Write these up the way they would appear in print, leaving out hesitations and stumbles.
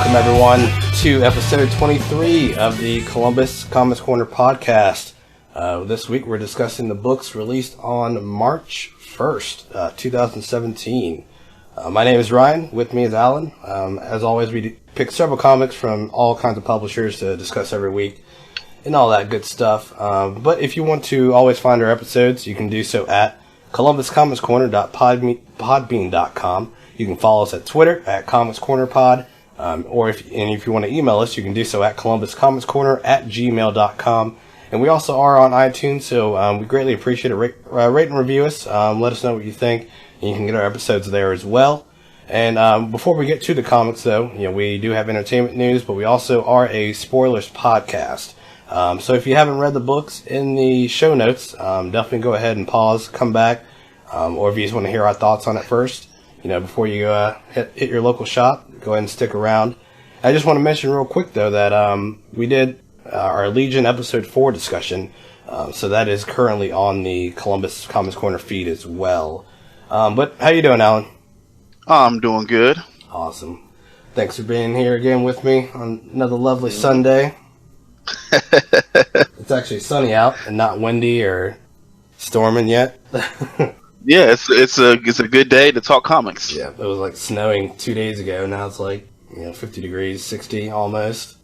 Welcome, everyone, to episode 23 of the Columbus Comics Corner podcast. This week, we're discussing the books released on March 1st, 2017. My name is Ryan. With me is Alan. As always, we pick several comics from all kinds of publishers to discuss every week and all that good stuff. But if you want to always find our episodes, you can do so at columbuscomicscorner.podbean.com. You can follow us at Twitter at comicscornerpod. Or if you want to email us, you can do so at columbuscomicscorner@gmail.com. And we also are on iTunes, so we greatly appreciate it. Rate and review us. Let us know what you think. And you can get our episodes there as well. And before we get to the comics, though, we do have entertainment news, but we also are a spoilers podcast. So if you haven't read the books in the show notes, definitely go ahead and pause, come back, or if you just want to hear our thoughts on it first, before you hit your local shop, go ahead and stick around. I just want to mention real quick, though, that we did our Legion Episode 4 discussion, so that is currently on the Columbus Comics Corner feed as well. But how you doing, Alan? I'm doing good. Awesome. Thanks for being here again with me on another lovely Sunday. It's actually sunny out and not windy or storming yet. Yeah, it's a good day to talk comics. Yeah, it was like snowing 2 days ago. Now it's like 50 degrees, 60 almost.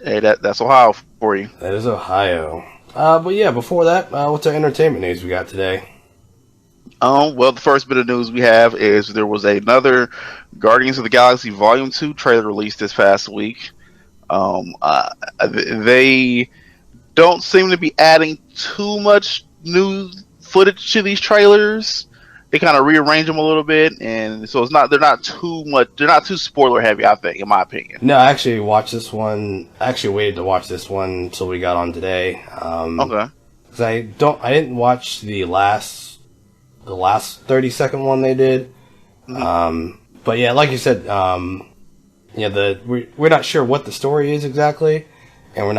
Hey, that's Ohio for you. That is Ohio. But yeah, before that, what's our entertainment news we got today? Well, the first bit of news we have is there was another Guardians of the Galaxy Volume 2 trailer released this past week. They don't seem to be adding too much new footage to these trailers. They kind of rearrange them a little bit, and so they're not too spoiler heavy, I think, in my opinion. No, I actually watched this one. I actually waited to watch this one until we got on today. Okay. Because I didn't watch the last 30-second one they did. Mm-hmm. But yeah, like you said, we're not sure what the story is exactly, and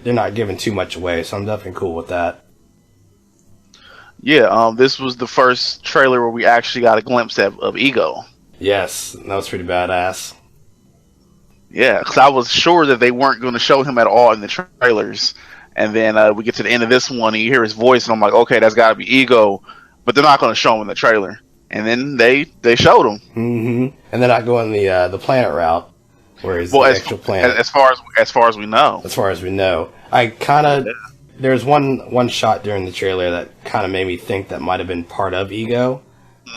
they're not giving too much away, so I'm definitely cool with that. Yeah, this was the first trailer where we actually got a glimpse of Ego. Yes, that was pretty badass. Yeah, because I was sure that they weren't going to show him at all in the trailers, and then we get to the end of this one, and you hear his voice, and I'm like, okay, that's got to be Ego, but they're not going to show him in the trailer. And then they showed him. Mm-hmm. And they're not going the planet route, where is the actual planet. As far as we know. As far as we know, there's one shot during the trailer that kind of made me think that might have been part of Ego,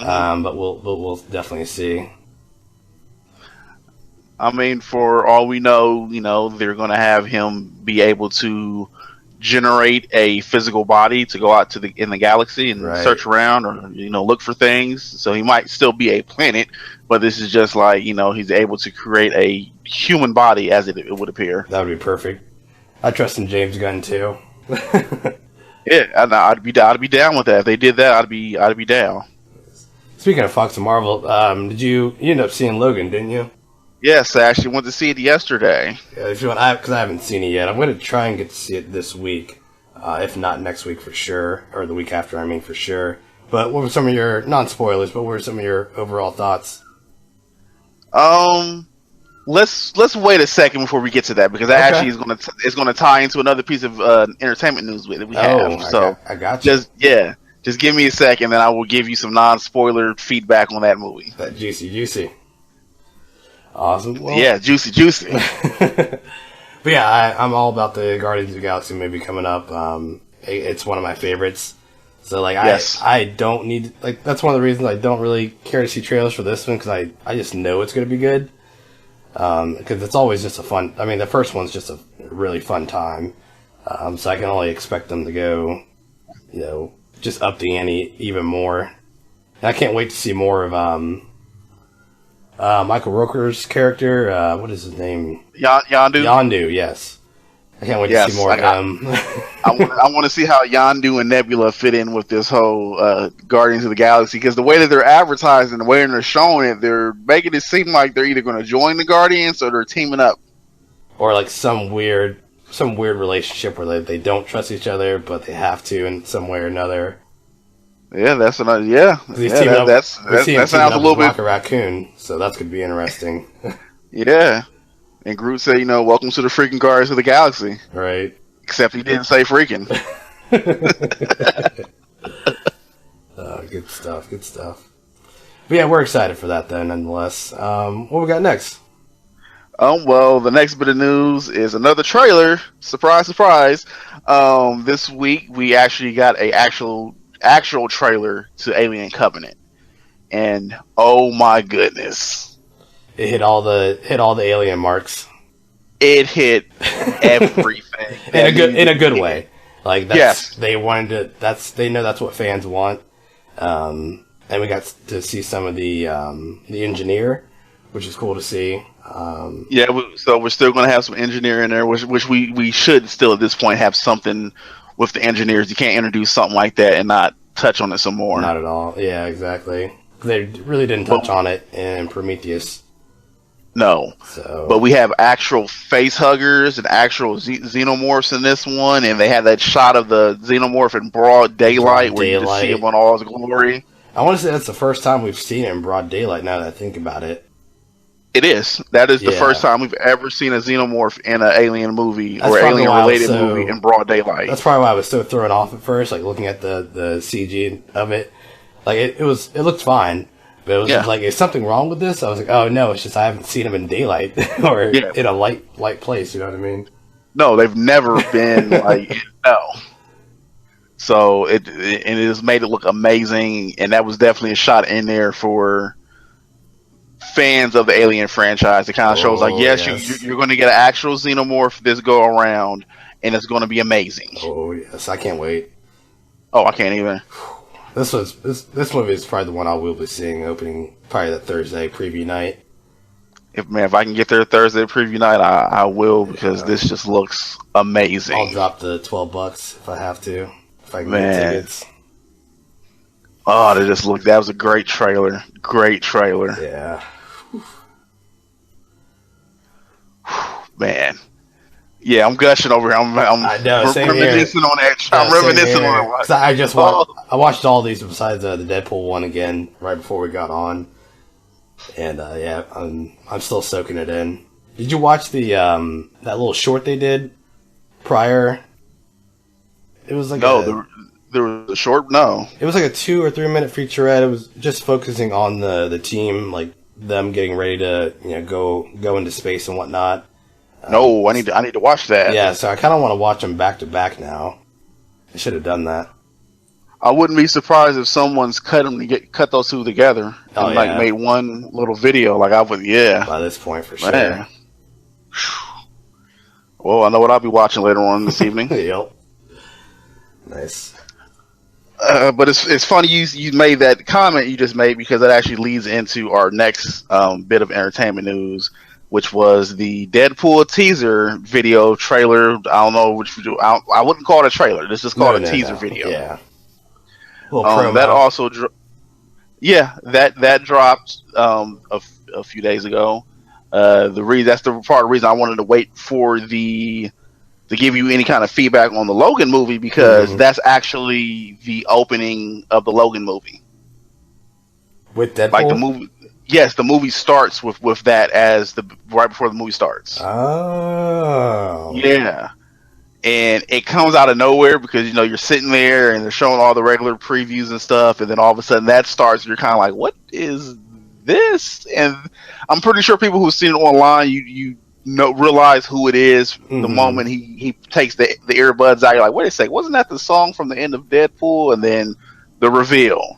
but we'll definitely see. I mean, for all we know, they're going to have him be able to generate a physical body to go out in the galaxy and search around or look for things. So he might still be a planet, but this is just like he's able to create a human body, as it would appear. That would be perfect. I trust in James Gunn too. Yeah, I'd be down with that. If they did that, I'd be down. Speaking of Fox and Marvel, you end up seeing Logan, didn't you? Yes, I actually went to see it yesterday. Yeah, because I haven't seen it yet. I'm going to try and get to see it this week, if not next week for sure, or the week after. I mean for sure. But what were some of your non-spoilers? But what were some of your overall thoughts? Let's wait a second before we get to that, because that actually is going to tie into another piece of entertainment news that we have. So I got you. Just give me a second, then I will give you some non-spoiler feedback on that movie. That juicy. Awesome. Well, yeah, juicy. But yeah, I'm all about the Guardians of the Galaxy movie coming up. It's one of my favorites. So I don't need that's one of the reasons I don't really care to see trailers for this one, because I just know it's going to be good. Because it's always just the first one's just a really fun time. So I can only expect them to go, just up the ante even more. And I can't wait to see more of Michael Rooker's character. What is his name? Yondu. Yondu, yes. I can't wait to see more of him. I want to see how Yondu and Nebula fit in with this whole Guardians of the Galaxy, because the way that they're advertising, the way they're showing it, they're making it seem like they're either going to join the Guardians or they're teaming up. Or like some weird relationship where they don't trust each other, but they have to in some way or another. Yeah, that's another. Yeah, that sounds a little bit. Rocket Raccoon, so that's going to be interesting. Yeah, And Groot said, welcome to the freaking Guardians of the Galaxy. Right. Except he didn't say freaking. Good stuff. Good stuff. But yeah, we're excited for that then, nonetheless. What we got next? Well, the next bit of news is another trailer. Surprise, surprise. This week we actually got a actual trailer to Alien Covenant. And oh my goodness. It hit all the alien marks. It hit everything. in a good way. Like that's, yes. They wanted to they know that's what fans want. And we got to see some of the engineer, which is cool to see. So we're still going to have some engineer in there, which we should still at this point have something with the engineers. You can't introduce something like that and not touch on it some more. Not at all. Yeah, exactly. They really didn't touch on it in Prometheus. No. So. But we have actual face huggers and actual xenomorphs in this one, and they had that shot of the xenomorph in broad daylight where you just see him on all his glory. I want to say that's the first time we've seen it in broad daylight now that I think about it. It is. That is the first time we've ever seen a xenomorph in an alien movie or alien-related movie in broad daylight. That's probably why I was so thrown off at first, like looking at the CG of it. Like it looked fine. But it was just like, is something wrong with this? I was like, oh no, it's just I haven't seen them in daylight or in a light place. You know what I mean? No, they've never been like no. So it has made it look amazing, and that was definitely a shot in there for fans of the Alien franchise. It kind of shows like, yes. You're going to get an actual xenomorph this go around, and it's going to be amazing. Oh yes, I can't wait. Oh, I can't even. This movie is probably the one I will be seeing opening probably that Thursday preview night. If I can get there Thursday preview night, I will, because this just looks amazing. I'll drop the $12 if I have to. If I can get tickets. Oh, that was a great trailer. Great trailer. Yeah. Man. Yeah, I'm gushing over here. I know, same reminiscing here. On that. I'm reminiscing on it. I watched all these besides the Deadpool one again right before we got on, and I'm still soaking it in. Did you watch the that little short they did prior? It was like there was a short. No, it was like a 2 or 3 minute featurette. It was just focusing on the team, like them getting ready to go into space and whatnot. No, I need to watch that. Yeah, so I kind of want to watch them back to back now. I should have done that. I wouldn't be surprised if someone's cut those two together and made one little video. Like I would, by this point for sure. Man. Well, I know what I'll be watching later on this evening. Yep. Nice. But it's funny you made that comment you just made, because that actually leads into our next bit of entertainment news, which was the Deadpool teaser video trailer. I don't know which video. I wouldn't call it a trailer. Let's just call it a teaser video. Yeah. That also, that dropped a few days ago. That's the part of the reason I wanted to wait for to give you any kind of feedback on the Logan movie, because that's actually the opening of the Logan movie with Deadpool. Like the movie. Yes, the movie starts with that as right before the movie starts. Oh. Yeah. And it comes out of nowhere, because you're sitting there and they're showing all the regular previews and stuff, and then all of a sudden that starts and you're kind of like, what is this? And I'm pretty sure people who've seen it online, you realize who it is the moment he takes the earbuds out. You're like, wait a second, wasn't that the song from the end of Deadpool? And then the reveal.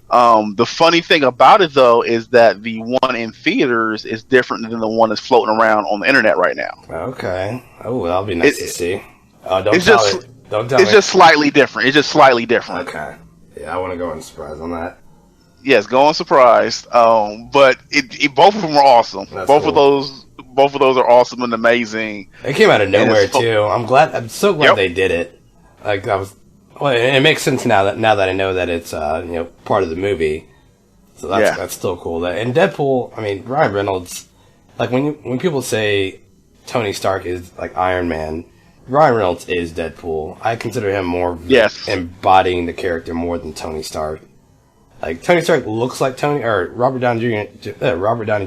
The funny thing about it, though, is that the one in theaters is different than the one that's floating around on the internet right now. Okay. Oh, that'll be nice to see. Don't tell me. It's just slightly different. It's just slightly different. Okay. Yeah, I want to go on surprise on that. Yes, go on surprise. But both of them are awesome. Both of those are awesome and amazing. It came out of nowhere too. I'm so glad they did it. Like Well, it makes sense now that I know that it's part of the movie, so that's still cool. And Deadpool, I mean, Ryan Reynolds, like when people say Tony Stark is like Iron Man, Ryan Reynolds is Deadpool. I consider him more embodying the character more than Tony Stark. Like Tony Stark looks like Tony, or Robert Downey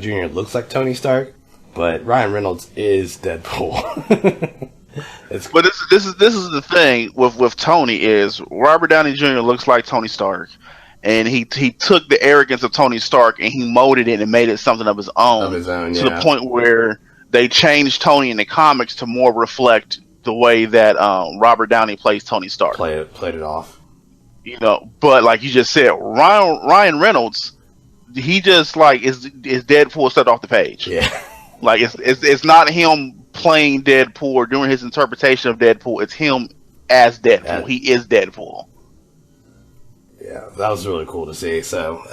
Jr. Looks like Tony Stark, but Ryan Reynolds is Deadpool. But this is the thing with Tony is Robert Downey Jr. looks like Tony Stark, and he took the arrogance of Tony Stark and he molded it and made it something of his own. To the point where they changed Tony in the comics to more reflect the way that Robert Downey plays Tony Stark. Played it off. But like you just said, Ryan Reynolds, he just like is Deadpool stepped off the page. Yeah. Like it's not him playing Deadpool or doing his interpretation of Deadpool. It's him as Deadpool. He is Deadpool. Yeah, that was really cool to see. So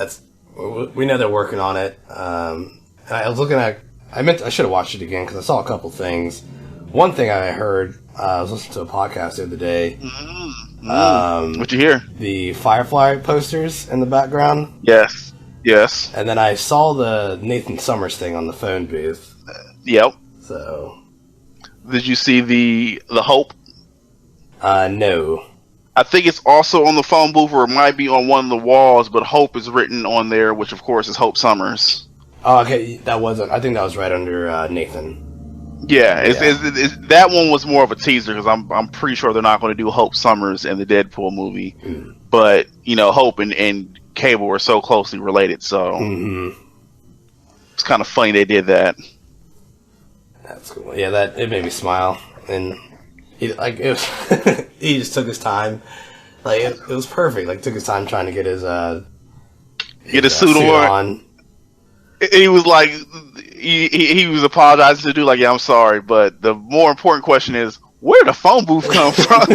we know they're working on it. And I was looking at. I should have watched it again because I saw a couple things. One thing I heard, I was listening to a podcast the other day. What'd you hear? The Firefly posters in the background. Yes. And then I saw the Nathan Summers thing on the phone booth. Yep. So. Did you see the Hope? No. I think it's also on the phone booth, or it might be on one of the walls, but Hope is written on there, which of course is Hope Summers. Oh, okay. I think that was right under Nathan. Yeah, that one was more of a teaser because I'm pretty sure they're not going to do Hope Summers in the Deadpool movie. But Hope and Cable are so closely related, so it's kind of funny they did that. That's cool. Yeah, it made me smile, and he he just took his time. Like it was perfect. Like took his time trying to get his suit on. He was like, he was apologizing to do like, yeah, I'm sorry, but the more important question is, where did the phone booth come from?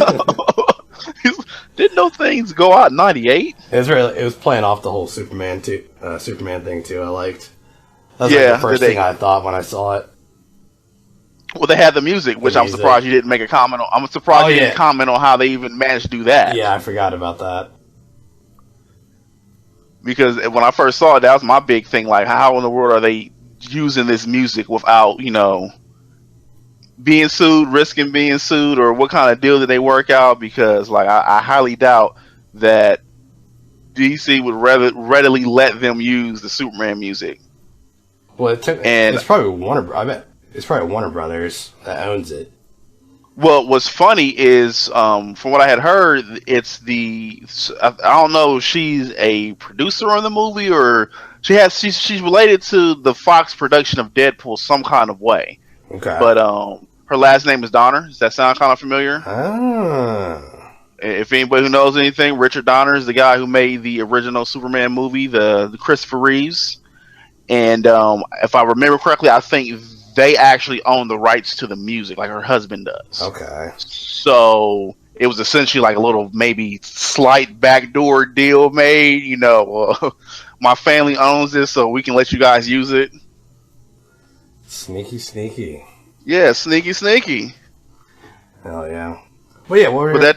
Didn't those things go out in '98? It was playing off the whole Superman thing too. I liked. That was like the first thing I thought when I saw it. Well, they had the music, which I'm surprised you didn't make a comment on. I'm surprised you didn't comment on how they even managed to do that. Yeah, I forgot about that. Because when I first saw it, that was my big thing. Like, how in the world are they using this music without, being sued, risking being sued, or what kind of deal did they work out? Because, like, I highly doubt that DC would readily let them use the Superman music. Well, it's probably Warner. I bet it's probably Warner Brothers that owns it. Well, what's funny is, from what I had heard, it's I don't know if she's a producer on the movie or she's related to the Fox production of Deadpool some kind of way. Okay. But her last name is Donner. Does that sound kind of familiar? If anybody who knows anything, Richard Donner is the guy who made the original Superman movie, the Christopher Reeves. And if I remember correctly, I think they actually own the rights to the music, like her husband does. Okay. So it was essentially like a little maybe slight backdoor deal made. My family owns this, so we can let you guys use it. Sneaky. Yeah, sneaky. Oh yeah. Well, yeah.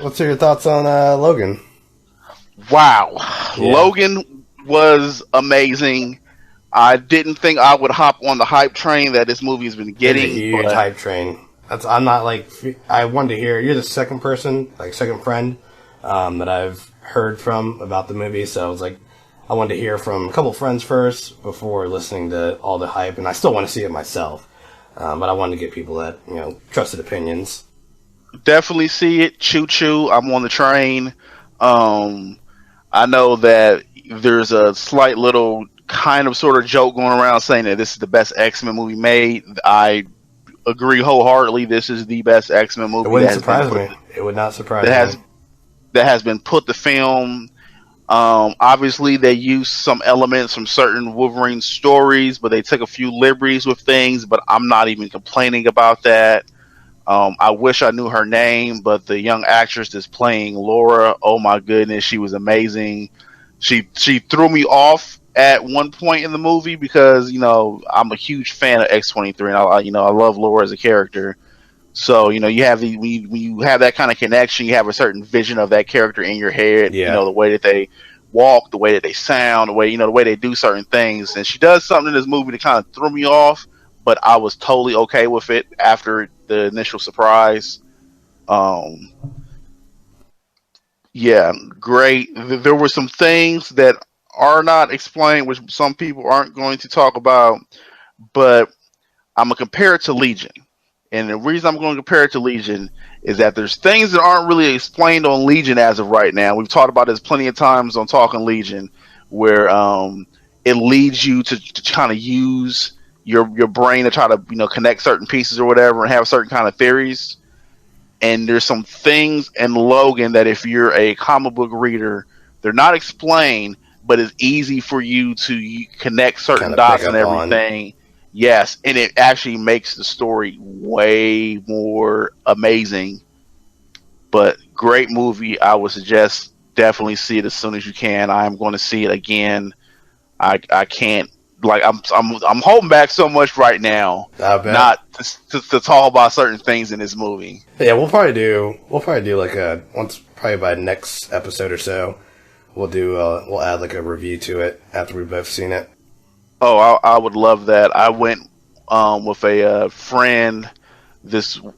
What's your thoughts on Logan? Wow, yeah. Logan was amazing. I didn't think I would hop on the hype train that this movie has been getting. It's a huge hype train. I'm not like, I wanted to hear, you're the second friend that I've heard from about the movie, so I was like, I wanted to hear from a couple friends first before listening to all the hype, and I still want to see it myself, but I wanted to get people that, trusted opinions. Definitely see it. Choo-choo, I'm on the train. I know that there's a slight little kind of sort of joke going around saying that this is the best X-Men movie made. I agree wholeheartedly. This is the best X-Men movie. It wouldn't surprise me. It would not surprise me. That has been put to film. Obviously, they used some elements from certain Wolverine stories, but they took a few liberties with things. But I'm not even complaining about that. I wish I knew her name, but the young actress that's playing Laura, oh my goodness, she was amazing. She threw me off at one point in the movie because I'm a huge fan of X-23 and I love Laura as a character. So you have when you have that kind of connection, you have a certain vision of that character in your head. Yeah. The way that they walk, the way that they sound, the way they do certain things. And she does something in this movie that kind of threw me off, but I was totally okay with it after the initial surprise. Yeah, great. There were some things that are not explained, which some people aren't going to talk about, but I'm gonna compare it to Legion. And the reason I'm going to compare it to Legion is that there's things that aren't really explained on Legion as of right now. We've talked about this plenty of times on Talking Legion, where it leads you to kind of use your brain to try to connect certain pieces or whatever and have certain kind of theories. And there's some things in Logan that if you're a comic book reader, they're not explained, but it's easy for you to connect certain dots and everything. On. Yes, and it actually makes the story way more amazing. But great movie. I would suggest definitely see it as soon as you can. I'm going to see it again. I can't, like, I'm holding back so much right now, not to talk about certain things in this movie. Yeah, we'll probably do like probably by next episode or so. We'll add like a review to it after we've both seen it. Oh, I would love that. I went with a friend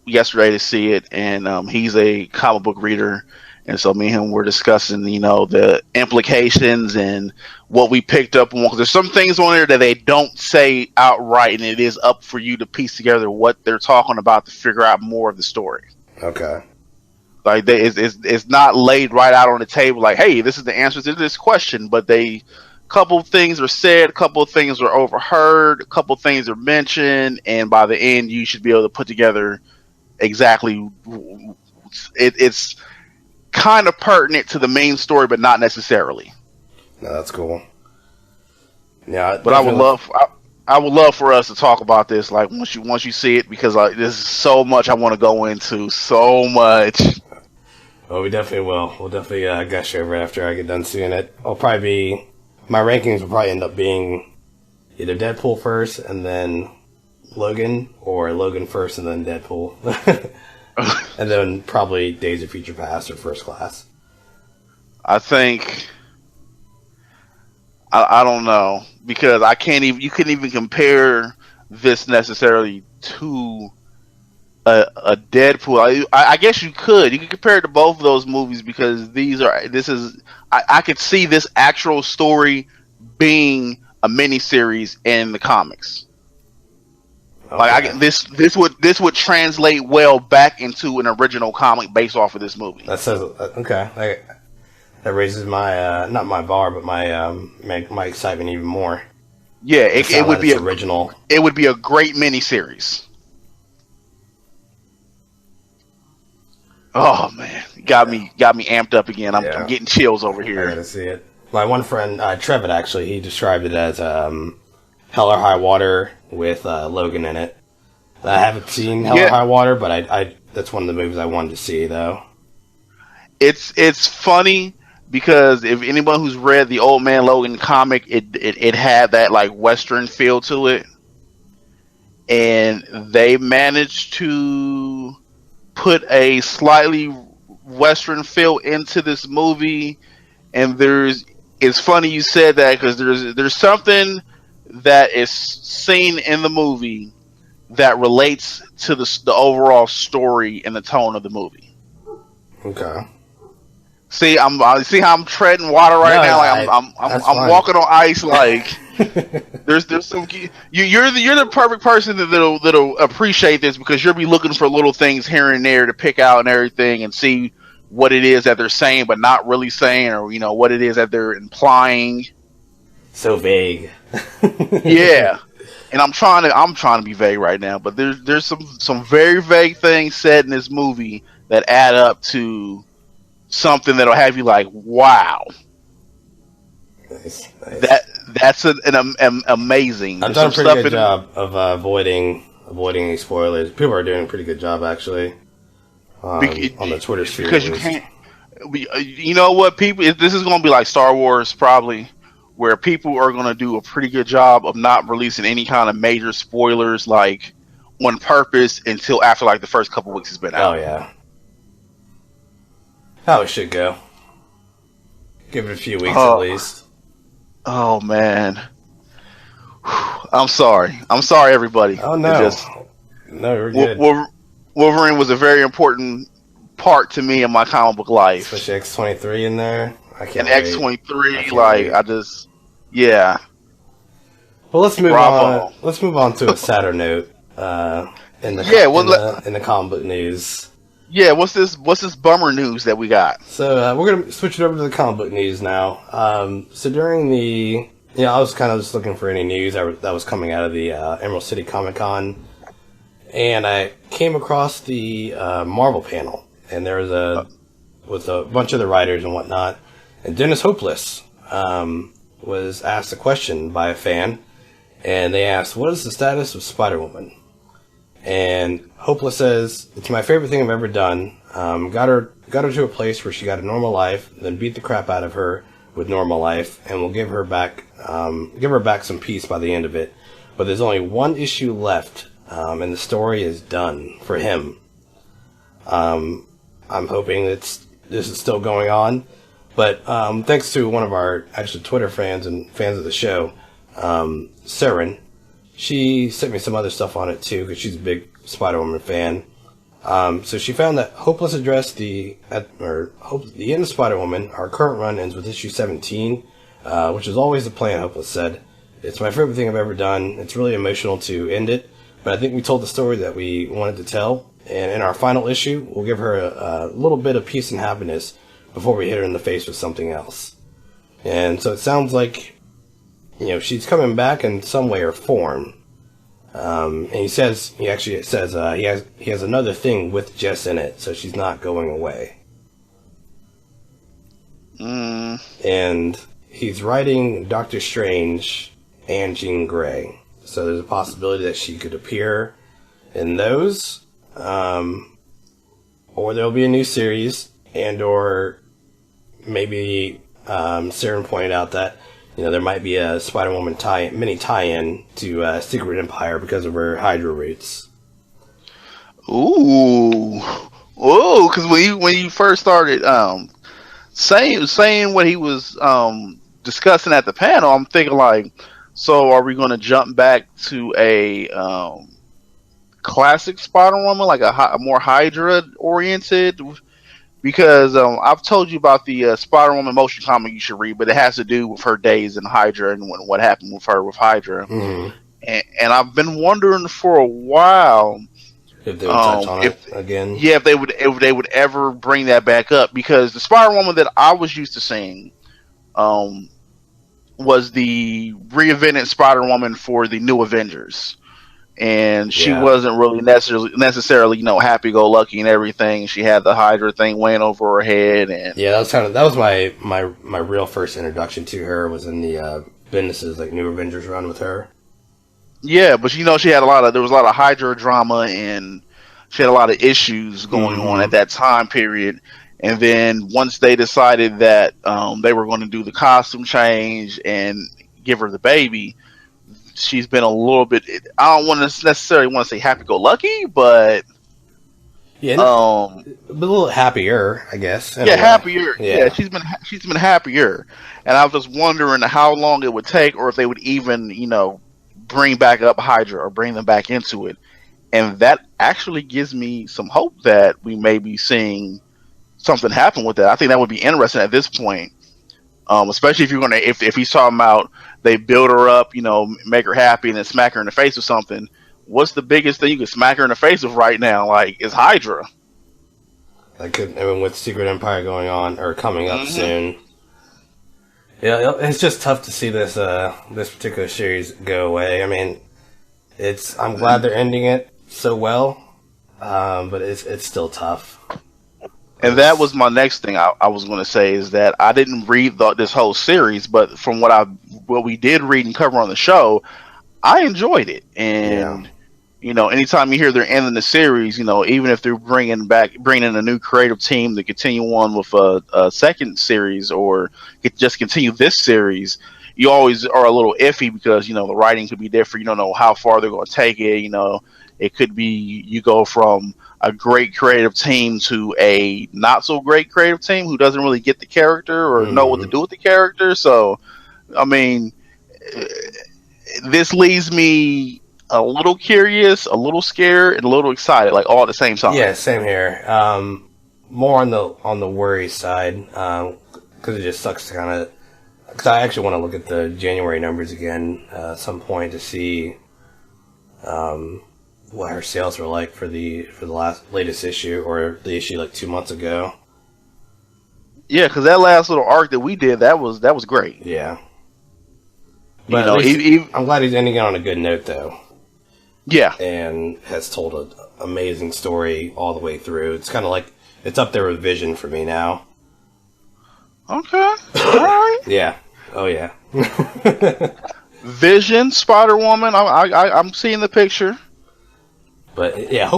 yesterday to see it, and he's a comic book reader, and so me and him were discussing, the implications and what we picked up on. Because there's some things on there that they don't say outright, and it is up for you to piece together what they're talking about to figure out more of the story. Okay. Like it's not laid right out on the table. Like, hey, this is the answer to this question, but couple things are said, a couple of things are overheard, a couple of things are mentioned, and by the end you should be able to put together exactly. It's kind of pertinent to the main story, but not necessarily. No, that's cool. Yeah, but I would love for us to talk about this, like once you see it, because there's so much I want to go into, so much. Well, we definitely will. We'll definitely gush over it after I get done seeing it. My rankings will probably end up being either Deadpool first and then Logan, or Logan first and then Deadpool. And then probably Days of Future Past or First Class. I think... I don't know, because you couldn't even compare this necessarily to a Deadpool. I guess you could. You could compare it to both of those movies, because I could see this actual story being a miniseries in the comics. Okay. Like this would translate well back into an original comic based off of this movie. That says okay. That raises my not my bar, but my excitement even more. Yeah, it would be original. It would be a great miniseries. Oh man, got me amped up again. I'm getting chills over here. I gotta see it. My one friend, Trevitt, actually, he described it as Hell or High Water with Logan in it. I haven't seen Hell or High Water, but I that's one of the movies I wanted to see, though. It's funny because if anyone who's read the Old Man Logan comic, it had that like Western feel to it, and they managed to put a slightly Western feel into this movie. And it's funny you said that, because there's something that is seen in the movie that relates to the overall story and the tone of the movie. Okay. See, see how I'm treading water right now. Like I'm walking on ice. Like there's some. You're the perfect person that'll appreciate this, because you'll be looking for little things here and there to pick out and everything, and see what it is that they're saying but not really saying, or what it is that they're implying. So vague. Yeah. And I'm trying to be vague right now, but there's some very vague things said in this movie that add up to something that'll have you like, wow. Nice. That's an amazing. I've done a pretty good job of avoiding any spoilers. People are doing a pretty good job, actually, on the Twitter sphere. Because you can't. You know what, people? This is going to be like Star Wars, probably, where people are going to do a pretty good job of not releasing any kind of major spoilers, like on purpose, until after like the first couple weeks has been out. Oh yeah. How it should go. Give it a few weeks at least. Oh man. I'm sorry. Everybody. Oh no. No, you're good. Wolverine was a very important part to me in my comic book life. Especially X-23 in there. I can't. And X-23, yeah. Well, let's move on. Let's move on to a sadder note. in the comic book news. Yeah, what's this bummer news that we got? So we're gonna switch it over to the comic book news now. So during I was kind of just looking for any news that was coming out of the Emerald City Comic Con, and I came across the Marvel panel, and there was with a bunch of the writers and whatnot, and Dennis Hopeless was asked a question by a fan, and they asked, "What is the status of Spider-Woman?" And Hopeless says, "It's my favorite thing I've ever done. Got her to a place where she got a normal life, then beat the crap out of her with normal life, and we'll give her back some peace by the end of it. But there's only one issue left, and the story is done for him." I'm hoping this is still going on, but thanks to one of our actually Twitter fans and fans of the show, Saren. She sent me some other stuff on it too, because she's a big Spider-Woman fan. So she found that Hopeless addressed the end of Spider-Woman. Our current run ends with issue 17, which is always the plan, Hopeless said. "It's my favorite thing I've ever done. It's really emotional to end it, but I think we told the story that we wanted to tell. And in our final issue, we'll give her a little bit of peace and happiness before we hit her in the face with something else." And so it sounds like, she's coming back in some way or form. And he says he has another thing with Jess in it, so she's not going away. And he's writing Doctor Strange and Jean Grey, so there's a possibility that she could appear in those, or there'll be a new series, or maybe Saren pointed out that there might be a Spider-Woman mini tie-in to Secret Empire because of her Hydra roots. Ooh, because when you first started saying what he was discussing at the panel, I'm thinking like, so are we going to jump back to a classic Spider-Woman, like a more Hydra oriented? Because I've told you about the Spider-Woman motion comic you should read, but it has to do with her days in Hydra and what happened with her with Hydra. Mm-hmm. And I've been wondering for a while if they would touch on it again. Yeah, if they would ever bring that back up, because the Spider-Woman that I was used to seeing was the reinvented Spider-Woman for the New Avengers. And she wasn't really necessarily happy-go-lucky and everything. She had the Hydra thing weighing over her head, and that was my real first introduction to her, was in the Bendis's New Avengers run with her. Yeah, but she had there was a lot of Hydra drama, and she had a lot of issues going on at that time period. And then once they decided that they were going to do the costume change and give her the baby, she's been a little bit, I don't necessarily want to say happy-go-lucky, but a little happier, I guess. Happier. Yeah, she's been happier. And I was just wondering how long it would take, or if they would even, bring back up Hydra or bring them back into it. And that actually gives me some hope that we may be seeing something happen with that. I think that would be interesting at this point. Especially if he's talking about they build her up, make her happy, and then smack her in the face with something. What's the biggest thing you can smack her in the face with right now? It's Hydra. With Secret Empire going on or coming up soon. Yeah, it's just tough to see this particular series go away. I mean, I'm glad they're ending it so well, but it's still tough. And that was my next thing I was going to say, is that I didn't read this whole series, but from what we did read and cover on the show, I enjoyed it. And anytime you hear they're ending the series, even if they're bringing in a new creative team to continue on with a second series, or just continue this series, you always are a little iffy, because the writing could be different. You don't know how far they're going to take it. It could be you go from a great creative team to a not so great creative team who doesn't really get the character or know what to do with the character. So, I mean, this leaves me a little curious, a little scared, and a little excited, all at the same time. Yeah, same here. More on the worry side, because it just sucks to kind of. Because I actually want to look at the January numbers again at some point to see what her sales were like for the latest issue, or the issue like 2 months ago. Yeah, because that last little arc that we did, that was great. Yeah. But at least, I'm glad he's ending it on a good note, though. Yeah. And has told an amazing story all the way through. It's kind of like, it's up there with Vision for me now. Okay. Alright. Yeah. Oh, yeah. Vision, Spider-Woman, I'm seeing the picture. But, yeah,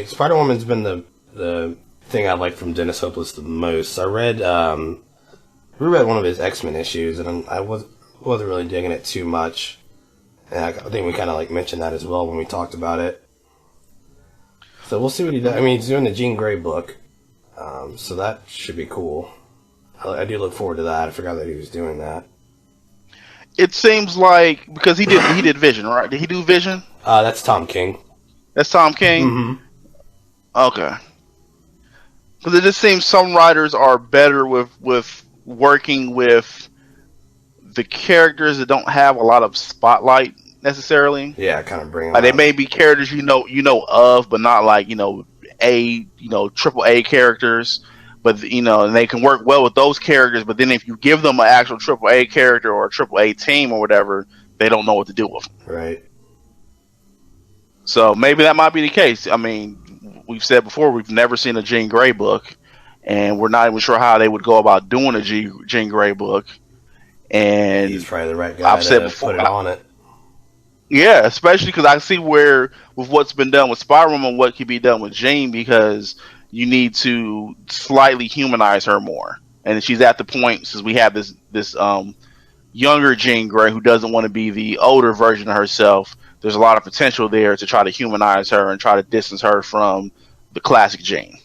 Spider-Woman's been the thing I like from Dennis Hopeless the most. I read one of his X-Men issues, and I wasn't really digging it too much. And I think we kind of like mentioned that as well when we talked about it. So we'll see what he does. I mean, he's doing the Jean Grey book, so that should be cool. I do look forward to that. I forgot that he was doing that. It seems like, because he did Vision, right? Did he do Vision? That's Tom King. That's Tom King? Mm-hmm. Okay. Because it just seems some writers are better with working with the characters that don't have a lot of spotlight necessarily. Yeah, kind of bring. Like they may be characters you know of, but not like triple A characters. But and they can work well with those characters. But then if you give them an actual triple A character or a triple A team or whatever, they don't know what to do with them. Right. So maybe that might be the case. I mean, we've said before we've never seen a Jean Grey book, and we're not even sure how they would go about doing a Jean Grey book. And he's probably the right guy to put it on it. Yeah, especially because I see where with what's been done with Spider-Woman, what could be done with Jean, because you need to slightly humanize her more. And she's at the point, since we have this younger Jean Grey who doesn't want to be the older version of herself, there's a lot of potential there to try to humanize her and try to distance her from the classic Jean.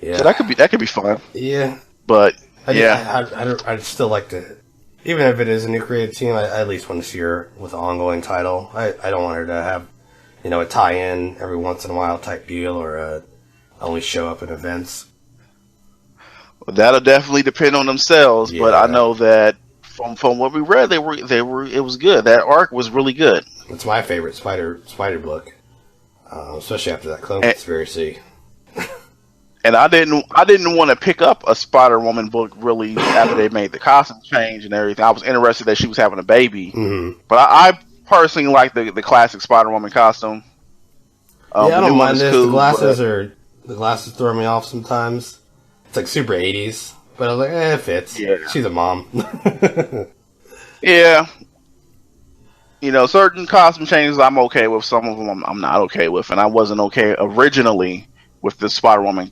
Yeah. So that could be fun. Yeah. But I'd still like to, even if it is a new creative team, I at least want to see her with an ongoing title. I don't want her to have, a tie-in every once in a while type deal, or only show up at events. Well, that'll definitely depend on themselves. Yeah. But I know that from what we read, they were it was good. That arc was really good. It's my favorite Spider book, especially after that clone conspiracy. And I didn't want to pick up a Spider-Woman book really after they made the costume change and everything. I was interested that she was having a baby, but I personally like the classic Spider-Woman costume. I don't mind this. Cool, the glasses throw me off sometimes. It's like super 80s, but I was like, it fits. Yeah. She's a mom. Yeah. Certain costume changes I'm okay with. Some of them I'm not okay with, and I wasn't okay originally with the Spider-Woman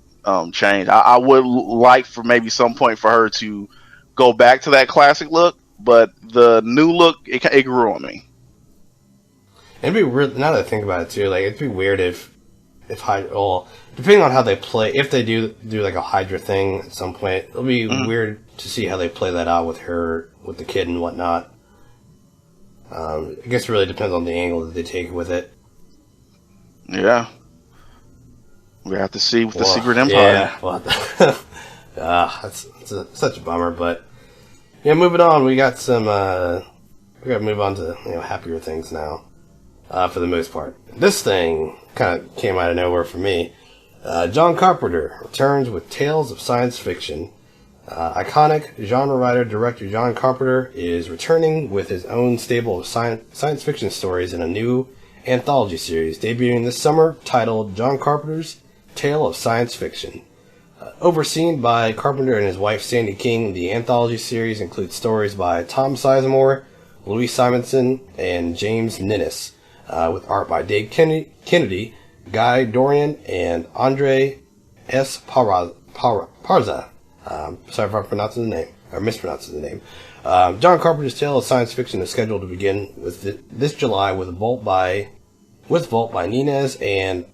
change. I would like for maybe some point for her to go back to that classic look, but the new look, it grew on me. It'd be weird, now that I think about it too, like, it'd be weird if depending on how they play, if they do like a Hydra thing at some point, it'll be weird to see how they play that out with her, with the kid and whatnot. I guess it really depends on the angle that they take with it. Yeah. We have to see with the Secret Empire. Yeah, that's such a bummer. But yeah, moving on, we got some. We got to move on to happier things now. For the most part, this thing kind of came out of nowhere for me. John Carpenter returns with Tales of Science Fiction. Iconic genre writer director John Carpenter is returning with his own stable of science fiction stories in a new anthology series debuting this summer, titled John Carpenter's Tale of Science Fiction. Overseen by Carpenter and his wife Sandy King, the anthology series includes stories by Tom Sizemore, Louis Simonson, and James Ninnis, with art by Dave Kennedy, Guy Dorian, and Andre S. Parza. Sorry if I'm pronouncing the name, or mispronouncing the name. John Carpenter's Tale of Science Fiction is scheduled to begin with this July with Volt by Ninez and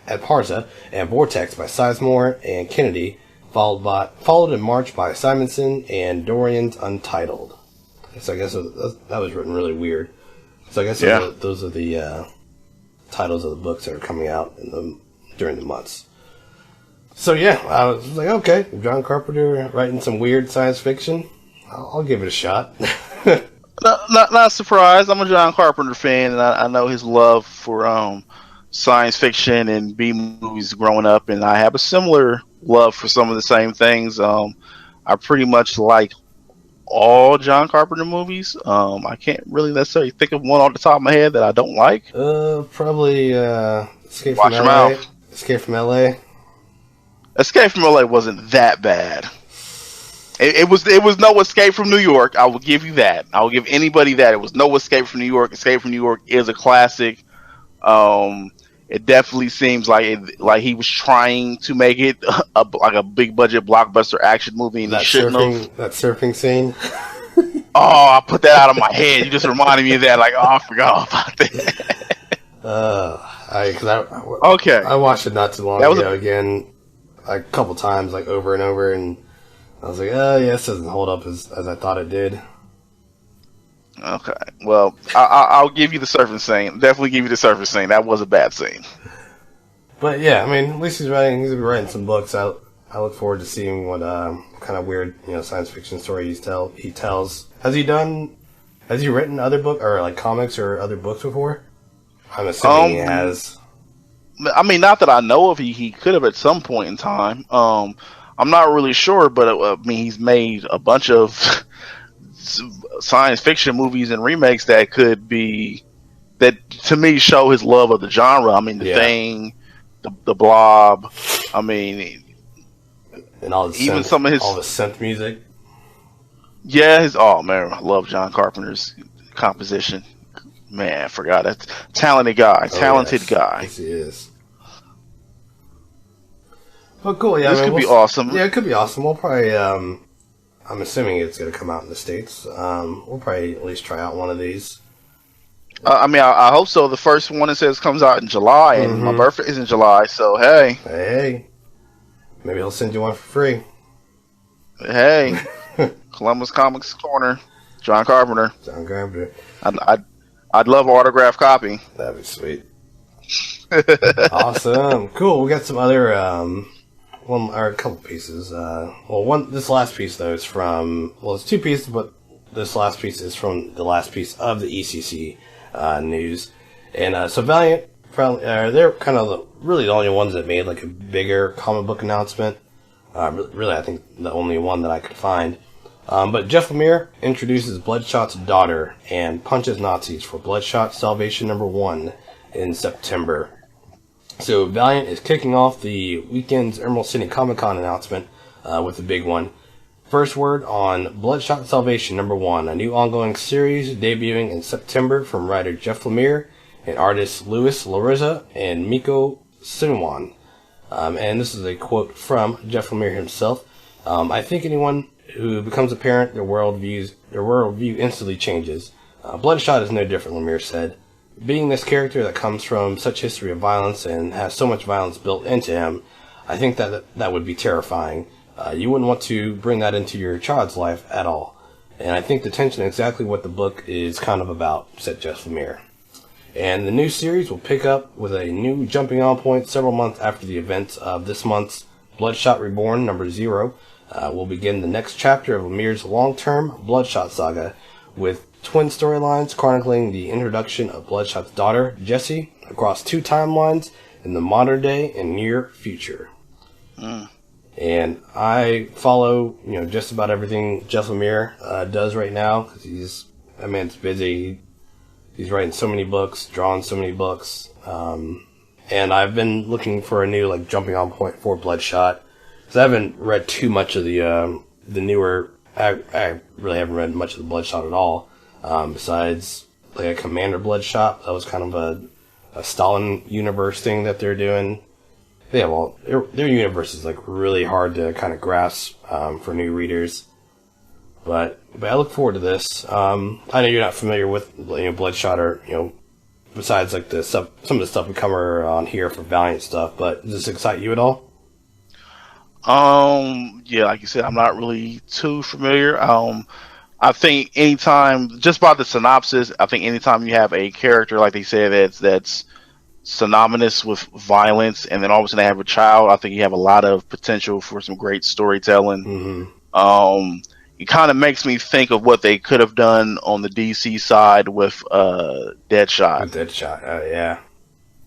at Parza, and Vortex by Sizemore and Kennedy, followed in March by Simonson and Dorian's Untitled. So I guess that was written really weird. So I guess those are the titles of the books that are coming out during the months. So yeah, I was like, okay, John Carpenter writing some weird science fiction. I'll give it a shot. Not surprised. I'm a John Carpenter fan, and I know his love for science fiction and B movies growing up, and I have a similar love for some of the same things. I pretty much like all John Carpenter movies. I can't really necessarily think of one off the top of my head that I don't like. Probably Escape Watch from your LA. mouth. Escape from LA. Escape from LA wasn't that bad. It was no Escape from New York. I will give you that. I will give anybody that. It was no Escape from New York. Escape from New York is a classic. It definitely seems like he was trying to make it like a big budget blockbuster action movie, and he shouldn't have. That surfing scene. Oh, I put that out of my head. You just reminded me of that. Like, oh, I forgot about that. Okay. I watched it not too long ago again, a couple times, like over and over, and I was like, oh, yeah, this doesn't hold up as I thought it did. Okay, well, I'll give you the surfing scene. Definitely give you the surfing scene. That was a bad scene. But yeah, I mean, at least he's gonna be writing some books. I look forward to seeing what kind of weird, science fiction story he tells. Has he written other book or like comics or other books before? I'm assuming he has. I mean, not that I know of. He could have at some point in time. I'm not really sure, but I mean, he's made a bunch of science fiction movies and remakes that to me show his love of the genre. I mean, The Thing, the Blob. I mean, and all the synth music. Yeah, I love John Carpenter's composition. Man, I forgot that talented guy. Yes, he is. Well, cool. Yeah, this could be awesome. Yeah, it could be awesome. We'll probably. I'm assuming it's going to come out in the States. We'll probably at least try out one of these. I mean, I hope so. The first one, it says, comes out in July, and my birthday is in July, so hey. Hey. Maybe he'll send you one for free. Hey. Columbus Comics Corner. John Carpenter. I'd love an autographed copy. That'd be sweet. Awesome. Cool. We got some other... a couple pieces. This last piece though is from. Well, it's two pieces, but this last piece is from the last piece of the ECC news. And so Valiant, they're kind of really the only ones that made like a bigger comic book announcement. Really, I think the only one that I could find. But Jeff Lemire introduces Bloodshot's daughter and punches Nazis for Bloodshot Salvation #1 in September. So Valiant is kicking off the weekend's Emerald City Comic Con announcement with the big one. First word on Bloodshot Salvation #1, a new ongoing series debuting in September from writer Jeff Lemire and artists Louis Larissa and Miko Sinwan. And this is a quote from Jeff Lemire himself. I think anyone who becomes a parent, their worldview instantly changes. Bloodshot is no different, Lemire said. Being this character that comes from such history of violence and has so much violence built into him, I think that would be terrifying. You wouldn't want to bring that into your child's life at all. And I think the tension is exactly what the book is kind of about, said Jeff Lemire. And the new series will pick up with a new jumping on point several months after the events of this month's Bloodshot Reborn #0. Will begin the next chapter of Lemire's long-term Bloodshot saga with twin storylines chronicling the introduction of Bloodshot's daughter, Jessie, across two timelines in the modern day and near future. And I follow, just about everything Jeff Lemire does right now, because that man's busy. He's writing so many books, drawing so many books. And I've been looking for a new, jumping on point for Bloodshot. Because I haven't read too much of the newer... I really haven't read much of the Bloodshot at all. Besides, a Commander Bloodshot. That was kind of a Stalin universe thing that they're doing. Yeah, well, their universe is, really hard to kind of grasp for new readers. But I look forward to this. I know you're not familiar with, Bloodshot or, besides, some of the stuff we cover on here for Valiant stuff, but does this excite you at all? Yeah, like you said, I'm not really too familiar. I think anytime, just by the synopsis, I think anytime you have a character, like they said, that's synonymous with violence, and then all of a sudden they have a child, I think you have a lot of potential for some great storytelling. it kind of makes me think of what they could have done on the DC side with Deadshot. With Deadshot, yeah.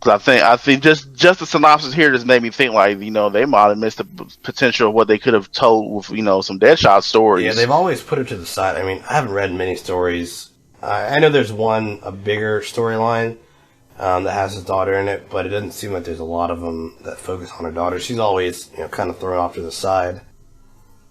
Because I think just the synopsis here just made me think like they might have missed the potential of what they could have told with some Deadshot stories. Yeah, they've always put it to the side. I mean, I haven't read many stories. I know there's a bigger storyline that has his daughter in it, but it doesn't seem like there's a lot of them that focus on her daughter. She's always kind of thrown off to the side.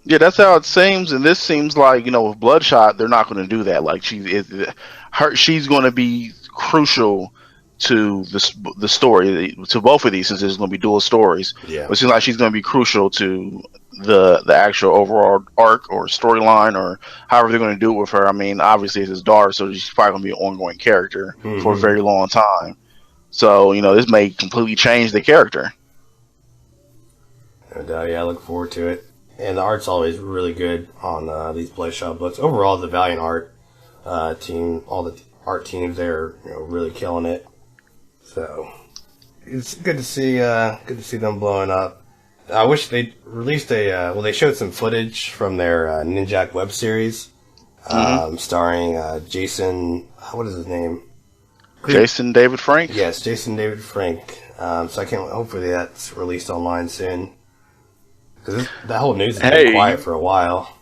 Yeah, that's how it seems, and this seems like with Bloodshot, they're not going to do that. Like she's going to be crucial to the story, to both of these, since there's going to be dual stories. Yeah, it seems like she's going to be crucial to the actual overall arc or storyline, or however they're going to do it with her. I mean, obviously it's his daughter, so she's probably going to be an ongoing character for a very long time. So this may completely change the character. And yeah, I look forward to it. And the art's always really good on these Bloodshot books. Overall, the Valiant art team, all the art teams there, really killing it. So it's good to see them blowing up. I wish they released they showed some footage from their Ninjak web series, starring Jason. What is his name? Jason David Frank. Yes, Jason David Frank. So I can't. Hopefully that's released online soon. Because that whole news has been quiet for a while.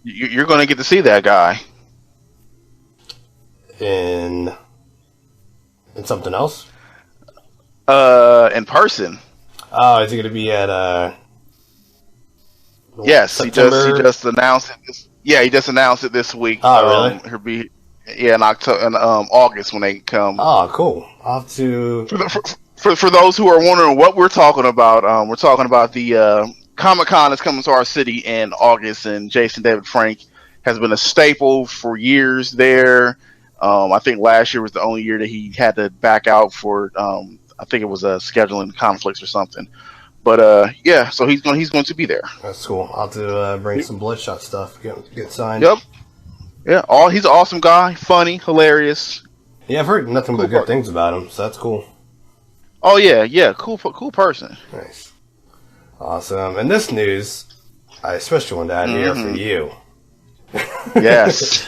You're going to get to see that guy in something else. In person. Oh, is he going to be at? Yes, September? he just announced it. He just announced it this week. Oh, really? He'll be in October, in August when they come. Oh, cool. I'll have to. For those who are wondering what we're talking about, we're talking about the Comic-Con is coming to our city in August, and Jason David Frank has been a staple for years there. I think last year was the only year that he had to back out for, I think it was scheduling conflicts or something. But so he's going to be there. That's cool. I'll have to bring some Bloodshot stuff, get signed. Yep. Yeah. He's an awesome guy, funny, hilarious. Yeah, I've heard nothing but good things about him, so that's cool. Oh yeah, cool person. Nice. Awesome. And this news, I especially wanted to add here for you. Yes.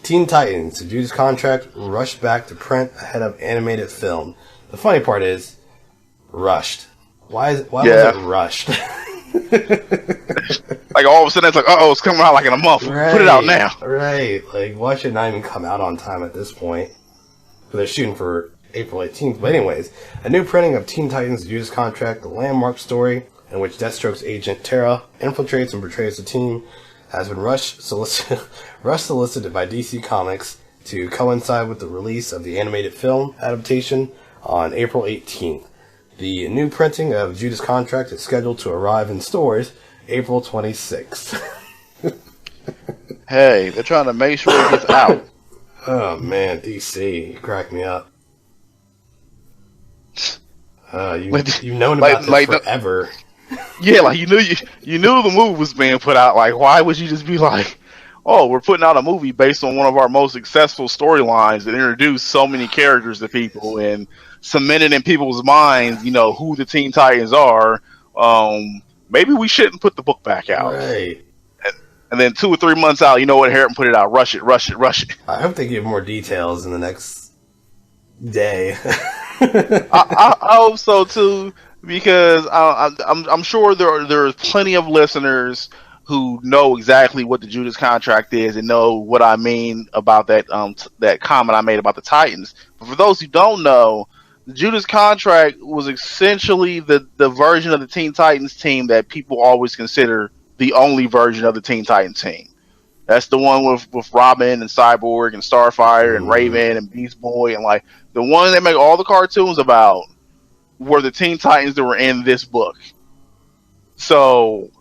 Teen Titans, the Judas contract rushed back to print ahead of animated film. The funny part is, rushed. Why was it rushed? Like all of a sudden it's like, it's coming out like in a month. Right, put it out now. Right. Like, why should it not even come out on time at this point? Because they're shooting for April 18th. But anyways, a new printing of Teen Titans, the Judas contract, the landmark story in which Deathstroke's agent Tara infiltrates and betrays the team, has been rushed solicited by DC Comics to coincide with the release of the animated film adaptation on April 18th. The new printing of Judas Contract is scheduled to arrive in stores April 26th. Hey, they're trying to make sure it gets out. Oh man, DC, you crack me up. You've known about this forever. Yeah, like you knew the movie was being put out. Like, why would you just be like, "Oh, we're putting out a movie based on one of our most successful storylines that introduced so many characters to people and cemented in people's minds, who the Teen Titans are. Maybe we shouldn't put the book back out." Right. And then 2 or 3 months out, you know what? Harry put it out. Rush it. I hope they give more details in the next day. I hope so too, because I'm sure there are plenty of listeners who know exactly what the Judas contract is and know what I mean about that that comment I made about the Titans. But for those who don't know, the Judas contract was essentially the version of the Teen Titans team that people always consider the only version of the Teen Titans team. That's the one with Robin and Cyborg and Starfire and Raven and Beast Boy, and like the one they make all the cartoons about were the Teen Titans that were in this book. So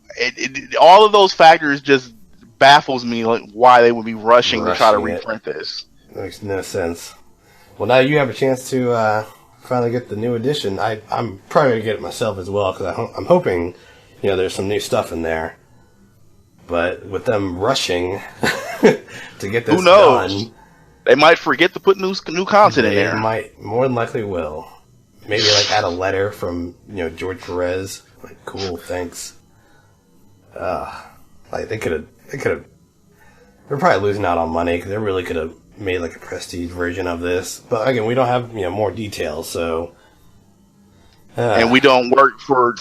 all of those factors just baffles me, like why they would be rushing to try to reprint this. Makes no sense. Well, now you have a chance to finally get the new edition. I'm probably gonna get it myself as well because I'm hoping there's some new stuff in there. But with them rushing to get this done, they might forget to put new content in there. They might, more than likely will. Maybe like add a letter from George Perez. Like, cool, thanks. Like they could have they're probably losing out on money because they really could have made like a prestige version of this. But again, we don't have more details, so. And we don't work for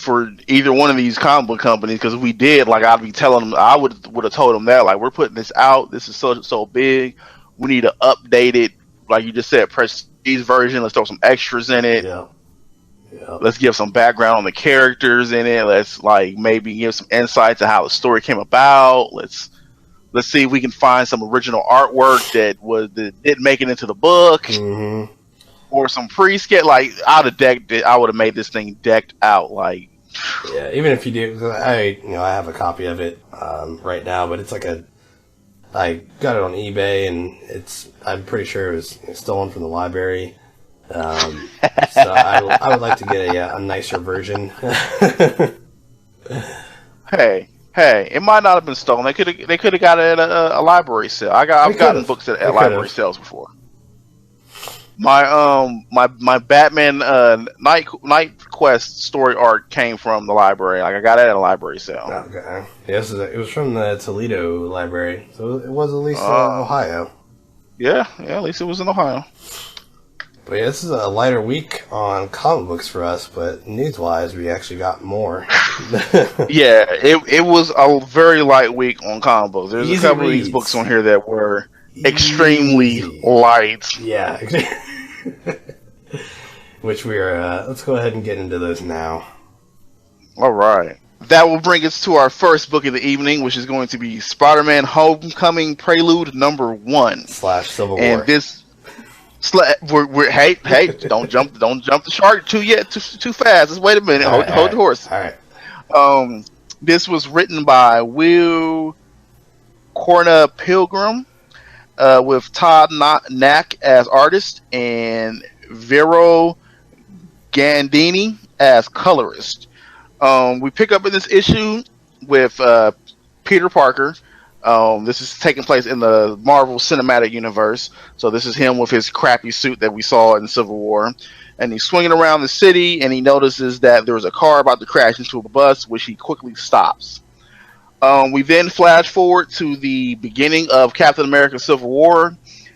either one of these comic book companies, because if we did, like, I'd be telling them, I would have told them that, like, we're putting this out. This is so big. We need to update it, like you just said, prestige version. Let's throw some extras in it. Yeah. Let's give some background on the characters in it. Let's like maybe give some insight to how the story came about. Let's see if we can find some original artwork that didn't make it into the book. Mm-hmm. Or some pre-sketch, like I would have made this thing decked out, like. Yeah, even if you do, I have a copy of it right now, but it's like I got it on eBay, and I'm pretty sure it was stolen from the library. So I would like to get a nicer version. Hey, it might not have been stolen. They could have got it at a library sale. I've gotten books at library sales before. My Batman Night Quest story arc came from the library. Like, I got it at a library sale. Okay. Yes, it was from the Toledo library, so it was at least Ohio. Yeah, at least it was in Ohio. But yeah, this is a lighter week on comic books for us, but news-wise, we actually got more. Yeah, it was a very light week on comic books. There's a couple of these books on here that were extremely light. Yeah. Which let's go ahead and get into those now. All right. That will bring us to our first book of the evening, which is going to be Spider-Man Homecoming Prelude #1 / Civil War. And this, hey, don't jump the shark too fast. Just wait a minute. Hold the horse. All right. This was written by Will Corna Pilgrim, with Todd Knack as artist and Vero Gandini as colorist. We pick up in this issue with Peter Parker. This is taking place in the Marvel Cinematic Universe. So this is him with his crappy suit that we saw in Civil War. And he's swinging around the city, and he notices that there's a car about to crash into a bus, which he quickly stops. We then flash forward to the beginning of Captain America Civil War,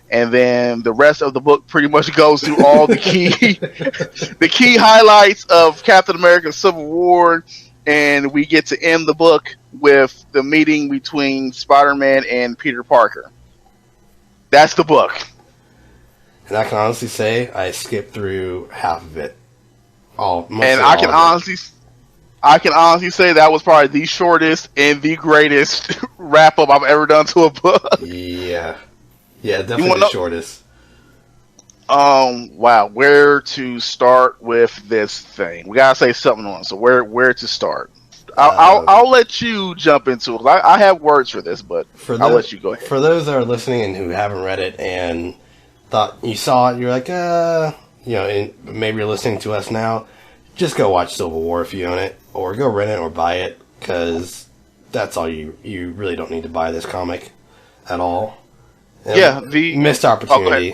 and then the rest of the book pretty much goes through all the key highlights of Captain America Civil War, and we get to end the book with the meeting between Spider-Man and Peter Parker. That's the book. And I can honestly say I skipped through half of it. I can honestly say that was probably the shortest and the greatest wrap-up I've ever done to a book. Yeah, definitely the shortest. Wow, where to start with this thing? We gotta say something on it. So where to start? I'll let you jump into it. I have words for this, but I'll let you go ahead. For those that are listening and who haven't read it and thought you saw it, you're like, and maybe you're listening to us now. Just go watch Civil War if you own it, or go rent it or buy it, because that's all you really don't need to buy this comic at all. The missed opportunity.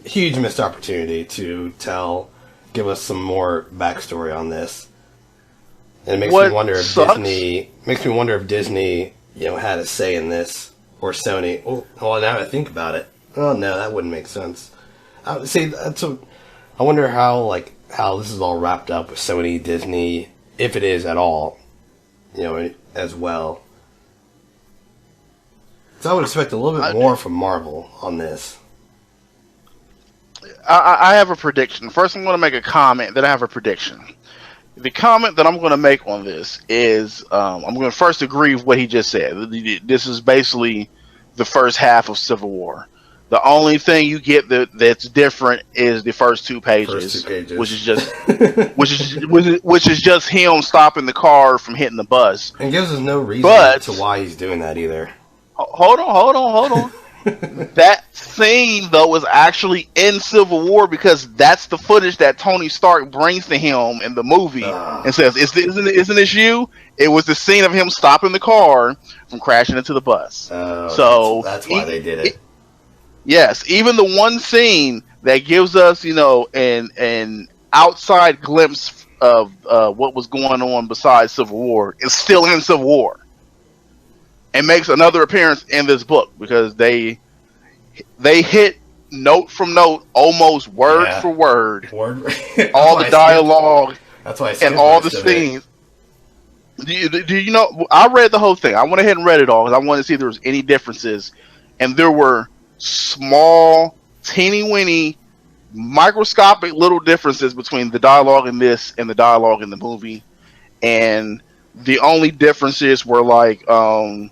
Huge missed opportunity to give us some more backstory on this. And it makes me wonder if Disney, had a say in this, or Sony. Well, now I think about it. Oh no, that wouldn't make sense. I wonder how this is all wrapped up with Sony, Disney, if it is at all, as well. So I would expect a little bit more from Marvel on this. I have a prediction. First, I'm going to make a comment, then I have a prediction. The comment that I'm going to make on this is, I'm going to first agree with what he just said. This is basically the first half of Civil War. The only thing you get that's different is the first two pages. Which is just him stopping the car from hitting the bus. And gives us no reason to why he's doing that either. Hold on. That scene though was actually in Civil War, because that's the footage that Tony Stark brings to him in the movie and says, "Isn't this you?" It was the scene of him stopping the car from crashing into the bus. So that's why they did it. Yes, even the one scene that gives us, an outside glimpse of what was going on besides Civil War is still in Civil War. and makes another appearance in this book because they hit note from note, almost word for word, all the dialogue. That's why I and all the scenes. Do you know? I read the whole thing. I went ahead and read it all because I wanted to see if there was any differences, and there were small, teeny-weeny, microscopic little differences between the dialogue in this and the dialogue in the movie. And the only differences were like the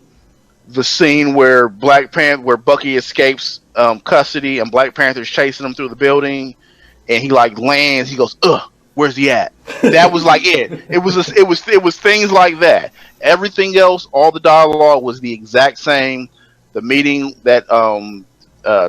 scene where where Bucky escapes custody and Black Panther's chasing him through the building, and he like lands. He goes, "Ugh, where's he at?" That was like it. It was things like that. Everything else, all the dialogue was the exact same. The meeting that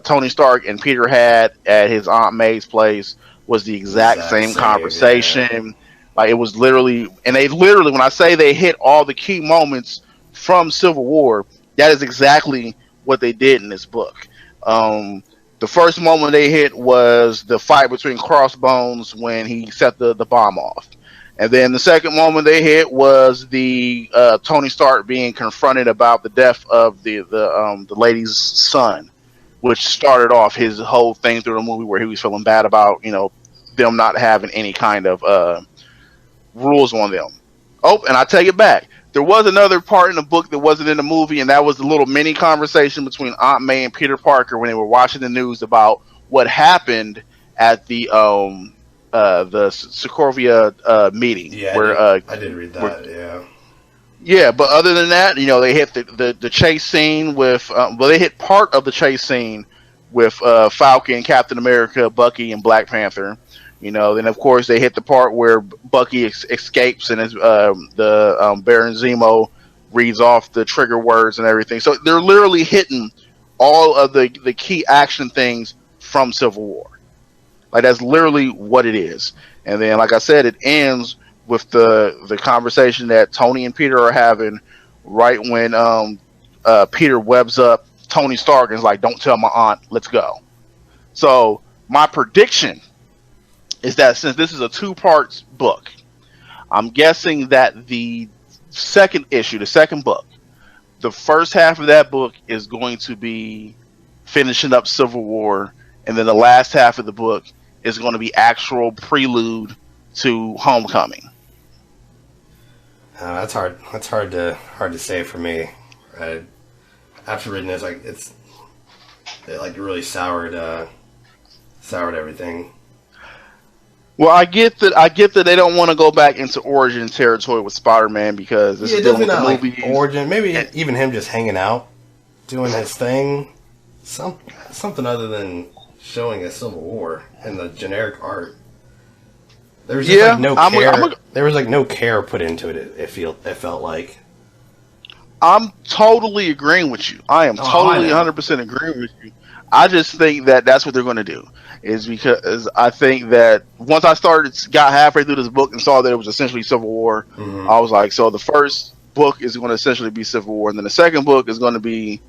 Tony Stark and Peter had at his Aunt May's place was the exact same conversation. Yeah. Like it was literally, and they literally, when I say they hit all the key moments from Civil War, that is exactly what they did in this book. The first moment they hit was the fight between Crossbones when he set the bomb off. And then the second moment they hit was the Tony Stark being confronted about the death of the lady's son, which started off his whole thing through the movie where he was feeling bad about, them not having any kind of rules on them. Oh, and I take it back. There was another part in the book that wasn't in the movie, and that was the little mini conversation between Aunt May and Peter Parker when they were watching the news about what happened at the Sokovia meeting. Yeah, I did read that. Yeah, but other than that, they hit the chase scene with. They hit part of the chase scene with Falcon, Captain America, Bucky, and Black Panther. Then of course they hit the part where Bucky escapes and the Baron Zemo reads off the trigger words and everything. So they're literally hitting all of the key action things from Civil War. Like that's literally what it is. And then, like I said, it ends with the conversation that Tony and Peter are having right when Peter webs up Tony Stark and is like, "Don't tell my aunt, let's go." So my prediction is that since this is a 2-part book, I'm guessing that the second issue, the second book, the first half of that book is going to be finishing up Civil War, and then the last half of the book is going to be actual prelude to Homecoming. That's hard. That's hard to say for me. After reading this, it really soured everything. Well, I get that they don't want to go back into origin territory with Spider-Man because this is dealing with the movie. Origin, maybe even him just hanging out, doing his thing, something other than showing a Civil War and the generic art. There was just no care. There was no care put into it. It felt like. I'm totally agreeing with you. I am totally 100% agreeing with you. I just think that that's what they're going to do. Is because I think that once I got halfway through this book and saw that it was essentially Civil War, I was like, so the first book is going to essentially be Civil War, and then the second book is going to be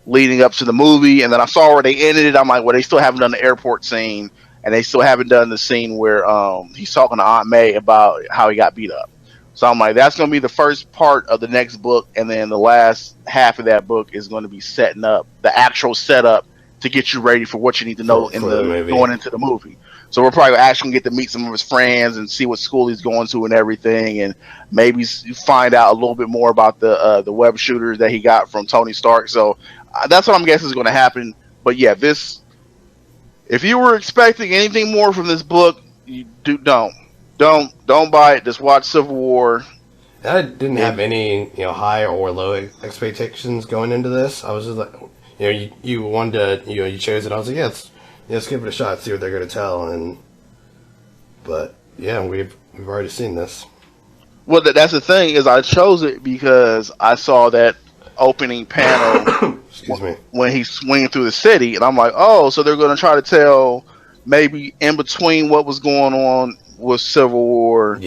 leading up to the movie, and then I saw where they ended it. I'm like, well, they still haven't done the airport scene, and they still haven't done the scene where he's talking to Aunt May about how he got beat up. So I'm like, that's going to be the first part of the next book, and then the last half of that book is going to be setting up the actual setup to get you ready for what you need to know going into the movie. So we're probably actually going to get to meet some of his friends and see what school he's going to and everything, and maybe find out a little bit more about the web shooter that he got from Tony Stark. So that's what I'm guessing is going to happen. But yeah, if you were expecting anything more from this book, don't buy it. Just watch Civil War. I didn't have any high or low expectations going into this. I was just like, you wanted to, you chose it. I was like, let's give it a shot, see what they're going to tell. But yeah, we've already seen this. Well, that's the thing is I chose it because I saw that opening panel. Excuse me. When he's swinging through the city, and I'm like, oh, so they're going to try to tell maybe in between what was going on with Civil War,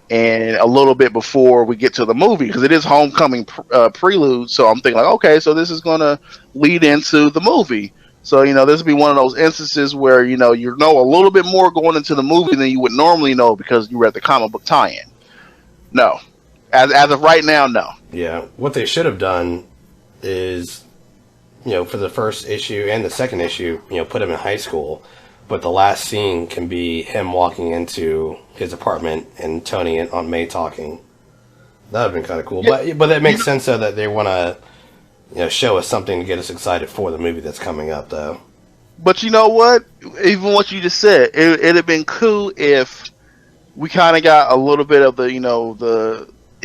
and a little bit before we get to the movie, because it is Homecoming prelude. So I'm thinking like, okay, so this is going to lead into the movie. So this will be one of those instances where you know a little bit more going into the movie than you would normally know because you read the comic book tie-in. No, as of right now, no. Yeah, what they should have done is, for the first issue and the second issue, put him in high school, but the last scene can be him walking into his apartment and Tony and Aunt May talking. That would have been kind of cool. Yeah. But that makes sense, though, that they want to, show us something to get us excited for the movie that's coming up, though. But you know what? Even what you just said, it'd have been cool if we kind of got a little bit of the, he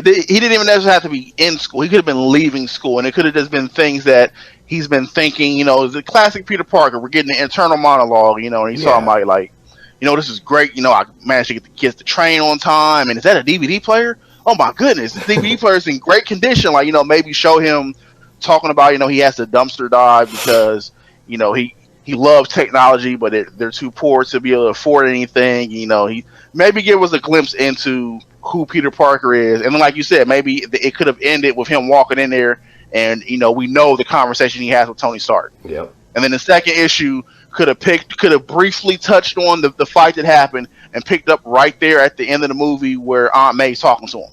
didn't even necessarily have to be in school. He could have been leaving school, and it could have just been things that he's been thinking, the classic Peter Parker. We're getting the internal monologue, and he saw my, like, this is great. I managed to get the kids to train on time, and is that a DVD player? Oh my goodness, the DVD player is in great condition. Like, maybe show him talking about, he has to dumpster dive because, he loves technology, but they're too poor to be able to afford anything. He maybe give us a glimpse into who Peter Parker is. And then, like you said, maybe it could have ended with him walking in there and, we know the conversation he has with Tony Stark. Yep. And then the second issue could have briefly touched on the fight that happened and picked up right there at the end of the movie where Aunt May's talking to him.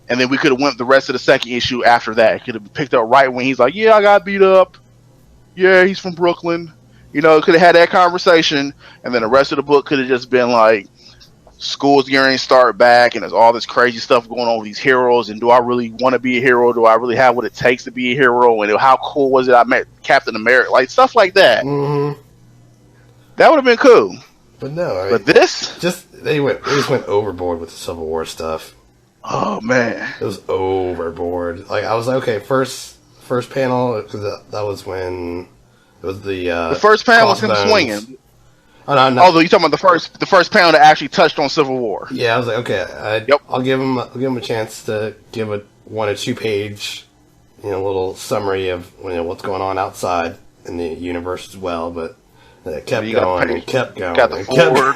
And then we could have went the rest of the second issue after that. It could have picked up right when he's like, yeah, I got beat up. Yeah, he's from Brooklyn. Could have had that conversation. And then the rest of the book could have just been like, school's getting ready to start back, and there's all this crazy stuff going on with these heroes. And do I really want to be a hero? Do I really have what it takes to be a hero? And how cool was it I met Captain America? Like, stuff like that. Mm-hmm. That would have been cool. But no. But this? They just went overboard with the Civil War stuff. Oh, man. It was overboard. Like, I was like, okay, first panel, because that was when it was the first panel was him swinging. Oh, no. Although you're talking about the first panel that actually touched on Civil War. Yeah, I was like, okay, yep. I'll give him a chance to give a 1 or 2 page, little summary of what's going on outside in the universe as well. But it kept going and kept going. Got the forward.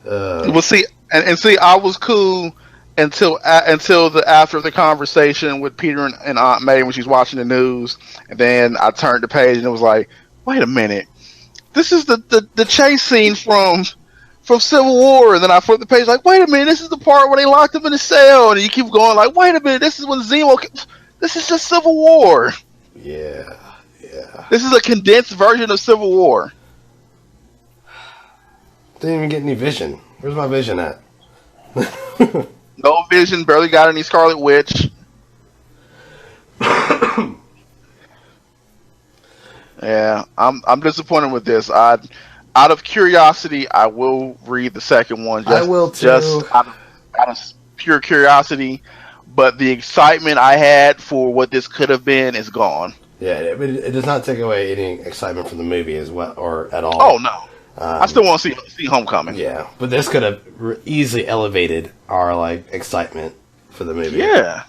Well, see, and see, I was cool until after the conversation with Peter and Aunt May when she's watching the news, and then I turned the page and it was like, wait a minute, this is the chase scene from Civil War, and then I flipped the page like, wait a minute, this is the part where they locked him in a cell, and you keep going like, wait a minute, this is when Zemo, this is just Civil War. Yeah. This is a condensed version of Civil War. Didn't even get any Vision. Where's my Vision at? No Vision, barely got any Scarlet Witch. Yeah, I'm disappointed with this. Out of curiosity, I will read the second one. I will too. Just out of pure curiosity, but the excitement I had for what this could have been is gone. Yeah, it does not take away any excitement from the movie as well, or at all. Oh no. I still want to see Homecoming. Yeah, but this could have easily elevated our excitement for the movie. Yeah.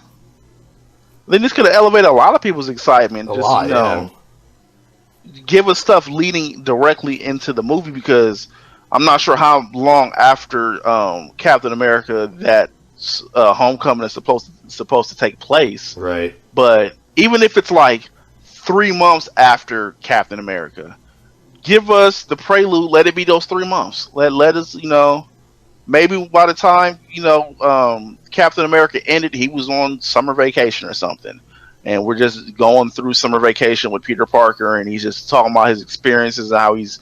Then this could have elevated a lot of people's excitement. Yeah. Give us stuff leading directly into the movie, because I'm not sure how long after Captain America that Homecoming is supposed to take place. Right. But even if it's 3 months after Captain America, give us the prelude. Let it be those 3 months. Let us, maybe by the time, Captain America ended, he was on summer vacation or something. And we're just going through summer vacation with Peter Parker, and he's just talking about his experiences and how he's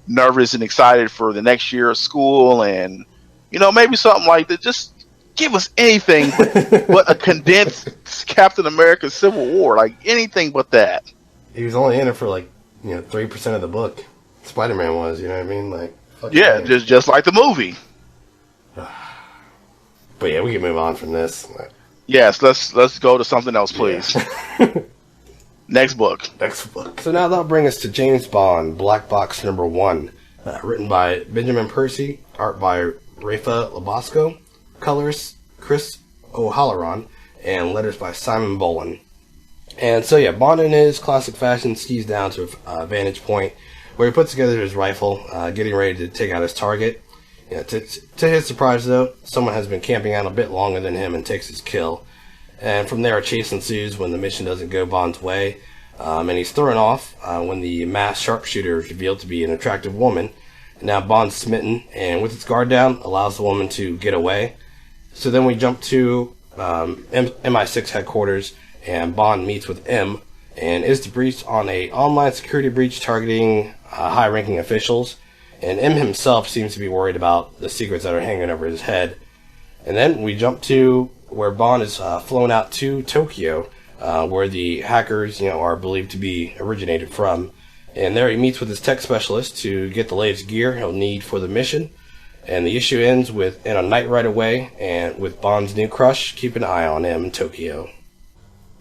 nervous and excited for the next year of school. And, maybe something like that. Just give us anything but a condensed Captain America Civil War. Anything but that. He was only in it for 3% of the book. Spider-Man was, you know what I mean? Yeah, just like the movie. But yeah, we can move on from this. Yes, let's go to something else, please. Yeah. Next book. So now that'll bring us to James Bond, Black Box number 1, written by Benjamin Percy, art by Rafa Labasco, colors Chris O'Halloran, and letters by Simon Bolin. And so yeah, Bond in his classic fashion skis down to a vantage point where he puts together his rifle, getting ready to take out his target. To his surprise, though, someone has been camping out a bit longer than him and takes his kill. And from there, a chase ensues when the mission doesn't go Bond's way. And he's thrown off when the masked sharpshooter is revealed to be an attractive woman. And now Bond's smitten, and with his guard down, allows the woman to get away. So then we jump to MI6 headquarters, and Bond meets with M, and is debriefed on a online security breach targeting high-ranking officials. And M himself seems to be worried about the secrets that are hanging over his head. And then we jump to where Bond is flown out to Tokyo, where the hackers, are believed to be originated from. And there he meets with his tech specialist to get the latest gear he'll need for the mission. And the issue ends in a night right away, and with Bond's new crush keeping an eye on him in Tokyo.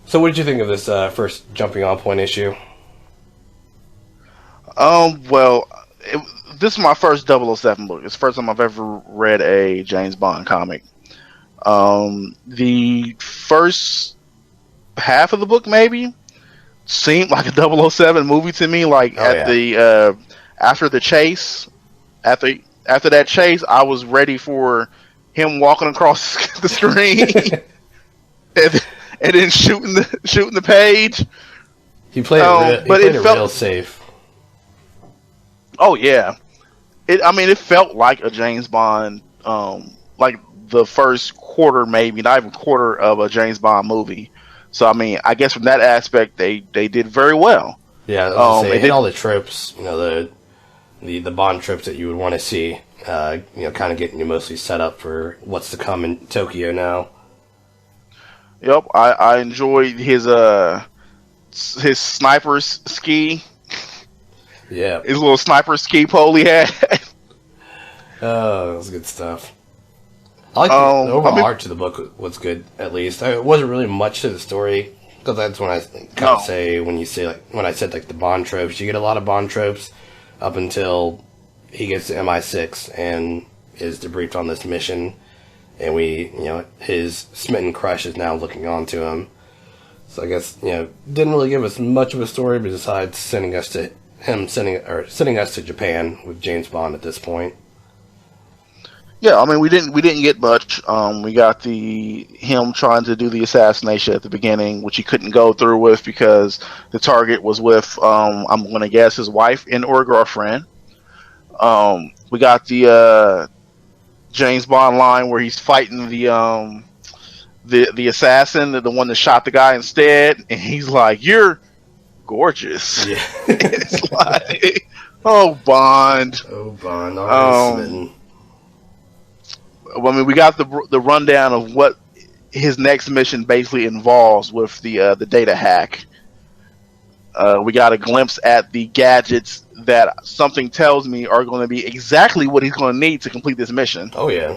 So what did you think of this first jumping on point issue? Well, this is my first 007 book. It's the first time I've ever read a James Bond comic. The first half of the book maybe seemed like a 007 movie to me. Like after the chase, after that chase, I was ready for him walking across the screen and then shooting the page. He played it real safe. Oh yeah, it felt like a James Bond, like the first quarter, maybe not even quarter of a James Bond movie. So I guess from that aspect, they did very well. Yeah, they hit all the tropes, the Bond tropes that you would want to see. Kind of getting you mostly set up for what's to come in Tokyo now. Yep, I enjoyed his sniper's ski. Yeah. His little sniper ski pole he had. Oh, that was good stuff. I like the overall art to the book was good, at least. It wasn't really much to the story, because that's when I kind of say, when I said the Bond tropes, you get a lot of Bond tropes up until he gets to MI6 and is debriefed on this mission, and his smitten crush is now looking on to him. So I guess, didn't really give us much of a story besides sending us to Japan with James Bond at this point. Yeah, we didn't get much. We got him trying to do the assassination at the beginning, which he couldn't go through with because the target was with I'm going to guess his wife or girlfriend. We got the James Bond line where he's fighting the assassin, the one that shot the guy instead, and he's like, "You're gorgeous." Yeah. It's like, oh Bond, already smitten. We got the rundown of what his next mission basically involves with the data hack. We got a glimpse at the gadgets that something tells me are going to be exactly what he's going to need to complete this mission. Oh yeah.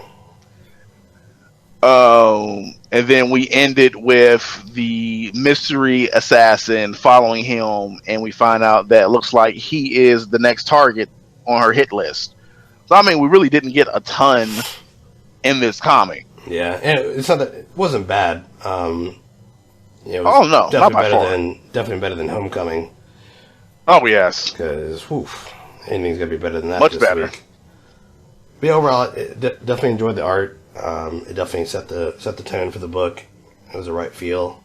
And then we ended with the mystery assassin following him, and we find out that it looks like he is the next target on her hit list. So we really didn't get a ton in this comic. Yeah, and it's not that it wasn't bad. It was no, not by far. Definitely better than Homecoming. Oh yes, because anything's gonna be better than that. Much this better. Week. But yeah, overall, definitely enjoyed the art. It definitely set the tone for the book. It was the right feel.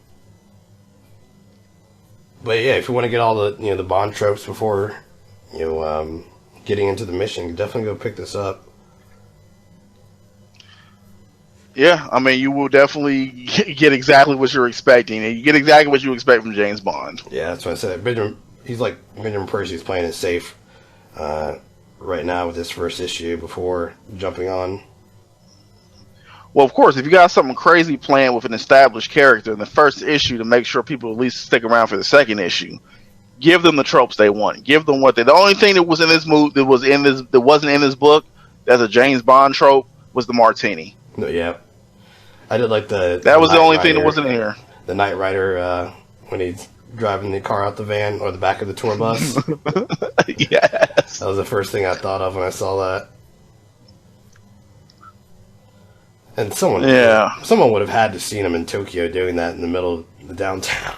But yeah, if you want to get all the the Bond tropes before getting into the mission, definitely go pick this up. Yeah, you will definitely get exactly what you're expecting. You get exactly what you expect from James Bond. Yeah, that's what I said. Benjamin Percy's playing it safe right now with this first issue before jumping on. Well, of course, if you got something crazy planned with an established character in the first issue to make sure people at least stick around for the second issue, give them the tropes they want. Give them what the only thing that was in this movie that wasn't in this book that's a James Bond trope was the martini. No, yeah. I did like that was the only thing that wasn't in here. The Knight Rider when he's driving the car out the van or the back of the tour bus. Yes. That was the first thing I thought of when I saw that. And someone would have had to seen him in Tokyo doing that in the middle of the downtown.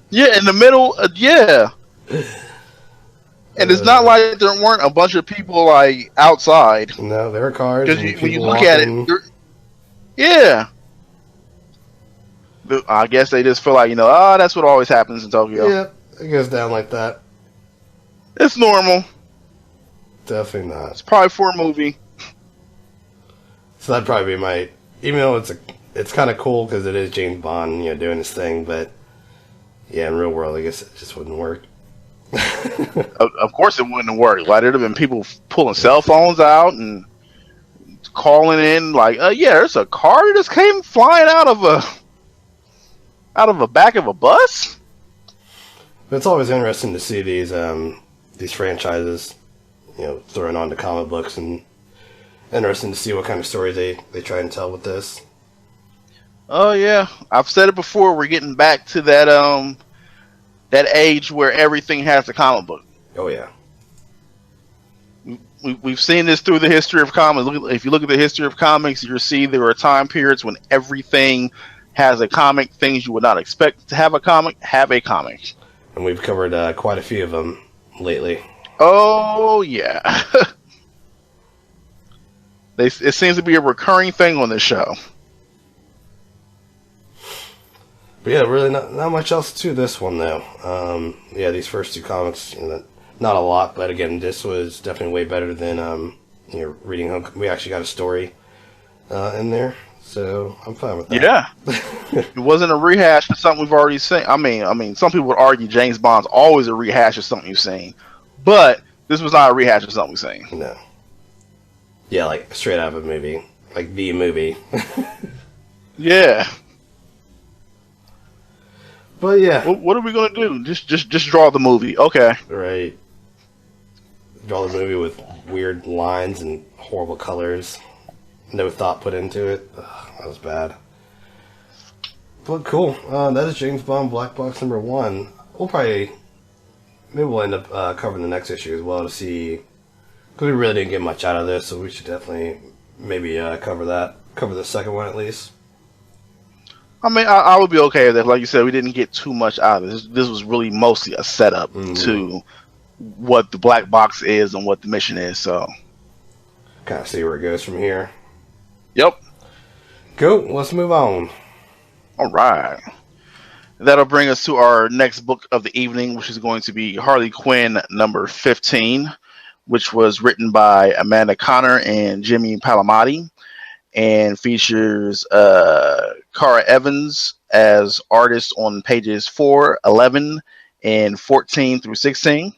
Yeah, in the middle, yeah. And it's not like there weren't a bunch of people outside. No, there are cars. When you look at it, yeah. I guess they just feel like that's what always happens in Tokyo. Yeah, it goes down like that. It's normal. Definitely not. It's probably for a movie. So that'd probably be my even though it's kind of cool because it is James Bond, doing his thing, but yeah, in real world, I guess it just wouldn't work. Of course, it wouldn't work. Like, there'd have been people pulling cell phones out and calling in, like, yeah, there's a car that just came flying out of a back of a bus. But it's always interesting to see these franchises, thrown onto comic books, and interesting to see what kind of stories they try and tell with this. Oh yeah, I've said it before. We're getting back to that age where everything has a comic book. Oh yeah. We've seen this through the history of comics. If you look at the history of comics, you'll see there are time periods when everything has a comic. Things you would not expect to have a comic have a comic. And we've covered quite a few of them lately. Oh yeah. It seems to be a recurring thing on this show. But yeah, really not much else to this one though. Yeah, these first two comics, not a lot, but again, this was definitely way better than reading Home. We actually got a story in there, so I'm fine with that. Yeah, it wasn't a rehash of something we've already seen. I mean, some people would argue James Bond's always a rehash of something you've seen, but this was not a rehash of something we've seen. No. Yeah, like straight out of a movie, like the movie. Yeah. But yeah, what are we gonna do? Just draw the movie, okay? Right. Draw the movie with weird lines and horrible colors. No thought put into it. Ugh, that was bad. But cool. That is James Bond Black Box #1. We'll end up covering the next issue as well to see, because we really didn't get much out of this, so we should definitely maybe cover the second one at least. I mean, I would be okay with that. Like you said, we didn't get too much out of this. This was really mostly a setup to what the black box is and what the mission is. So, kind of see where it goes from here. Yep. Cool. Let's move on. All right. That'll bring us to our next book of the evening, which is going to be Harley Quinn number 15, which was written by Amanda Connor and Jimmy Palmiotti, and features Cara Evans as artist on pages 4, 11, and 14 through 16,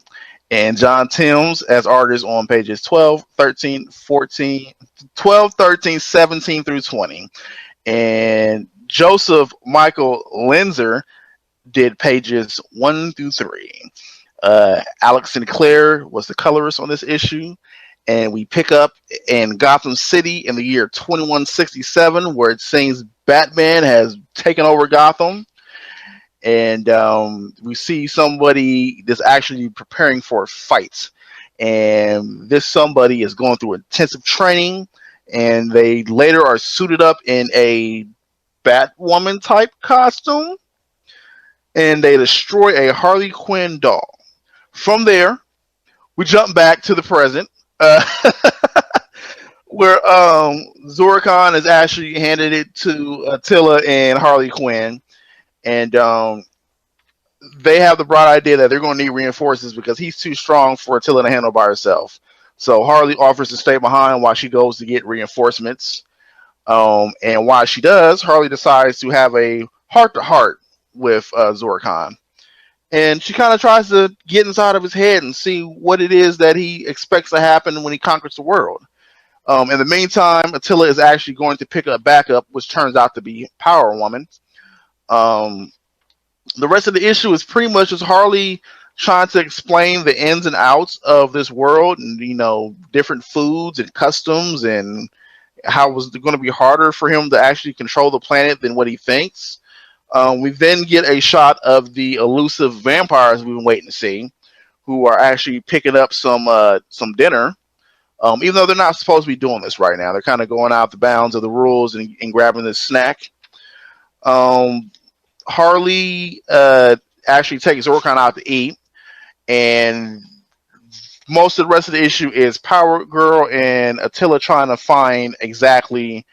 and John Timms as artist on pages 12, 13, 17 through 20. And Joseph Michael Lenzer did pages 1 through 3. Alex Sinclair was the colorist on this issue. And we pick up in Gotham City in the year 2167, where it seems Batman has taken over Gotham. And we see somebody that's actually preparing for a fight. And this somebody is going through intensive training. And they later are suited up in a Batwoman type costume. And they destroy a Harley Quinn doll. From there, we jump back to the present. Where Zurkon has actually handed it to Attila and Harley Quinn, and they have the bright idea that they're going to need reinforcements because he's too strong for Attila to handle by herself. So Harley offers to stay behind while she goes to get reinforcements, and while she does, Harley decides to have a heart-to-heart with Zurkon. And she kind of tries to get inside of his head and see what it is that he expects to happen when he conquers the world. In the meantime, Attila is actually going to pick up backup, which turns out to be Power Woman. The rest of the issue is pretty much just Harley trying to explain the ins and outs of this world and, different foods and customs and how it was going to be harder for him to actually control the planet than what he thinks. We then get a shot of the elusive vampires we've been waiting to see, who are actually picking up some dinner, even though they're not supposed to be doing this right now. They're kind of going out the bounds of the rules and grabbing this snack. Harley actually takes Zurkon out to eat, and most of the rest of the issue is Power Girl and Attila trying to find exactly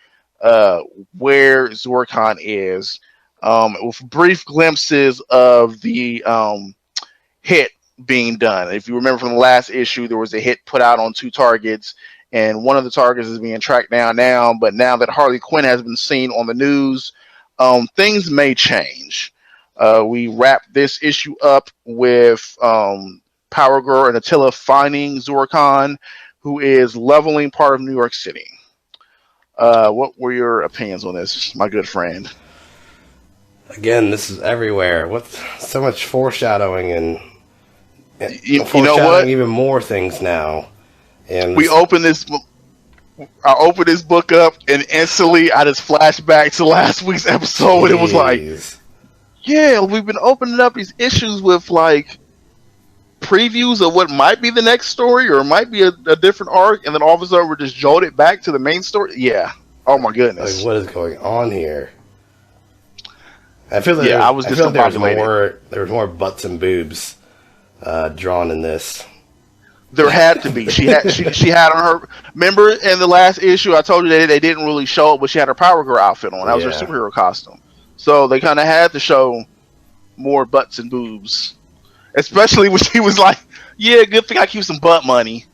where Zurkon is. With brief glimpses of the hit being done. If you remember from the last issue, there was a hit put out on 2 targets, and one of the targets is being tracked down now. But now that Harley Quinn has been seen on the news, things may change. We wrapped this issue up with Power Girl and Attila finding Zurkon, who is leveling part of New York City. What were your opinions on this, my good friend? Again, this is everywhere. What so much foreshadowing and you foreshadowing know what? Even more things now. And I opened this book up, and instantly I just flashed back to last week's episode. It was like, yeah, we've been opening up these issues with like previews of what might be the next story or might be a different arc, and then all of a sudden we're just jolted back to the main story. Yeah. Oh my goodness. Like, what is going on here? I feel like I was discombobulated. There was more butts and boobs drawn in this. There had to be. She had on her. Remember in the last issue, I told you they didn't really show it, but she had her Power Girl outfit on. That was her superhero costume. So they kind of had to show more butts and boobs, especially when she was like, "Yeah, good thing I keep some butt money."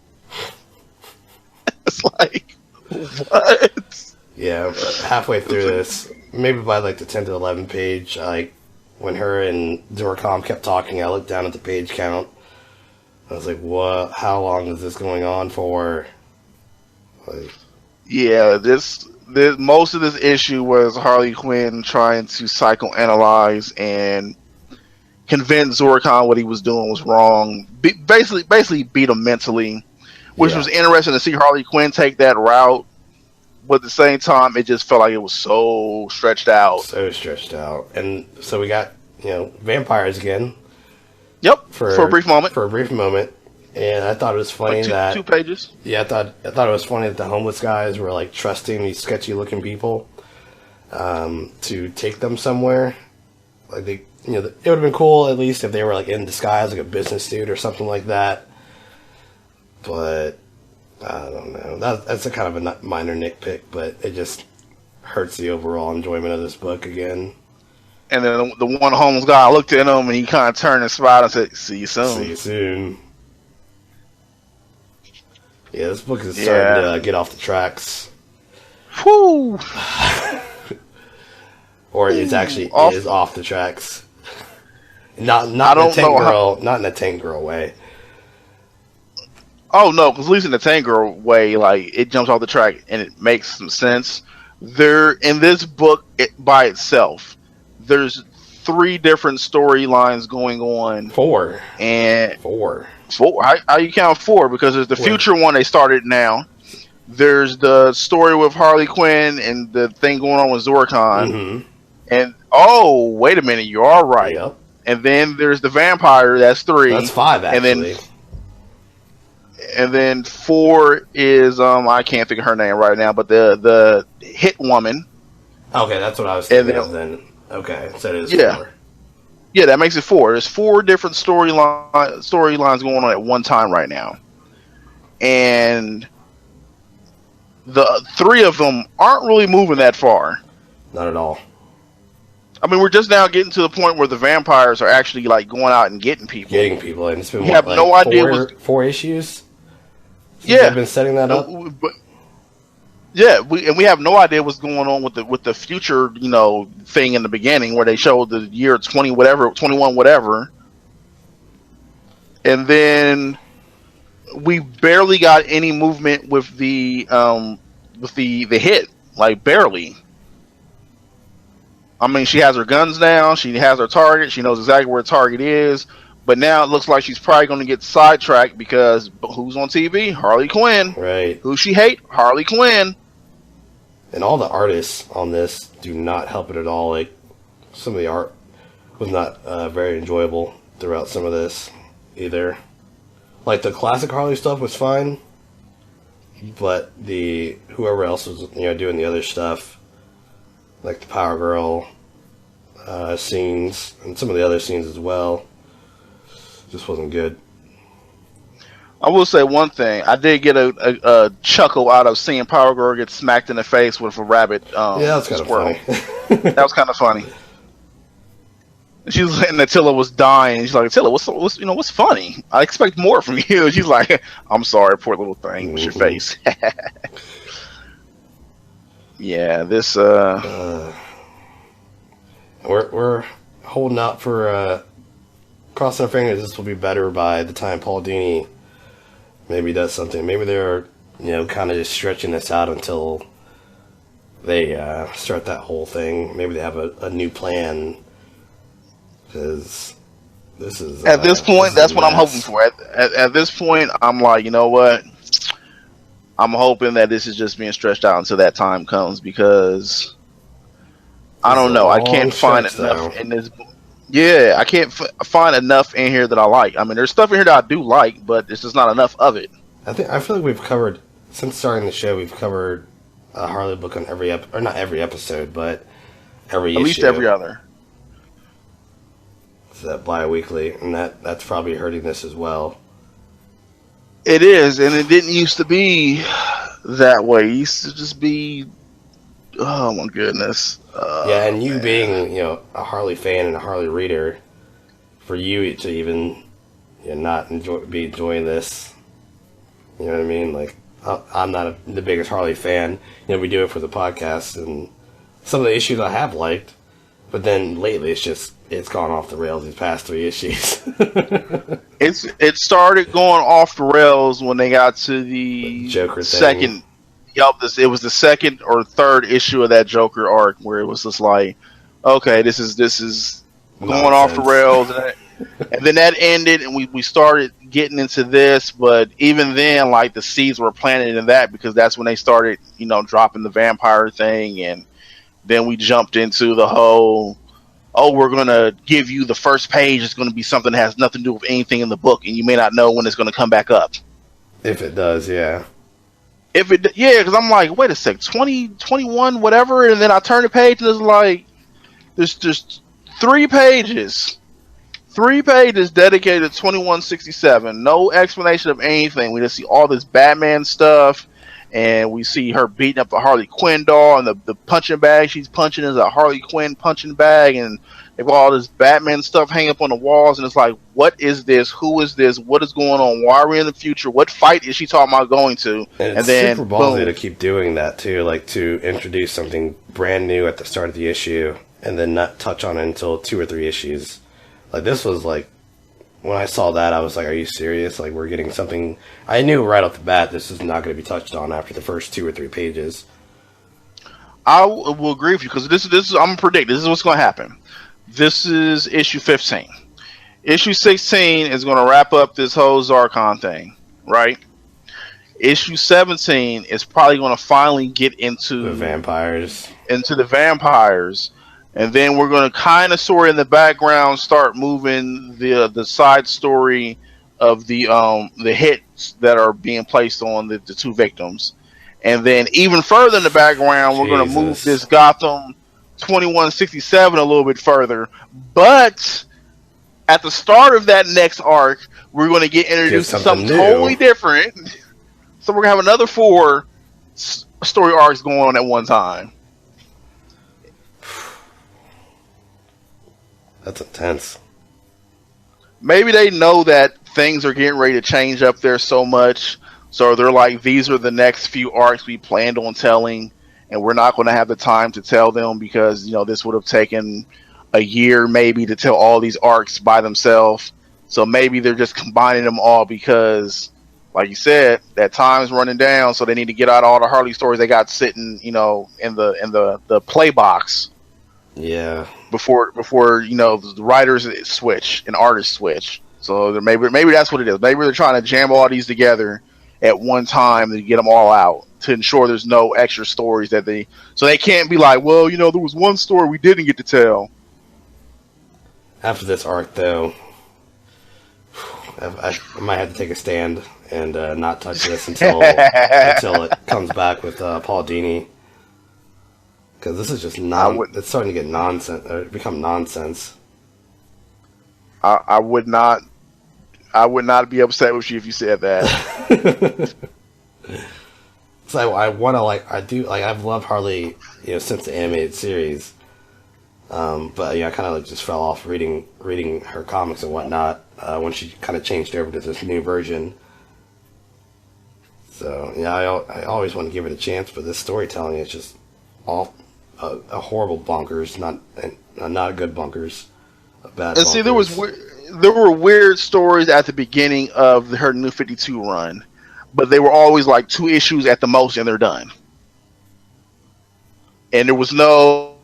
It's like, what? Yeah, but halfway through this, maybe by like the 10th to 11th page, like when her and Zurkon kept talking, I looked down at the page count. I was like, what? How long is this going on for? Like, yeah, this most of this issue was Harley Quinn trying to psychoanalyze and convince Zurkon what he was doing was wrong. Basically beat him mentally, which was interesting to see Harley Quinn take that route. But at the same time, it just felt like it was so stretched out. And so we got, vampires again. Yep. For a brief moment. And I thought it was funny that 2 pages. Yeah, I thought it was funny that the homeless guys were like trusting these sketchy looking people to take them somewhere. Like it would have been cool at least if they were like in disguise, like a business dude or something like that. But I don't know. That's a kind of a minor nitpick, but it just hurts the overall enjoyment of this book again. And then the one homeless guy, I looked at him and he kind of turned and smiled and said, "See you soon." See you soon. Yeah, this book is starting to get off the tracks. Whew. Or it's actually is off the tracks. Not in a Tank Girl way. Oh no, because at least in the Tank Girl way, like it jumps off the track and it makes some sense. There in this book by itself, there's 3 different storylines going on. 4. How you count 4? Because there's the future one they started now. There's the story with Harley Quinn and the thing going on with Zurkon. Mm-hmm. And wait a minute, you are right. Yep. And then there's the vampire. That's 3. That's 5 actually. And then 4 is I can't think of her name right now, but the hit woman. Okay, that's what I was thinking of then. Okay, so it is 4. Yeah, that makes it 4. There's 4 different storylines going on at one time right now. And the 3 of them aren't really moving that far. Not at all. I mean, we're just now getting to the point where the vampires are actually like going out and getting people. And it's been no idea 4 issues? Yeah. They've been setting that up? We have no idea what's going on with the future, thing in the beginning where they showed the year 21 whatever. And then we barely got any movement with the hit, like barely. I mean, she has her guns now, she has her target, she knows exactly where her target is, but now it looks like she's probably going to get sidetracked because who's on TV? Harley Quinn. Right. Who she hate? Harley Quinn. And all the artists on this do not help it at all. Like, some of the art was not very enjoyable throughout some of this either. Like, the classic Harley stuff was fine, but whoever else was doing the other stuff, like the Power Girl scenes and some of the other scenes as well, just wasn't good. I will say one thing. I did get a chuckle out of seeing Power Girl get smacked in the face with a rabbit. Yeah, that's kind of funny. That was kind of funny. She was and Attila was dying. She's like, Attila, what's funny? I expect more from you. She's like, I'm sorry, poor little thing. What's your face? Yeah, this we're holding out for crossing our fingers this will be better by the time Paul Dini maybe does something. Maybe they're kind of just stretching this out until they start that whole thing. Maybe they have a new plan, because this is at this point that's what I'm hoping for. At this point, I'm like, you know what? I'm hoping that this is just being stretched out until that time comes, because I don't know. I can't find enough in this. Yeah, I can't find enough in here that I like. I mean, there's stuff in here that I do like, but it's just not enough of it. I feel like we've covered, since starting the show, we've covered a Harley book on every or not every episode, but every issue. At least every other. So that bi-weekly, and that's probably hurting this as well. It is, and it didn't used to be that way. It used to just be, oh my goodness. Yeah, and you being, a Harley fan and a Harley reader, for you to even not be enjoying this, you know what I mean? Like, I'm not the biggest Harley fan. We do it for the podcast, and some of the issues I have liked, but then lately it's gone off the rails these past 3 issues. It started going off the rails when they got to the Joker second. thing. Yup, it was the second or third issue of that Joker arc where it was just like, okay, this is going off the rails, and then that ended, and we started getting into this. But even then, like, the seeds were planted in that, because that's when they started, dropping the vampire thing, and then we jumped into the whole, oh, we're going to give you the first page. It's going to be something that has nothing to do with anything in the book, and you may not know when it's going to come back up. If it does, yeah. Because I'm like, wait a sec, 20, 21, whatever, and then I turn the page, and it's like, there's just 3 pages. 3 pages dedicated to 2167. No explanation of anything. We just see all this Batman stuff, and we see her beating up the Harley Quinn doll, and the punching bag she's punching is a Harley Quinn punching bag, and they've got all this Batman stuff hanging up on the walls, and it's like, what is this? Who is this? What is going on? Why are we in the future? What fight is she talking about going to? And it's then, super ballsy to keep doing that, too, like to introduce something brand new at the start of the issue, and then not touch on it until 2 or 3 issues. Like, this was like, when I saw that, I was like, are you serious? Like, we're getting something. I knew right off the bat this is not going to be touched on after the first 2 or 3 pages. I will agree with you, because this is I'm going to predict. This is what's going to happen. This is issue 15. Issue 16 is going to wrap up this whole Zarkon thing, right? Issue 17 is probably going to finally get into the vampires. And then we're going to kind of sort of in the background start moving the side story of the hits that are being placed on the 2 victims. And then even further in the background, we're going to move this Gotham 2167 a little bit further. But at the start of that next arc, we're going to get introduced to something totally different. So we're going to have another 4 story arcs going on at one time. That's intense. Maybe they know that things are getting ready to change up there so much, so they're like, these are the next few arcs we planned on telling, and we're not going to have the time to tell them, because this would have taken a year maybe to tell all these arcs by themselves. So maybe they're just combining them all, because, like you said, that time's running down, so they need to get out all the Harley stories they got sitting, in the play box. Yeah. Before the writers switch and artists switch. So maybe that's what it is. Maybe they're trying to jam all these together at one time to get them all out, to ensure there's no extra stories so they can't be like, well, there was one story we didn't get to tell. After this arc, though, I might have to take a stand and not touch this until it comes back with Paul Dini. Because this is just it's starting to get nonsense, or become nonsense. I would not be upset with you if you said that. So I've loved Harley, since the animated series. But yeah, I kind of like just fell off reading her comics and whatnot when she kind of changed over to this new version. So yeah, I always want to give it a chance, but this storytelling is just all a horrible bonkers, not a good bonkers, a bad. And bonkers. See, there were weird stories at the beginning of her New 52 run, but they were always like 2 issues at the most, and they're done. And there was no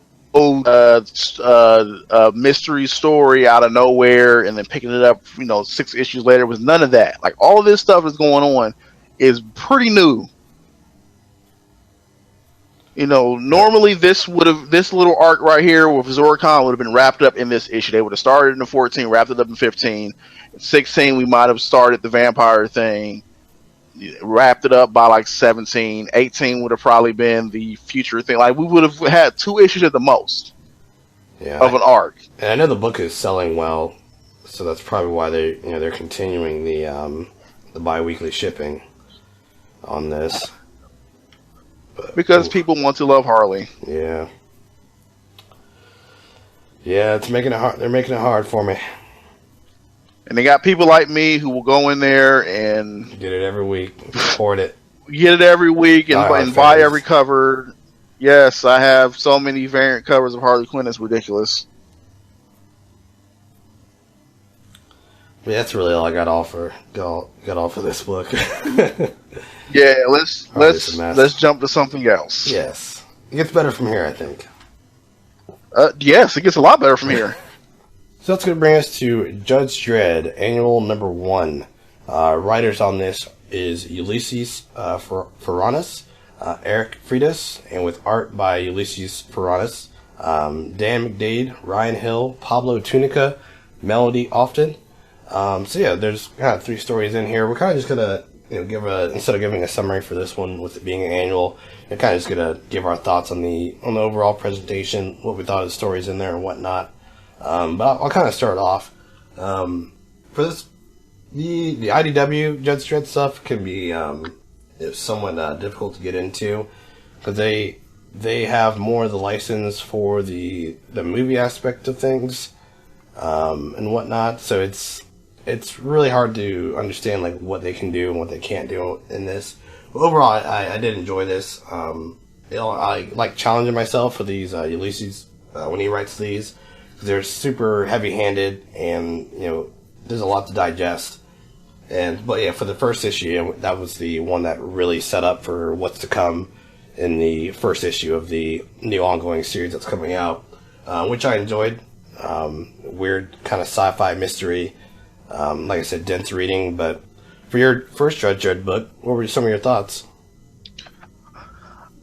mystery story out of nowhere, and then picking it up, 6 issues later. It was none of that. Like, all of this stuff that's going on is pretty new. Normally this little arc right here with Zorcon would have been wrapped up in this issue. They would have started in the 14, wrapped it up in 15. In 16, we might have started the vampire thing, wrapped it up by like 17. 18 would have probably been the future thing. Like, we would have had 2 issues at the most of an arc. And I know the book is selling well, so that's probably why they're continuing the bi-weekly shipping on this. Because people want to love Harley. Yeah. Yeah, it's making it hard. They're making it hard for me. And they got people like me who will go in there and get it every week, hoard it. Get it every week and buy every cover. Yes, I have so many variant covers of Harley Quinn. It's ridiculous. But that's really all I got off for this book. Yeah, let's jump to something else. Yes, it gets better from here, I think. Yes, it gets a lot better from here. So that's going to bring us to Judge Dredd, Annual Number 1. Writers on this is Ulysses Ferranis, Eric Freitas, and with art by Ulysses Ferranis, Dan McDade, Ryan Hill, Pablo Tunica, Melody Often. So yeah, there's kind of 3 stories in here. We're kind of just going to instead of giving a summary for this one, with it being an annual, we're kind of just gonna give our thoughts on the overall presentation, what we thought of the stories in there and whatnot. But I'll kind of start off. For this, the IDW Judge Dredd stuff can be somewhat difficult to get into, because they have more of the license for the movie aspect of things and whatnot. So it's really hard to understand like what they can do and what they can't do in this. But overall, I did enjoy this. I like challenging myself for these Ulysses when he writes these. They're super heavy-handed, and there's a lot to digest. But yeah, for the first issue, that was the one that really set up for what's to come in the first issue of the new ongoing series that's coming out, which I enjoyed. Weird kind of sci-fi mystery. Like I said, dense reading. But for your first Judge Dredd book, what were some of your thoughts?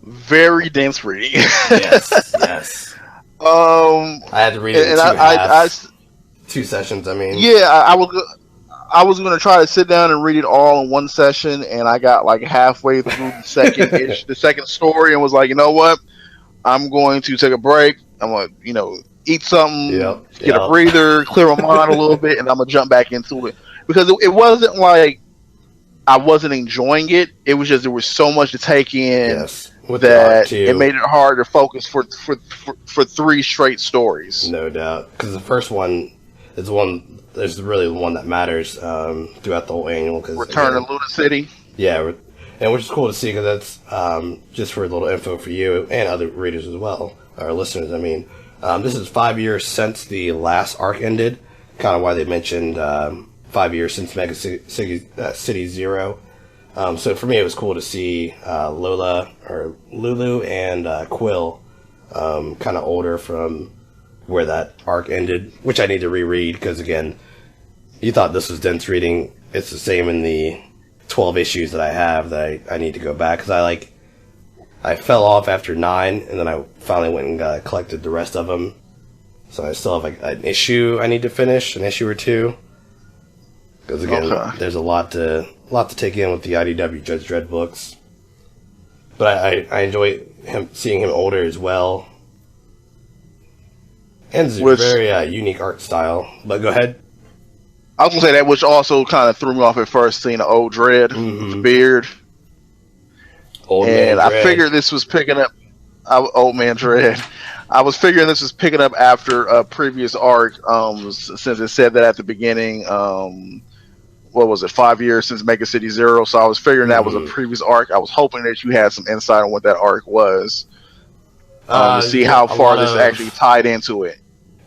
Very dense reading. Yes. I had to read it in 2 sessions. I mean, yeah, I was going to try to sit down and read it all in one session, and I got like halfway through the second story, and was like, you know what? I'm going to take a break. I'm going to, eat something, get a breather, clear my mind a little bit, and I'm going to jump back into it. Because it wasn't like I wasn't enjoying it. It was just there was so much to take in that it made it hard to focus for 3 straight stories. No doubt. Because the first one is really the one that matters throughout the whole annual. Return to Luna City. Yeah, and which is cool to see, because that's just for a little info for you and other readers as well, or listeners, I mean. This is 5 years since the last arc ended. Kind of why they mentioned 5 years since Mega City Zero. So for me, it was cool to see Lulu and Quill kind of older from where that arc ended, which I need to reread, because again, you thought this was dense reading. It's the same in the 12 issues that I have that I need to go back, because I fell off after 9, and then I finally went and collected the rest of them. So I still have an issue I need to finish, an issue or 2. Because again, there's a lot to take in with the IDW Judge Dredd books. But I enjoy seeing him older as well. And it's a very unique art style. But go ahead. I was going to say that, which also kind of threw me off at first, seeing the old Dredd with the beard. Old Man Dredd. I figured this was picking up Old Man Dredd. I was figuring this was picking up after a previous arc, since it said that at the beginning. What was it? 5 years since Mega City Zero. So I was figuring that was a previous arc. I was hoping that you had some insight on what that arc was, to see how far this actually tied into it.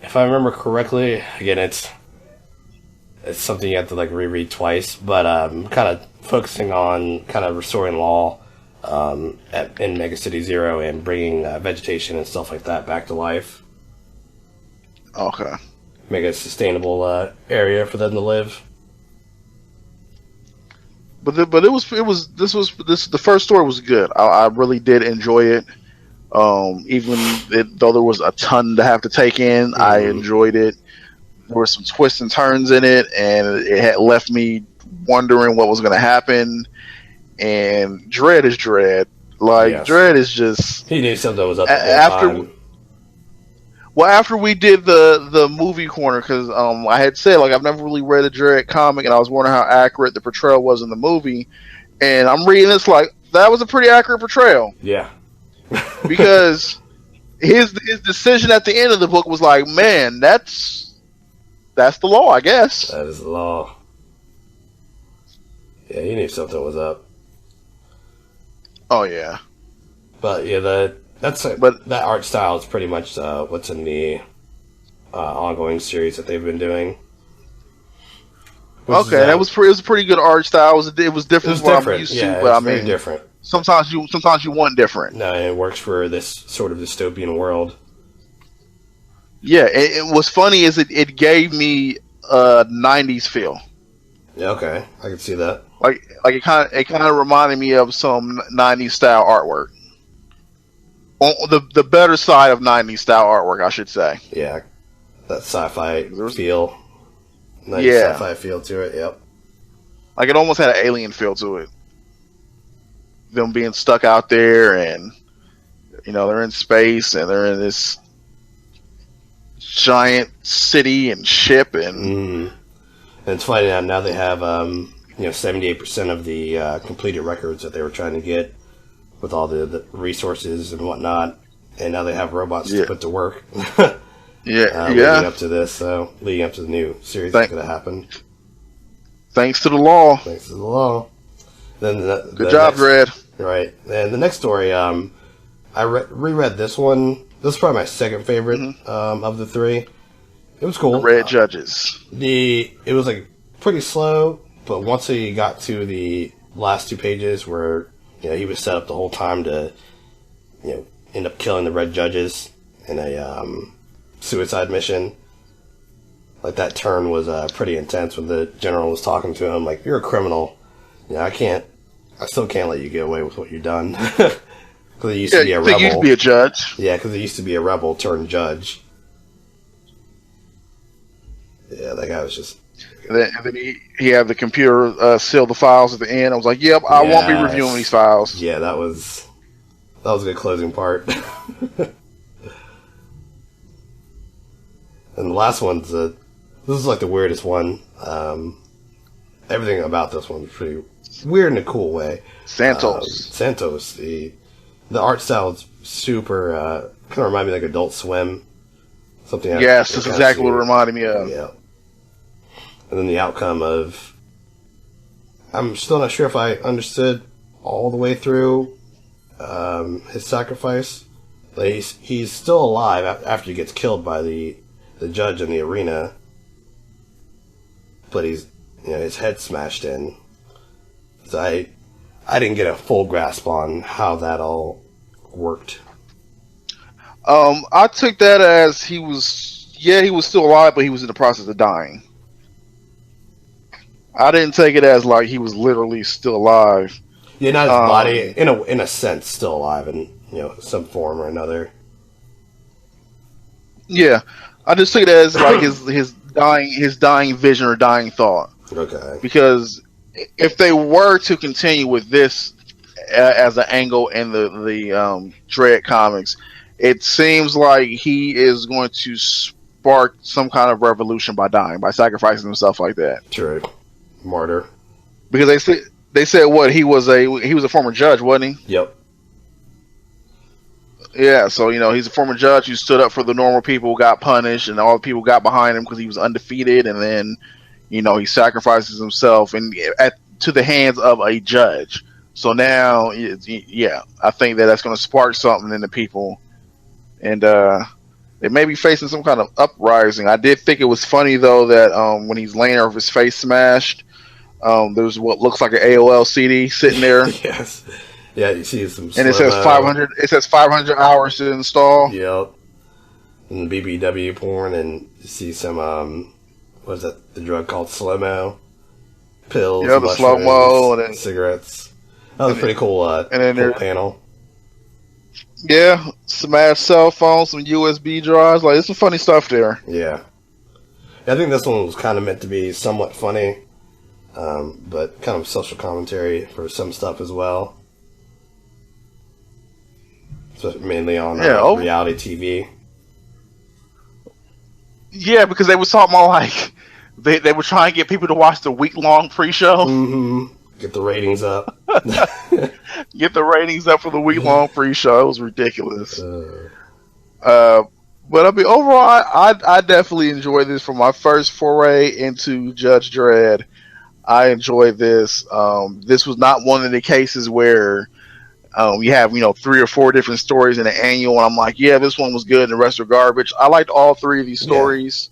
If I remember correctly, again, it's something you have to like reread twice, but kind of focusing on kind of restoring law in Mega City Zero and bringing vegetation and stuff like that back to life. Okay. Make a sustainable area for them to live. But the first story was good. I really did enjoy it. Though there was a ton to have to take in, I enjoyed it. There were some twists and turns in it, and it had left me wondering what was going to happen. And Dredd is Dredd. Dredd is just... He knew something was up the whole time. Well, after we did the movie corner, because I had said, I've never really read a Dredd comic, and I was wondering how accurate the portrayal was in the movie. And I'm reading this that was a pretty accurate portrayal. Yeah. Because his decision at the end of the book was man, that's the law, I guess. That is the law. Yeah, he knew something was up. Oh, yeah. But, yeah, that art style is pretty much what's in the ongoing series that they've been doing. Okay, it was a pretty good art style. It was different from what I'm used to, but very different. Sometimes you want different. No, it works for this sort of dystopian world. Yeah, it was funny is it gave me a 90s feel. Yeah, okay, I can see that. It kind of reminded me of some 90s style artwork. On the better side of 90s style artwork, I should say. Yeah, that sci-fi feel. Nice sci-fi feel to it, yep. It almost had an alien feel to it. Them being stuck out there, and they're in space, and they're in this giant city and ship, and it's funny now they have 78% of the completed records that they were trying to get with all the resources and whatnot, and now they have robots to put to work. Leading up to this, so leading up to the new series that's going to happen. Thanks to the law. Thanks to the law. Then good job, Dredd. Right, and the next story, I reread this one. This is probably my second favorite of the three. It was cool. Red Judges. It was pretty slow, but once he got to the last 2 pages where he was set up the whole time to end up killing the Red Judges in a suicide mission. That turn was pretty intense when the general was talking to him you're a criminal. I still can't let you get away with what you've done. Because he used to be a rebel. He used to be a judge. Yeah, because he used to be a rebel turned judge. Yeah, that guy was just... And then he had the computer seal the files at the end. I was like, yep, I won't be reviewing these files. Yeah, that was a good closing part. And the last one's this is the weirdest one. Everything about this one is pretty weird in a cool way. Santos, the art style is super kind of remind me Adult Swim. Something. Yes, that's exactly what it reminded me of. Yeah. And then the outcome of, I'm still not sure if I understood all the way through his sacrifice. He's still alive after he gets killed by the judge in the arena, but he's his head smashed in. So I didn't get a full grasp on how that all worked. I took that as he was still alive, but he was in the process of dying. I didn't take it as he was literally still alive. Yeah, not his body, in a sense, still alive in some form or another. Yeah, I just took it as his dying vision or dying thought. Okay. Because if they were to continue with this as an angle in the Dredd comics, it seems like he is going to spark some kind of revolution by dying, by sacrificing himself like that. True. Martyr. Because they said what he was a former judge, wasn't he? Yep. Yeah, so he's a former judge who stood up for the normal people, got punished, and all the people got behind him because he was undefeated, and then he sacrifices himself to the hands of a judge. So now, yeah, I think that's going to spark something in the people, and they may be facing some kind of uprising. I did think it was funny though that when he's laying there with his face smashed, there's what looks like an AOL CD sitting there. Yes. Yeah, you see some and it says 500. It says 500 hours to install. Yep. And BBW porn, and you see some what is that? The drug called slow-mo pills. Yeah, the slow-mo and then cigarettes. That was a pretty cool. And then cool panel. Yeah, smashed cell phones, some USB drives. Like, there's some funny stuff there. Yeah. I think this one was kind of meant to be somewhat funny, but kind of social commentary for some stuff as well. So mainly on reality TV. Yeah, because they were talking about like they were trying to get people to watch the week-long pre-show. Mm-hmm. Get the ratings up. Get the ratings up for the week-long pre-show. It was ridiculous. But I mean, overall, I definitely enjoyed this. For my first foray into Judge Dredd, I enjoyed this. This was not one of the cases where you have 3 or 4 different stories in an annual, and I'm like, yeah, this one was good, and the rest are garbage. I liked all 3 of these stories.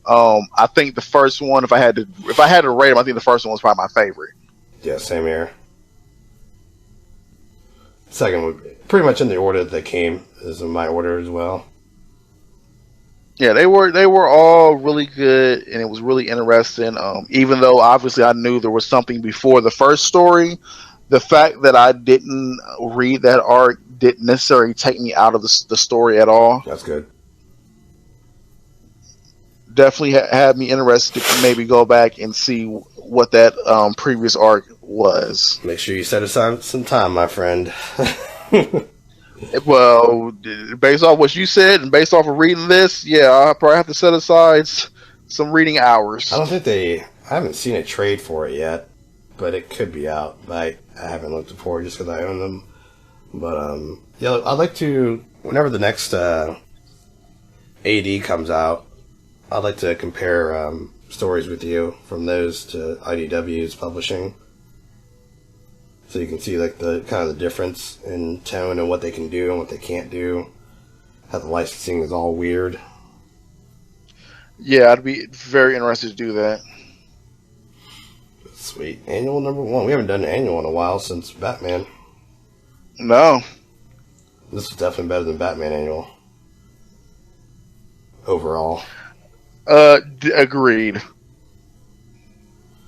Yeah. I think the first one, if I had to rate them, I think the first one was probably my favorite. Yeah, same here. Second would pretty much in the order that they came is in my order as well. Yeah, they were all really good, and it was really interesting. Even though obviously I knew there was something before the first story, the fact that I didn't read that arc didn't necessarily take me out of the story at all. That's good. Definitely had me interested to maybe go back and see what that previous arc was. Make sure you set aside some time, my friend. Well, based off what you said and based off of reading this, yeah, I'll probably have to set aside some reading hours. I haven't seen a trade for it yet, but it could be out. I haven't looked for it just because I own them. But, yeah, I'd like to, whenever the next AD comes out, I'd like to compare stories with you from those to IDW's publishing. So you can see like the kind of the difference in tone and what they can do and what they can't do. How the licensing is all weird. Yeah, I'd be very interested to do that. Sweet. Annual number 1. We haven't done an annual in a while since Batman. No. This is definitely better than Batman annual. Overall. Agreed.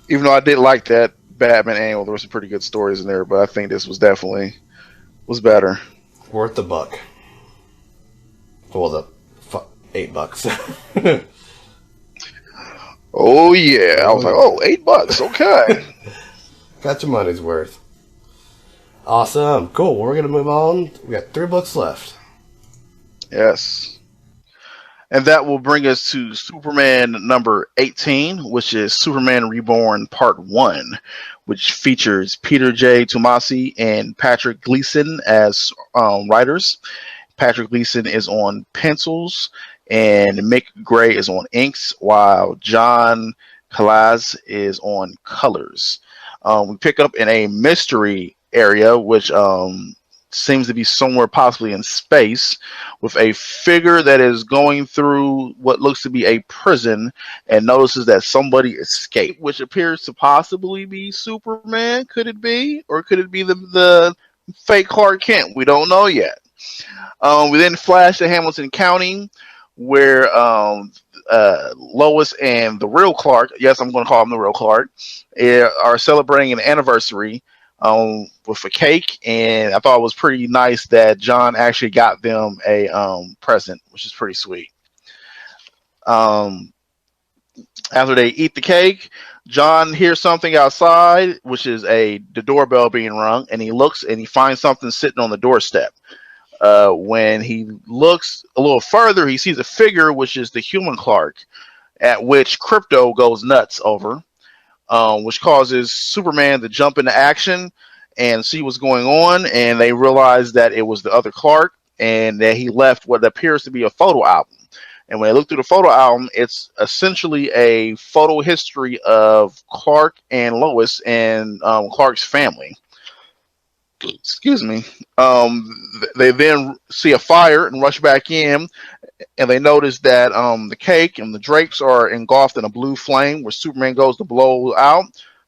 Even though I did like that Batman annual, there were some pretty good stories in there, but I think this was definitely better. Worth the buck. Well, the $8. Oh yeah, I was like, $8, okay. Got your money's worth. Awesome, cool. Well, we're gonna move on. We got 3 books left. Yes. And that will bring us to Superman number 18, which is Superman Reborn Part 1, which features Peter J. Tomasi and Patrick Gleason as writers. Patrick Gleason is on pencils, and Mick Gray is on inks, while John Kalaz is on colors. We pick up in a mystery area, which seems to be somewhere possibly in space, with a figure that is going through what looks to be a prison and notices that somebody escaped, which appears to possibly be Superman. Could it be? Or could it be the fake Clark Kent? We don't know yet. We then flash to Hamilton County, where Lois and the real Clark, yes, I'm going to call him the real Clark, are celebrating an anniversary with a cake, and I thought it was pretty nice that John actually got them a present, which is pretty sweet. After they eat the cake, John hears something outside, which is the doorbell being rung, and he looks and he finds something sitting on the doorstep. When he looks a little further, he sees a figure, which is the human Clark, at which Crypto goes nuts over. Which causes Superman to jump into action and see what's going on, and they realize that it was the other Clark, and that he left what appears to be a photo album. And when I look through the photo album, it's essentially a photo history of Clark and Lois and Clark's family. Excuse me. They then see a fire and rush back in, and they notice that the cake and the drapes are engulfed in a blue flame where Superman goes to blow out,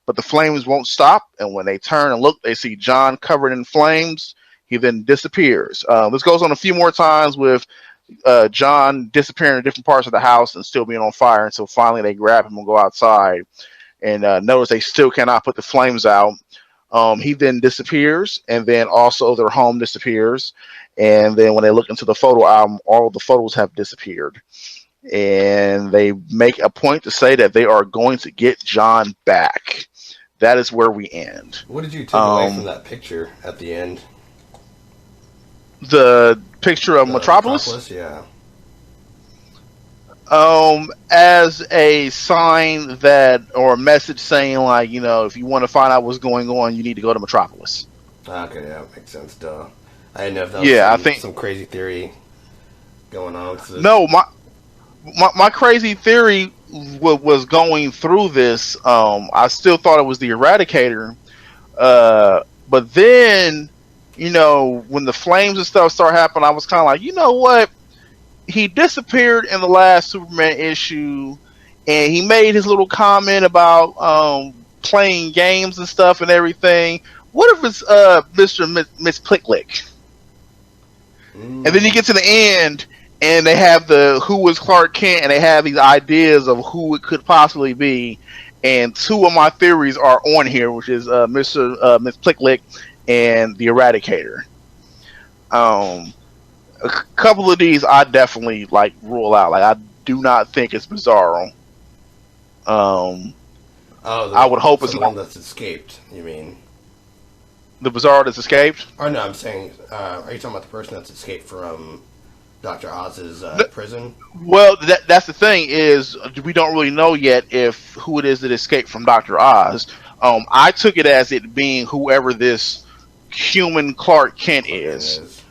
but the flames won't stop. And when they turn and look, they see John covered in flames. He then disappears. This goes on a few more times with John disappearing in different parts of the house and still being on fire until finally they grab him and go outside. And notice they still cannot put the flames out. He then disappears, and then also their home disappears. And then when they look into the photo album, all of the photos have disappeared. And they make a point to say that they are going to get John back. That is where we end. What did you take away from that picture at the end? The picture of Metropolis? Yeah. As a sign that, or a message saying, like, you know, if you want to find out what's going on, you need to go to Metropolis. Okay, yeah, makes sense. Duh. I didn't know if that was I think some crazy theory going on. No, my crazy theory was going through this. I still thought it was the Eradicator, but then, you know, when the flames and stuff started happening, I was kind of like, you know what? He disappeared in the last Superman issue, and he made his little comment about playing games and stuff and everything. What if it's Mr. and Miss Plicklick? And then you get to the end, and they have the who was Clark Kent, and they have these ideas of who it could possibly be. And two of my theories are on here, which is Miss Plicklick and the Eradicator. A couple of these I definitely like rule out. Like, I do not think it's Bizarro. I would hope it's the one that's escaped. You mean the Bizarro that's escaped? Oh no, I'm saying, are you talking about the person that's escaped from Dr. Oz's prison? Well, that's the thing, is we don't really know yet if who it is that escaped from Dr. Oz. I took it as it being whoever this human Clark Kent is.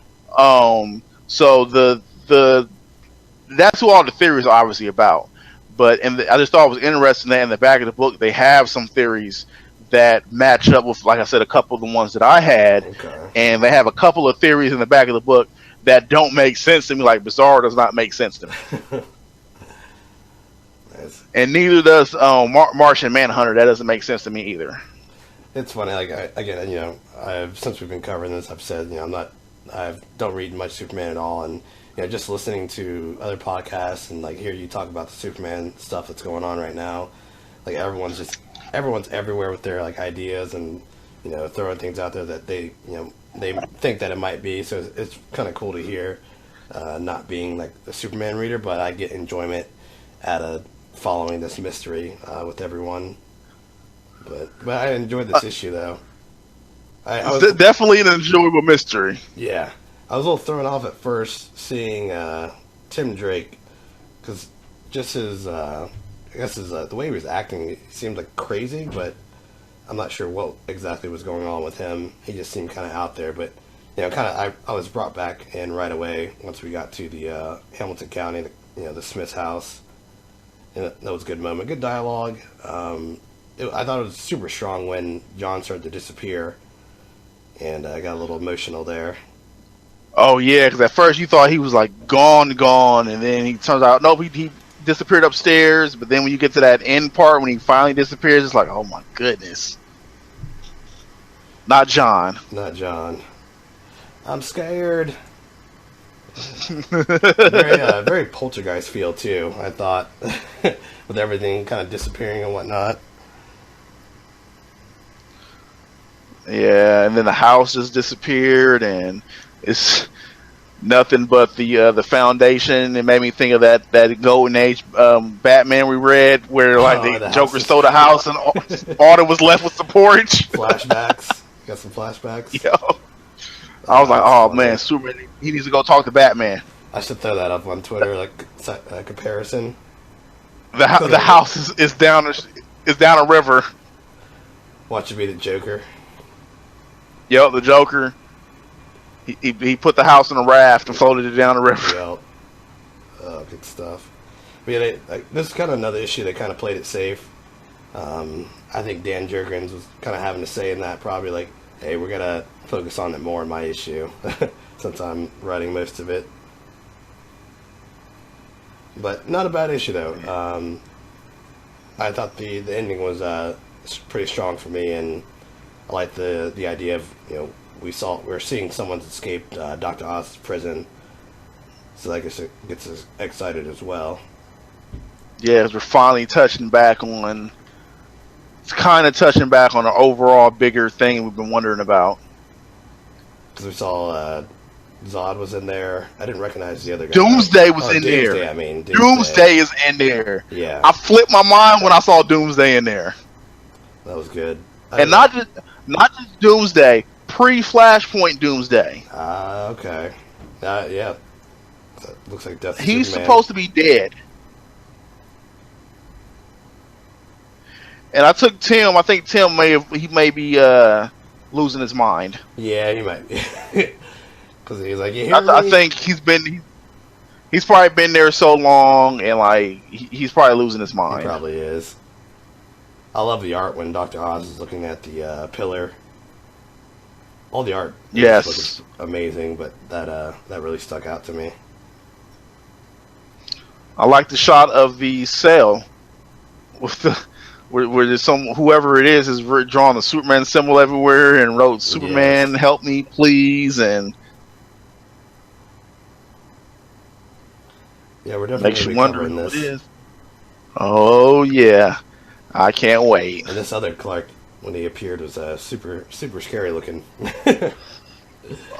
So that's who all the theories are obviously about. But I just thought it was interesting that in the back of the book they have some theories that match up with, like I said, a couple of the ones that I had. Okay. And they have a couple of theories in the back of the book that don't make sense to me. Like Bizarro does not make sense to me. Nice. And neither does Martian Manhunter. That doesn't make sense to me either. It's funny. Like again, you know, since we've been covering this, I've said, you know, I don't read much Superman at all, and you know, just listening to other podcasts and like hear you talk about the Superman stuff that's going on right now, like everyone's everywhere with their like ideas and, you know, throwing things out there that they, you know, they think that it might be. So it's kind of cool to hear, not being like a Superman reader, but I get enjoyment out of following this mystery with everyone. But I enjoyed this issue though. I was definitely an enjoyable mystery. Yeah, I was a little thrown off at first seeing Tim Drake, because just his, I guess the way he was acting, he seemed like crazy, but I'm not sure what exactly was going on with him. He just seemed kind of out there, but you know, I was brought back in right away once we got to the Hamilton County, the Smith's house, and that was a good moment, good dialogue. I thought it was super strong when John started to disappear. And I got a little emotional there. Oh, yeah, because at first you thought he was, like, gone, and then he turns out, nope, he disappeared upstairs, but then when you get to that end part, when he finally disappears, it's like, oh, my goodness. Not John. I'm scared. Very Poltergeist feel, too, I thought, with everything kind of disappearing and whatnot. Yeah, and then the house just disappeared, and it's nothing but the foundation. It made me think of that Golden Age Batman we read, where like the Joker stole the house and all that was left was the porch. Flashbacks. Got some flashbacks. Yo, I was like, oh man, Superman, he needs to go talk to Batman. I should throw that up on Twitter, like a comparison. The house is down a river. Watch it be the Joker. Yep, the Joker. He put the house in a raft and floated it down the river. Yep. Good stuff. But yeah, this is kind of another issue. They kind of played it safe. I think Dan Jurgens was kind of having to say in that, probably like, hey, we're going to focus on it more in my issue, since I'm writing most of it. But not a bad issue, though. I thought the ending was pretty strong for me, and I like the idea of, we're seeing someone's escaped Dr. Oz's prison, so I guess it gets us excited as well. Yeah, we're finally touching back on. It's kind of touching back on an overall bigger thing we've been wondering about. Because we saw Zod was in there. I didn't recognize the other guy. Doomsday was in Doomsday, there. I mean, Doomsday is in there. Yeah, I flipped my mind when I saw Doomsday in there. That was good. And not just Doomsday, pre-Flashpoint Doomsday. Okay. Yeah. That looks like Death. He's Superman. supposed to be dead. And I took Tim. I think Tim may be losing his mind. Yeah, he might be. Because he's like, I think he's probably been there so long, and like he's probably losing his mind. He probably is. I love the art when Dr. Oz is looking at the pillar. All the art, yes, looks amazing, but that really stuck out to me. I like the shot of the cell with the where there's whoever it is drawn a Superman symbol everywhere and wrote "Superman, help me, please," and yeah, we're definitely makes you wonder who it is. Oh yeah, I can't wait. And this other Clark, when he appeared, was super scary looking.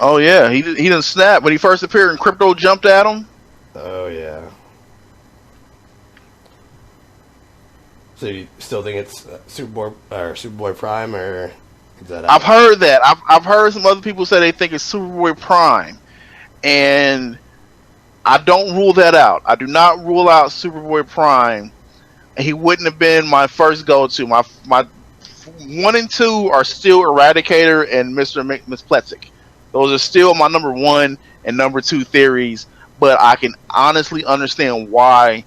Oh yeah, he didn't snap when he first appeared and Crypto jumped at him. Oh yeah. So you still think it's Superboy Prime, or is that out? I've heard that. I've heard some other people say they think it's Superboy Prime, and I don't rule that out. I do not rule out Superboy Prime. He wouldn't have been my first go-to. My 1 and 2 are still Eradicator and Miss Plexic. Those are still my number 1 and number 2 theories, but I can honestly understand why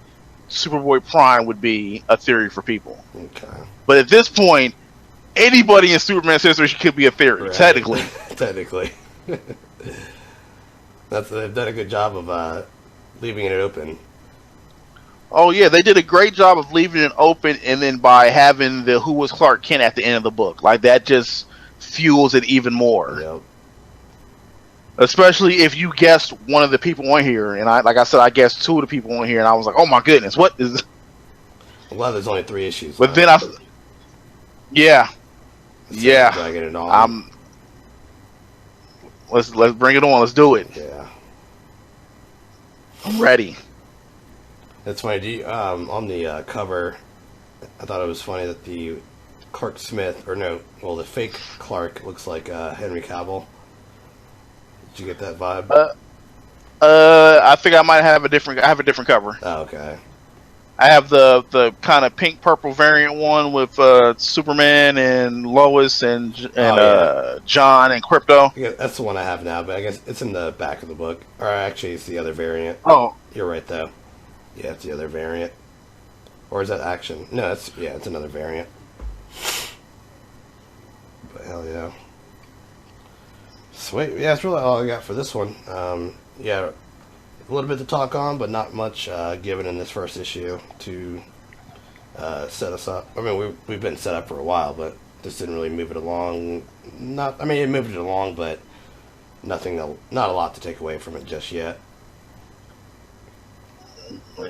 Superboy Prime would be a theory for people. Okay. But at this point, anybody in Superman's history could be a theory, Right. technically. Technically. They've done a good job of leaving it open. Oh yeah, they did a great job of leaving it open, and then by having the Who Was Clark Kent at the end of the book, like that just fuels it even more. Yep. Especially if you guessed one of the people on here, and I guessed 2 of the people on here, and I was like, oh my goodness, what is? I'm glad there's only 3 issues. But then yeah. Dragging it on. Let's bring it on. Let's do it. Yeah. I'm ready. That's funny. On the cover, I thought it was funny that the Clark Smith, the fake Clark looks like Henry Cavill. Did you get that vibe? I think I might have a different cover. Oh, okay. I have the kind of pink purple variant one with Superman and Lois and John and Crypto. Yeah, that's the one I have now, but I guess it's in the back of the book. Or actually, it's the other variant. Oh, You're right, though. Yeah, it's the other variant. Or is that Action? No, it's another variant. But hell yeah. Sweet. Yeah, that's really all I got for this one. Yeah, a little bit to talk on, but not much given in this first issue to set us up. I mean, we've been set up for a while, but this didn't really move it along. It moved it along, but not a lot to take away from it just yet.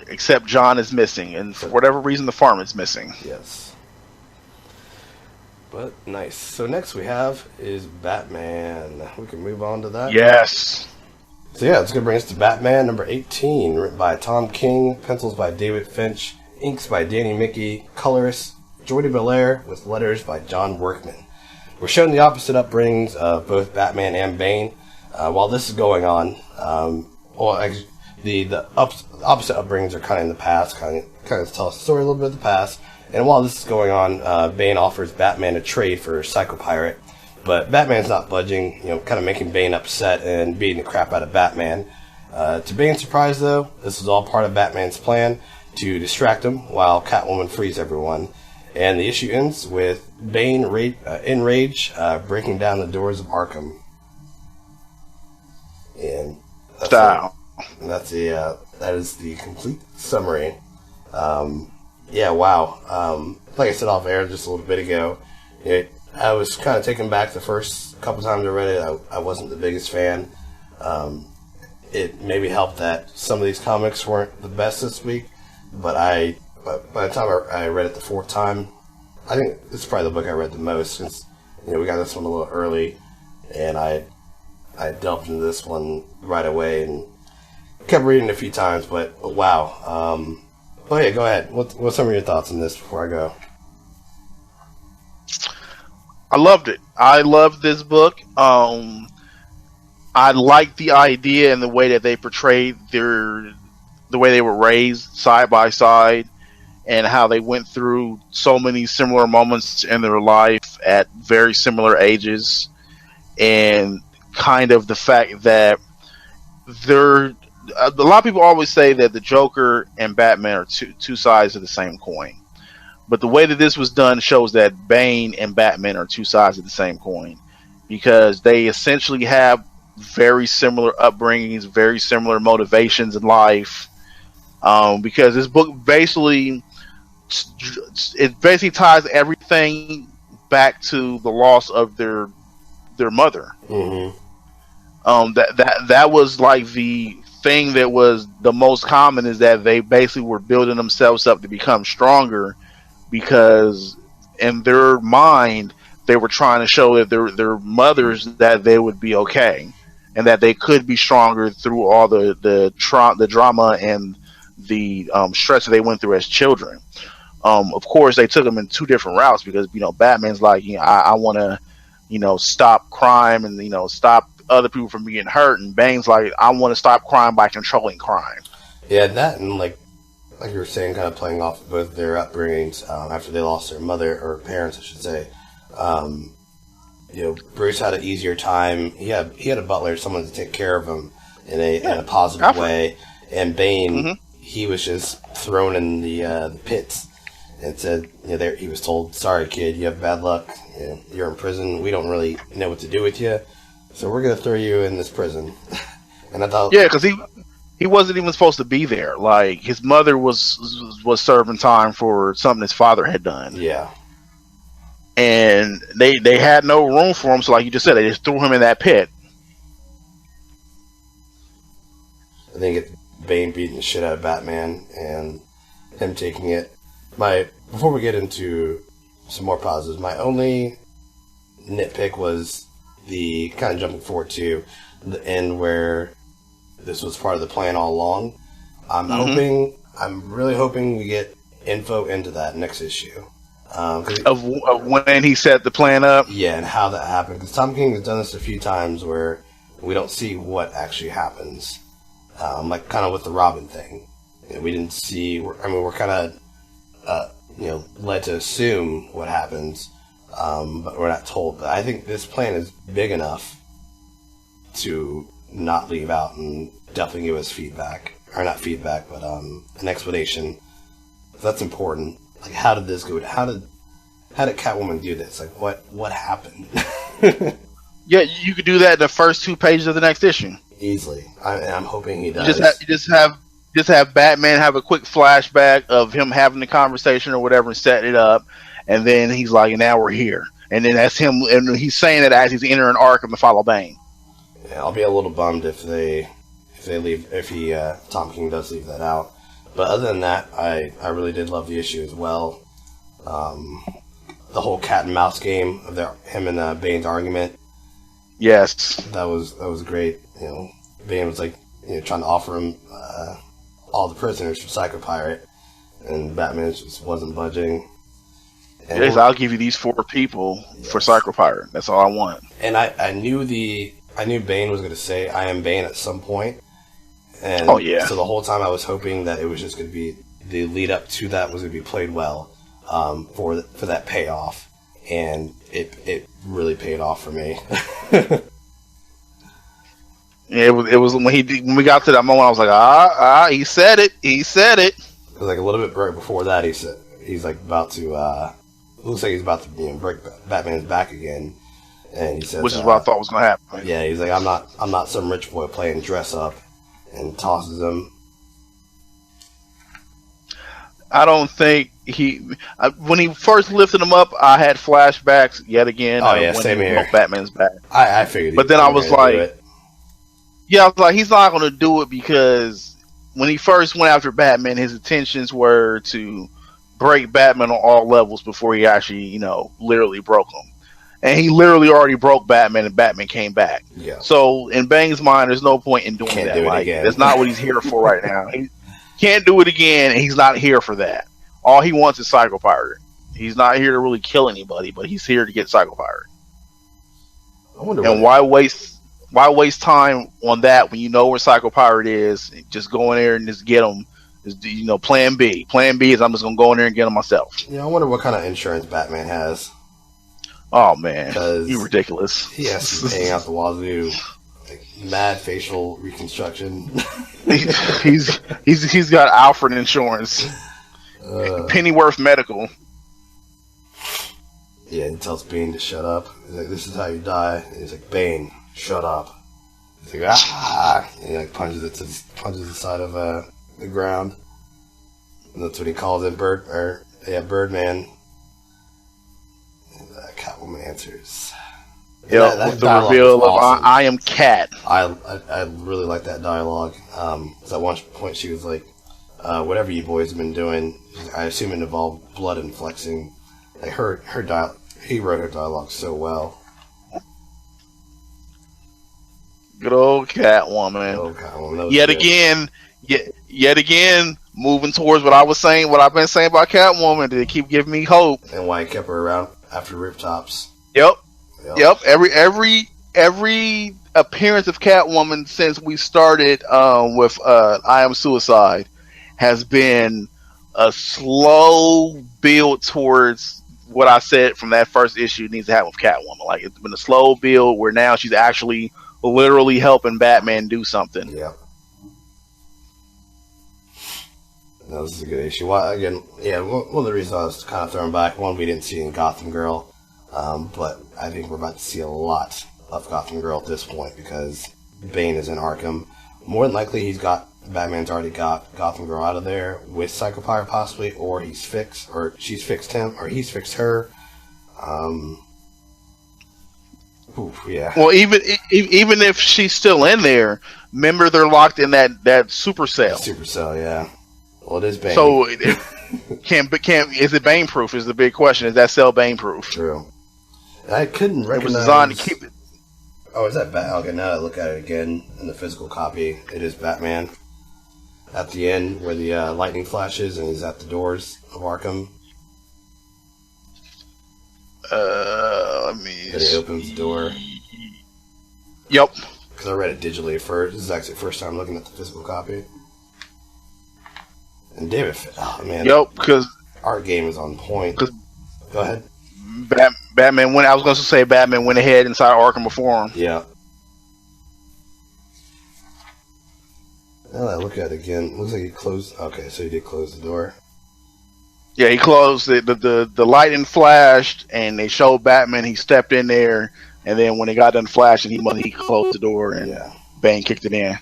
except John is missing, and for whatever reason, the farm is missing. Yes. But nice. So next we have is Batman. We can move on to that. Yes. So yeah, it's going to bring us to Batman number 18, written by Tom King, pencils by David Finch, inks by Danny Mickey, colorist Jordi Belair, with letters by John Workman. We're showing the opposite upbringings of both Batman and Bane. While this is going on, the opposite upbringings are kind of in the past, kind of tell us the story a little bit of the past. And while this is going on, Bane offers Batman a trade for Psycho Pirate, But Batman's not budging, kind of making Bane upset and beating the crap out of Batman. To Bane's surprise, though, this is all part of Batman's plan to distract him while Catwoman frees everyone. And the issue ends with Bane in rage, breaking down the doors of Arkham. And that is the complete summary. Yeah, wow. Like I said off air just a little bit ago, I was kind of taken back the first couple times I read it. I wasn't the biggest fan. It maybe helped that some of these comics weren't the best this week, but by the time I read it the fourth time, I think it's probably the book I read the most since we got this one a little early, and I delved into this one right away and kept reading it a few times. But wow. But yeah, go ahead. What's some of your thoughts on this before I go? I loved it. I loved this book. I liked the idea and the way that they portrayed the way they were raised side by side, and how they went through so many similar moments in their life at very similar ages, and kind of the fact that a lot of people always say that the Joker and Batman are two sides of the same coin. But the way that this was done shows that Bane and Batman are two sides of the same coin, because they essentially have very similar upbringings, very similar motivations in life. Because this book basically ties everything back to the loss of their mother. Mm-hmm. That was like the thing that was the most common, is that they basically were building themselves up to become stronger, because in their mind they were trying to show that their mothers that they would be okay, and that they could be stronger through all the drama and the stress that they went through as children. Of course, they took them in two different routes, because Batman's like, I want to stop crime and stop other people from being hurt, and Bane's like, I want to stop crime by controlling crime. Yeah, that, and like you were saying, kind of playing off of both their upbringings after they lost their mother, or parents, I should say. Bruce had an easier time. He had a butler, someone to take care of him in a positive way, and Bane, he was just thrown in the pits and said, he was told, sorry kid, you have bad luck, you're in prison, we don't really know what to do with you, so we're going to throw you in this prison. And I thought, yeah, because he wasn't even supposed to be there. Like, his mother was serving time for something his father had done. Yeah. And they had no room for him, so like you just said, they just threw him in that pit. I think it's Bane beating the shit out of Batman and him taking it. Before we get into some more positives, my only nitpick was the kind of jumping forward to the end where this was part of the plan all along. I'm really hoping we get info into that next issue. Of when he set the plan up? Yeah, and how that happened. Because Tom King has done this a few times where we don't see what actually happens. Like kind of with the Robin thing. We didn't see, we're kind of, led to assume what happens, but we're not told. But I think this plan is big enough to not leave out and definitely give us feedback. Or not feedback, but an explanation. That's important. Like, how did this go? How did Catwoman do this? Like, what happened? Yeah, you could do that in the first 2 pages of the next issue. Easily. I'm hoping he does. You just have Batman have a quick flashback of him having the conversation or whatever and setting it up, and then he's like, and now we're here. And then that's him, and he's saying it as he's entering Arkham to follow Bane. Yeah, I'll be a little bummed if Tom King does leave that out. But other than that, I really did love the issue as well. The whole cat and mouse game of him and Bane's argument. Yes, that was great. Bane was like trying to offer him all the prisoners for Psycho Pirate, and Batman just wasn't budging. And yes, I'll give you these 4 people for Psycho Pirate. That's all I want. And I knew Bane was going to say "I am Bane" at some point. And so the whole time I was hoping that it was just going to be the lead up to that was going to be played well for that payoff. and it really paid off for me. Yeah, it was when when we got to that moment, I was like, he said it. He said it. Like a little bit right before that, he said he's like about to. Looks like he's about to break Batman's back again, and he says, which is what I thought was gonna happen. Yeah, he's like, I'm not some rich boy playing dress up, and tosses him. I don't think when he first lifted him up, I had flashbacks yet again. Oh yeah, when same he here. Batman's back. I figured, but then I was like, yeah, I was like, he's not going to do it because when he first went after Batman, his intentions were to break Batman on all levels before he actually, literally broke him. And he literally already broke Batman, and Batman came back. Yeah. So in Bane's mind, there's no point in doing that. Like, that's not what he's here for right now. He can't do it again, and he's not here for that. All he wants is Psycho Pirate. He's not here to really kill anybody, but he's here to get Psycho Pirate. I wonder. And why waste time on that when you know where Psycho Pirate is? Just go in there and just get him. Plan B. Plan B is I'm just gonna go in there and get him myself. Yeah, I wonder what kind of insurance Batman has. Oh man, you ridiculous. He has to be paying out the wazoo, like mad facial reconstruction. he's got Alfred Insurance, Pennyworth Medical. Yeah, he tells Bane to shut up. He's like, "This is how you die." And he's like, "Bane, shut up." He's like, "Ah!" And he like punches the side of the ground. And that's when he calls in Birdman. And Catwoman answers. Yeah, that the reveal of awesome. I am Cat. I really like that dialogue. At one point she was like, "Whatever you boys have been doing, I assume it involved blood and flexing." Like her dialogue. He wrote her dialogue so well. Good old Catwoman. Yet again, moving towards what I've been saying about Catwoman. They keep giving me hope. And why I kept her around after Rooftops. Yep. Every appearance of Catwoman since we started with I Am Suicide has been a slow build towards what I said from that first issue needs to happen with Catwoman. Like, it's been a slow build where now she's actually literally helping Batman do something. Yeah. No, this is a good issue. One of the reasons I was kind of thrown back, one, we didn't see in Gotham Girl, but I think we're about to see a lot of Gotham Girl at this point because Bane is in Arkham. More than likely, Batman's already got Gotham Girl out of there with Psycho Pirate possibly, or she's fixed him, or he's fixed her. Yeah. Well, even if she's still in there, remember they're locked in that super cell. Super cell, yeah. Well, it is Bane. So, is it Bane proof? Is the big question. Is that cell Bane proof? True. I couldn't recognize. It was designed to keep it. Oh, is that Batman? Okay, now that I look at it again in the physical copy, it is Batman. At the end, where the lightning flashes and he's at the doors of Arkham. Let me. And he opens the door. Yep. Because I read it digitally at first. This is actually the first time looking at the physical copy. And David, oh man. Yep, because art game is on point. Go ahead. Batman went. I was going to say Batman went ahead inside Arkham before him. Yeah. Now that I look at it again, looks like he closed. Okay, so he did close the door. Yeah, he closed it. The lightning flashed, and they showed Batman. He stepped in there, and then when it got done flashing, he closed the door, and Bane kicked it in.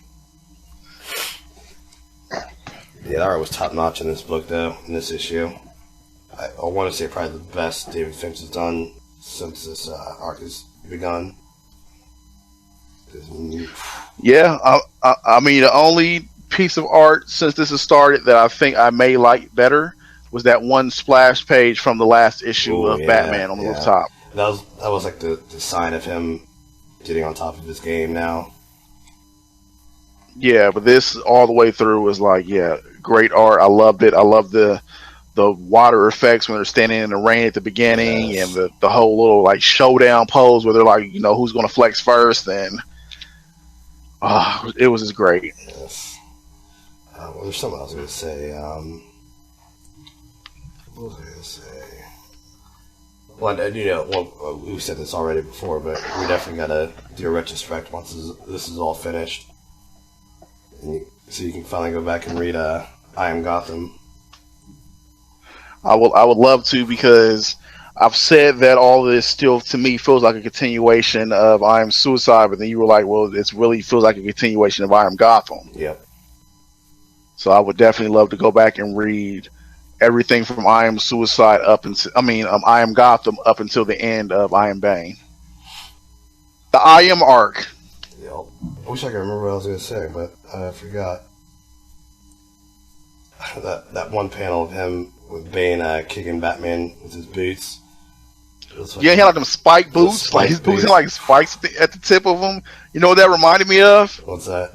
Yeah, the art was top notch in this book, though. In this issue, I want to say probably the best David Finch has done since this arc has begun. Yeah, I mean, the only piece of art since this has started that I think I may like better was that one splash page from the last issue of Batman on the rooftop. That was like the sign of him getting on top of his game now. Yeah, but this all the way through was like, great art. I loved it. I loved the water effects when they're standing in the rain at the beginning, and the whole little like showdown pose where they're like, who's going to flex first, and it was just great. Yes. There's something I was going to say. What was I going to say? Well, we said this already before, but we definitely gotta do a retrospect once this is all finished, so you can finally go back and read I Am Gotham. I would love to, because I've said that all of this still to me feels like a continuation of I Am Suicide, but then you were like, well, it really feels like a continuation of I Am Gotham. Yep. So I would definitely love to go back and read everything from I Am Suicide I Am Gotham up until the end of I Am Bane. The I Am arc. Yep. I wish I could remember what I was going to say, but I forgot. That one panel of him with Bane kicking Batman with his boots. He had like them spike boots. Like his boots had like spikes at the tip of them. You know what that reminded me of? What's that?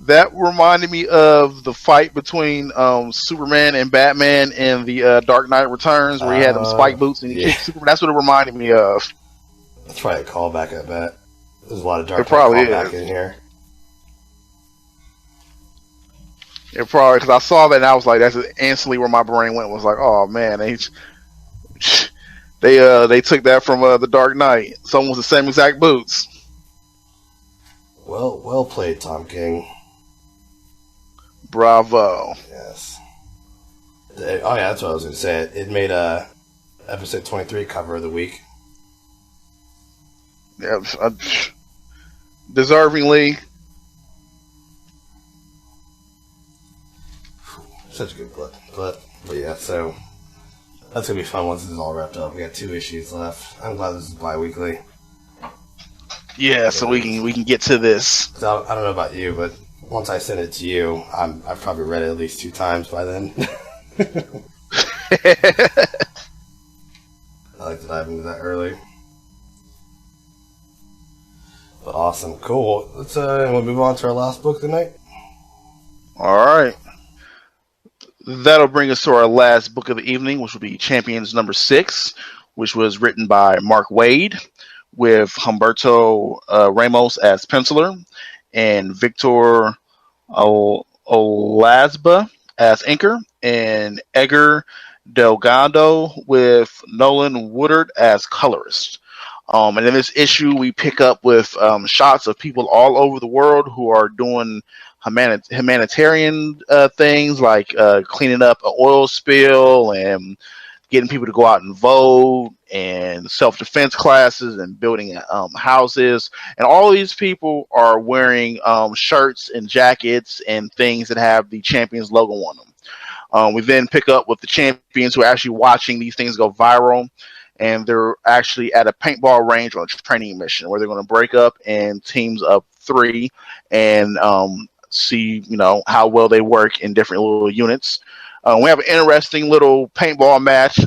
That reminded me of the fight between Superman and Batman in the Dark Knight Returns, where he had them spike boots and he kicked Superman. That's what it reminded me of. That's probably a callback, I bet. There's a lot of Dark Knight callback in here. It probably, because I saw that and I was like, that's instantly where my brain went. Was like, oh man, they took that from the Dark Knight. It's almost the same exact boots. Well played, Tom King. Bravo. Yes. Oh yeah, that's what I was going to say. It made episode 23 cover of the week. Yeah, deservingly. Such a good book. But yeah, so that's going to be fun once this is all wrapped up. We got 2 issues left. I'm glad this is bi-weekly. Yeah, so we can get to this. So I don't know about you, but once I send it to you, I've probably read it at least 2 times by then. I like to dive into that early. But awesome, cool. Let's we'll move on to our last book tonight. All right. That'll bring us to our last book of the evening, which will be Champions number 6, which was written by Mark Waid, with Humberto Ramos as penciler and Victor Olazaba as inker, and Edgar Delgado with Nolan Woodard as colorist. And in this issue, we pick up with shots of people all over the world who are doing humanitarian things, like cleaning up an oil spill and getting people to go out and vote, and self-defense classes and building houses. And all these people are wearing shirts and jackets and things that have the Champions logo on them. We then pick up with the Champions who are actually watching these things go viral. And they're actually at a paintball range on a training mission where they're going to break up in teams of 3 and see, how well they work in different little units. We have an interesting little paintball match,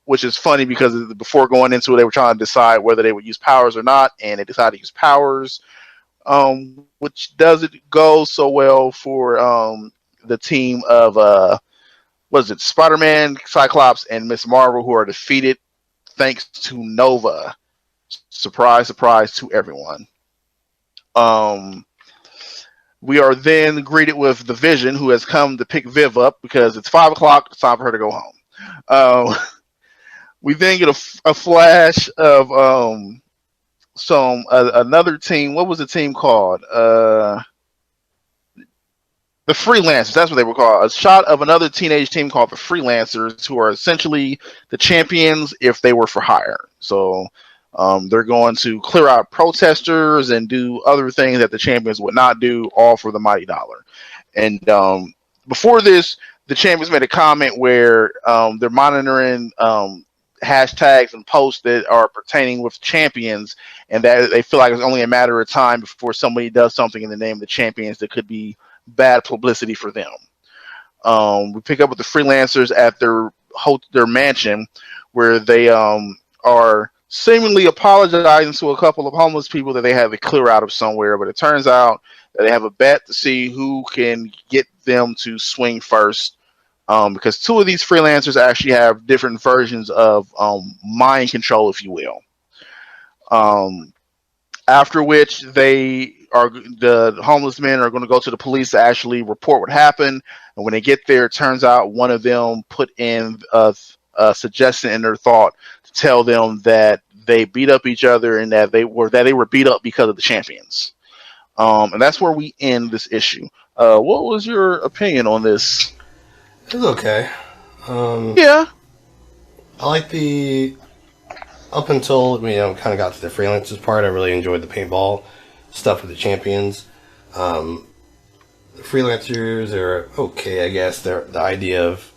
which is funny because before going into it, they were trying to decide whether they would use powers or not, and they decided to use powers, which doesn't go so well for the team of Spider-Man, Cyclops, and Miss Marvel, who are defeated thanks to Nova. Surprise, surprise to everyone. We are then greeted with the Vision, who has come to pick Viv up because it's 5 o'clock. It's time for her to go home. We then get a flash of another team. What was the team called? The Freelancers, that's what they were called. A shot of another teenage team called the Freelancers, who are essentially the Champions if they were for hire. So they're going to clear out protesters and do other things that the Champions would not do, all for the mighty dollar. And before this, the Champions made a comment where they're monitoring hashtags and posts that are pertaining with Champions, and that they feel like it's only a matter of time before somebody does something in the name of the Champions that could be bad publicity for them. We pick up with the Freelancers at their mansion, where they are seemingly apologizing to a couple of homeless people that they had to clear out of somewhere. But it turns out that they have a bet to see who can get them to swing first, because 2 of these Freelancers actually have different versions of mind control, if you will. After which the homeless men are going to go to the police to actually report what happened. And when they get there, it turns out one of them put in suggestion in their thought to tell them that they beat up each other and that they were beat up because of the champions. And that's where we end this issue. What was your opinion on this? It was okay. Yeah. I like up until we kind of got to the freelancers part. I really enjoyed the paintball stuff with the champions. The freelancers are okay, I guess. The idea of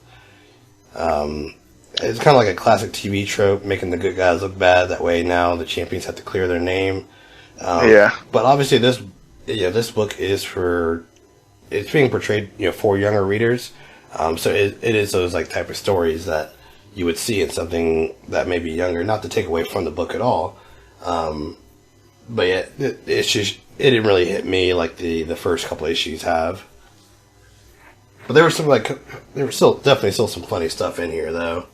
it's kind of like a classic TV trope, making the good guys look bad. That way, now the champions have to clear their name. Yeah. But obviously, this book is it's being portrayed for younger readers. So it is those like type of stories that you would see in something that may be younger. Not to take away from the book at all, but yeah, it didn't really hit me like the first couple issues have. But there was definitely still some funny stuff in here though.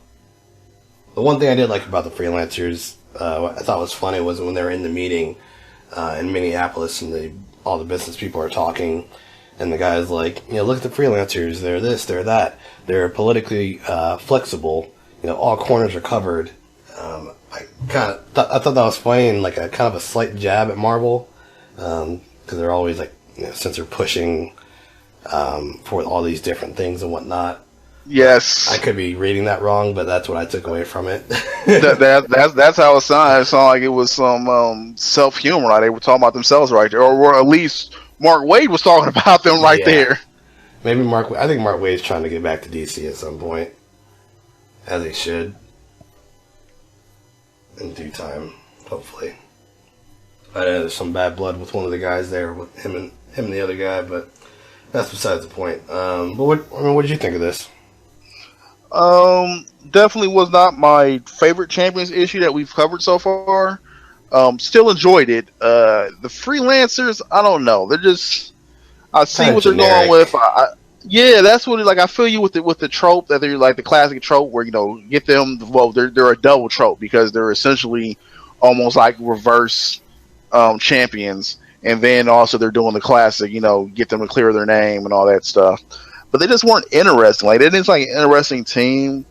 The one thing I did like about the freelancers, I thought was funny, was when they were in the meeting in Minneapolis and all the business people are talking. And the guy's like, look at the freelancers. They're this, they're that. They're politically flexible. All corners are covered. I thought that was funny and like a kind of a slight jab at Marvel, because they're always like, since they're pushing for all these different things and whatnot. Yes, I could be reading that wrong, but that's what I took away from it. that's how it sounded. It sounded like it was some self humor. Right? They were talking about themselves right there, or at least Mark Waid was talking about them right there. Maybe I think Mark Waid's trying to get back to DC at some point, as he should, in due time, hopefully. I know there's some bad blood with one of the guys there, with him and the other guy, but that's besides the point. But what did you think of this? Definitely was not my favorite Champions issue that we've covered so far. Still enjoyed it. The freelancers, I don't know. They're just, I see Kinda what generic. they're going with. Yeah, that's what I feel you with the trope that they're like the classic trope where get them. Well, they're a double trope because they're essentially almost like reverse champions, and then also they're doing the classic, get them to clear their name and all that stuff. But they just weren't interesting. Like, they didn't like an interesting team.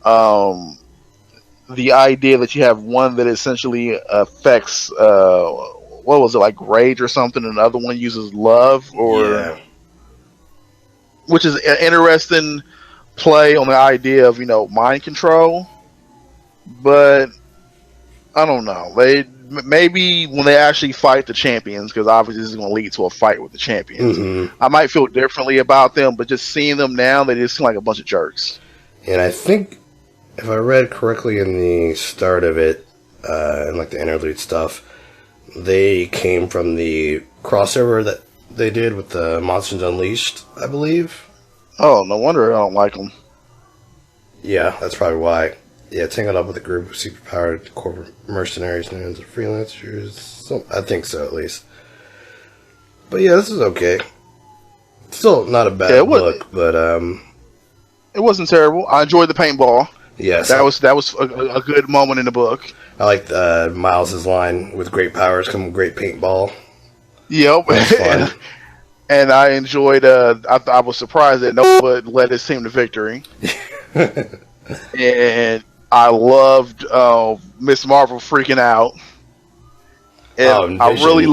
The idea that you have one that essentially affects what was it, like rage or something, and the other one uses love, which is an interesting play on the idea of mind control. But I don't know. Maybe when they actually fight the champions, because obviously this is going to lead to a fight with the champions, I might feel differently about them. But just seeing them now, they just seem like a bunch of jerks. And I think, if I read correctly in the start of it, and like the interlude stuff, they came from the crossover that they did with the Monsters Unleashed, I believe. Oh, no wonder I don't like them. Yeah, that's probably why. Yeah, tangled up with a group of superpowered corporate mercenaries known as the freelancers. I think so, at least. But yeah, this is okay. Still not a bad book, but it wasn't terrible. I enjoyed the paintball. Yes, that was a good moment in the book. I liked Miles's line, "With great powers come great paintball." Yep, fun. And I enjoyed. I was surprised that nobody led his team to victory. And I loved Miss Marvel freaking out. And I really,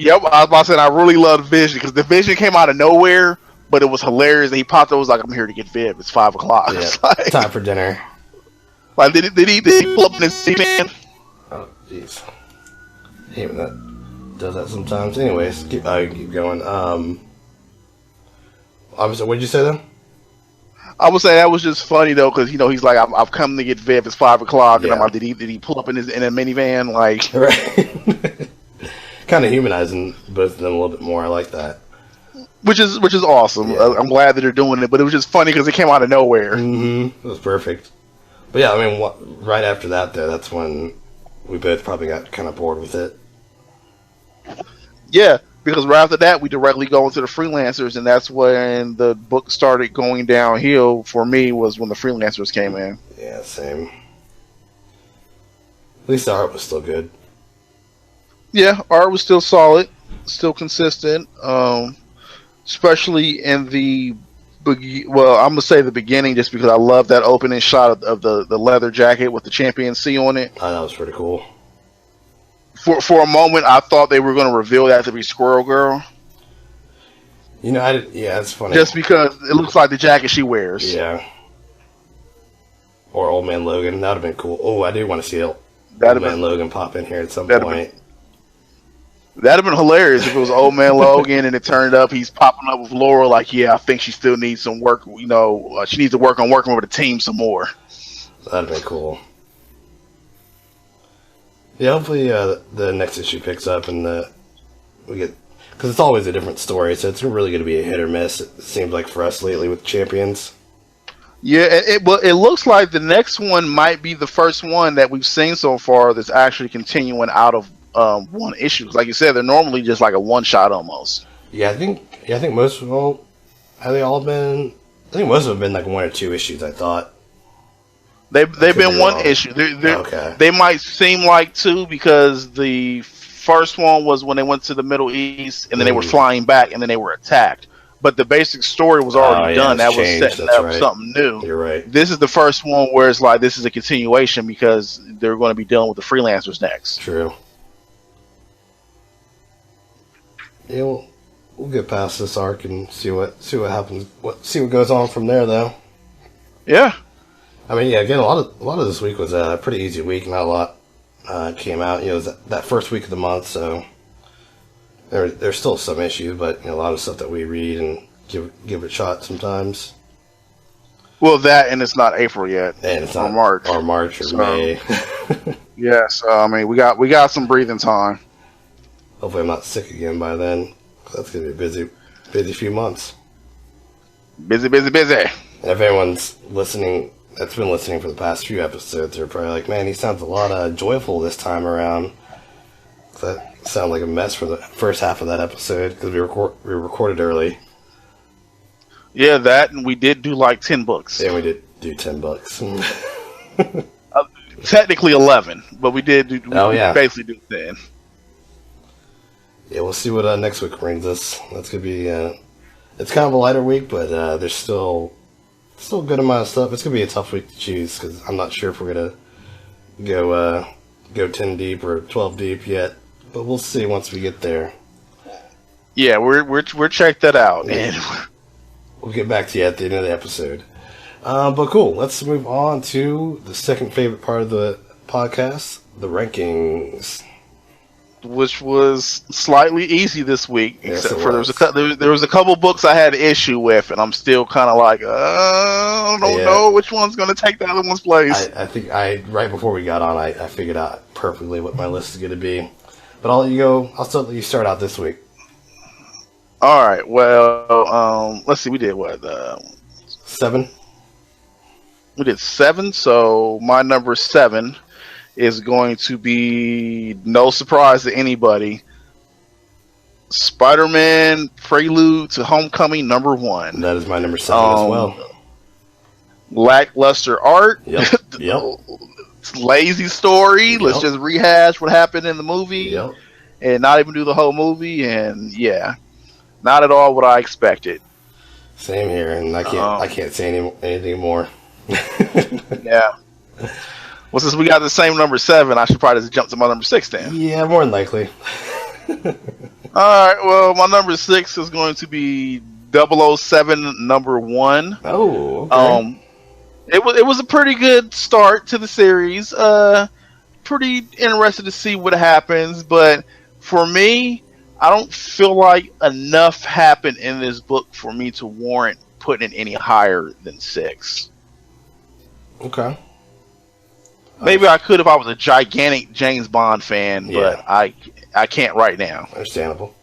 yep, I was about to say I really loved Vision, because the Vision came out of nowhere, but it was hilarious. And he popped up, was like, "I'm here to get Viv. It's 5 o'clock." Yeah, like, time for dinner. Like, did he pull up in his seat, man? Oh, jeez. I hate when that does that sometimes. Anyways, keep going. Obviously, what did you say though? I would say that was just funny though, because he's like, I've come to get Viv. It's 5 o'clock, and I'm like, did he pull up in a minivan? Like, right. Kind of humanizing both of them a little bit more. I like that. Which is awesome. Yeah. I'm glad that they're doing it, but it was just funny because it came out of nowhere. Mm-hmm. It was perfect. But yeah, I mean, right after that though, that's when we both probably got kind of bored with it. Yeah, because right after that, we directly go into the freelancers, and that's when the book started going downhill for me, was when the freelancers came in. Yeah, same. At least the art was still good. Yeah, art was still solid, still consistent, especially in the Well, I'm gonna say the beginning just because I love that opening shot of the leather jacket with the champion C on it. Oh, that was pretty cool. For a moment, I thought they were going to reveal that to be Squirrel Girl. Yeah, it's funny. Just because it looks like the jacket she wears. Yeah. Or Old Man Logan. That would have been cool. Oh, I do want to see Old Man Logan pop in here at some point. That'd have been hilarious if it was Old Man Logan and it turned up he's popping up with Laura like, yeah, I think she still needs some work. She needs to work on working with the team some more. That'd have been cool. Yeah, hopefully the next issue picks up and we get, because it's always a different story, so it's really going to be a hit or miss. It seems like for us lately with Champions. Yeah, it looks like the next one might be the first one that we've seen so far that's actually continuing out of one issue. Like you said, they're normally just like a one shot almost. Yeah, I think most of them have they all been. I think most of them have been like 1 or 2 issues. I thought. They've been one issue. Okay. They might seem like 2 because the first one was when they went to the Middle East and then they were flying back and then they were attacked. But the basic story was already done. That was setting up something new. You're right. This is the first one where it's like this is a continuation because they're going to be dealing with the freelancers next. True. Yeah, we'll get past this arc and see what happens. See what goes on from there, though. Yeah. I mean, yeah. Again, a lot of this week was a pretty easy week. Not a lot came out. It was that first week of the month, so there's still some issues, but a lot of stuff that we read and give it a shot sometimes. Well, that and it's not April yet, and it's not March or May. Yeah, so I mean, we got some breathing time. Hopefully, I'm not sick again by then. That's gonna be a busy few months. Busy. And if anyone's listening, that's been listening for the past few episodes, they're probably like, "Man, he sounds a lot joyful this time around." That sounded like a mess for the first half of that episode because we recorded early. Yeah, that, and we did do like 10 books. Yeah, we did do 10 books. Technically 11, but we did do. Basically do 10. Yeah, we'll see what next week brings us. That's gonna be. It's kind of a lighter week, but there's still a good amount of stuff. It's gonna be a tough week to choose because I'm not sure if we're gonna go 10 deep or 12 deep yet, but we'll see once we get there. Yeah, we're check that out, and we'll get back to you at the end of the episode. But cool, let's move on to the second favorite part of the podcast, the rankings. Which was slightly easy this week, yes, except for there was a couple books I had issue with, and I'm still kind of like, I don't know which one's going to take the other one's place. I think right before we got on, I figured out perfectly what my list is going to be. But I'll let you go. I'll still let you start out this week. All right. Well, let's see. We did what? 7. We did 7. So my number 7 is going to be, no surprise to anybody, Spider-Man Prelude to Homecoming number 1. That is my number 7 as well. Lackluster art. Yep. Lazy story. Yep. Let's just rehash what happened in the movie. Yep. And not even do the whole movie. And yeah, not at all what I expected. Same here, and I can't say anything more. Yeah. Well, since we got the same number 7, I should probably just jump to my number 6 then. Yeah, more than likely. Alright, well, my number 6 is going to be 007 number 1. Oh, okay. It was a pretty good start to the series. Pretty interested to see what happens, but for me, I don't feel like enough happened in this book for me to warrant putting it any higher than 6. Okay. Maybe I could if I was a gigantic James Bond fan, but I can't right now. Understandable.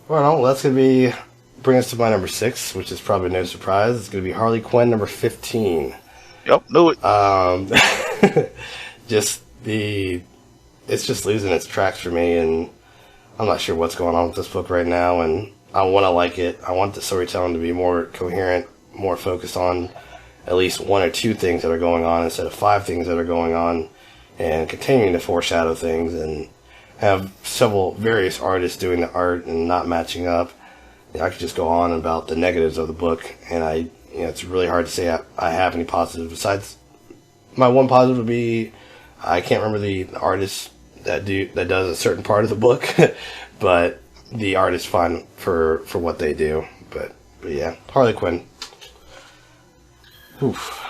Well, that's going to bring us to my number 6, which is probably no surprise. It's going to be Harley Quinn number 15. Yep, knew it. It's just losing its tracks for me, and I'm not sure what's going on with this book right now, and I want to like it. I want the storytelling to be more coherent, more focused on at least 1 or 2 things that are going on instead of 5 things that are going on, and continuing to foreshadow things and have various artists doing the art and not matching up. I could just go on about the negatives of the book, and it's really hard to say I have any positives. Besides, my one positive would be I can't remember the artist that does a certain part of the book, but the art is fine for what they do. But yeah, Harley Quinn. Oof.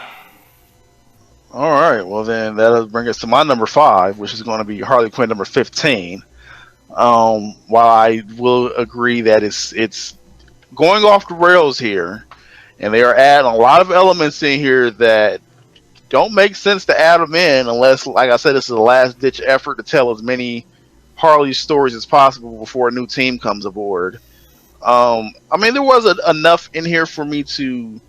All right, well then that'll bring us to my number 5, which is going to be Harley Quinn number 15. While I will agree that it's going off the rails here, and they are adding a lot of elements in here that don't make sense to add them in unless, like I said, this is a last-ditch effort to tell as many Harley stories as possible before a new team comes aboard. I mean, there was enough in here for me to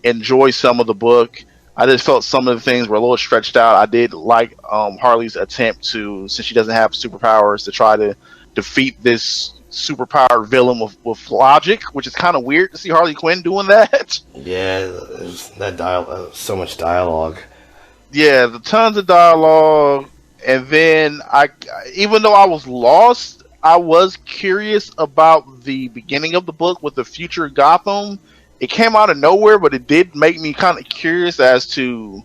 enjoy some of the book. I just felt some of the things were a little stretched out. I did like Harley's attempt to, since she doesn't have superpowers, to try to defeat this superpowered villain with logic, which is kind of weird to see Harley Quinn doing that. Yeah, so much dialogue. Yeah, the tons of dialogue, and then even though I was lost, I was curious about the beginning of the book with the future Gotham. It came out of nowhere, but it did make me kind of curious as to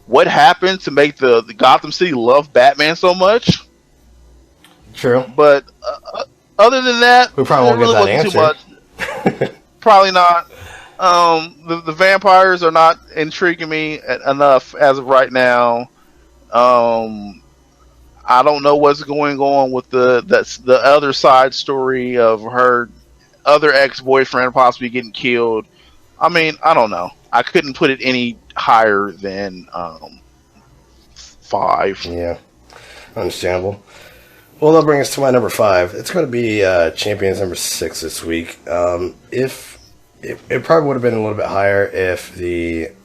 what happened to make the Gotham City love Batman so much. True. But other than that, we probably won't really get that answer. Too much. Probably not. The vampires are not intriguing me enough as of right now. I don't know what's going on with the other side story of her other ex-boyfriend possibly getting killed. I mean, I don't know. I couldn't put it any higher than 5. Yeah, understandable. Well, that'll bring us to my number 5. It's going to be Champions number 6 this week. If it probably would have been a little bit higher if it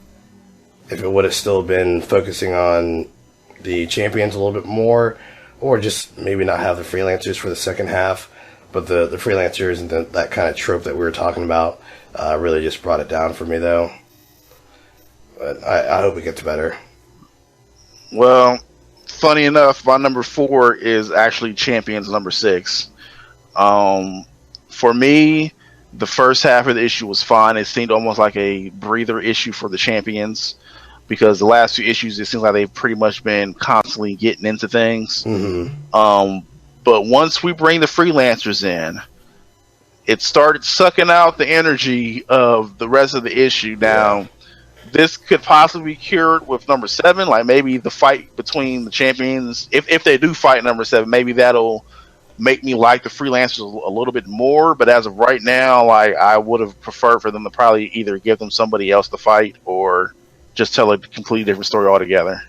would have still been focusing on the Champions a little bit more, or just maybe not have the freelancers for the second half. But the freelancers and that kind of trope that we were talking about really just brought it down for me, though. But I hope it gets better. Well, funny enough, my number 4 is actually Champions number 6. For me, the first half of the issue was fine. It seemed almost like a breather issue for the Champions, because the last 2 issues, it seems like they've pretty much been constantly getting into things. Mm-hmm. But once we bring the freelancers in, it started sucking out the energy of the rest of the issue. Now, this could possibly be cured with number 7. Like, maybe the fight between the champions, if they do fight number 7, maybe that'll make me like the freelancers a little bit more. But as of right now, like, I would have preferred for them to probably either give them somebody else to fight or just tell a completely different story altogether.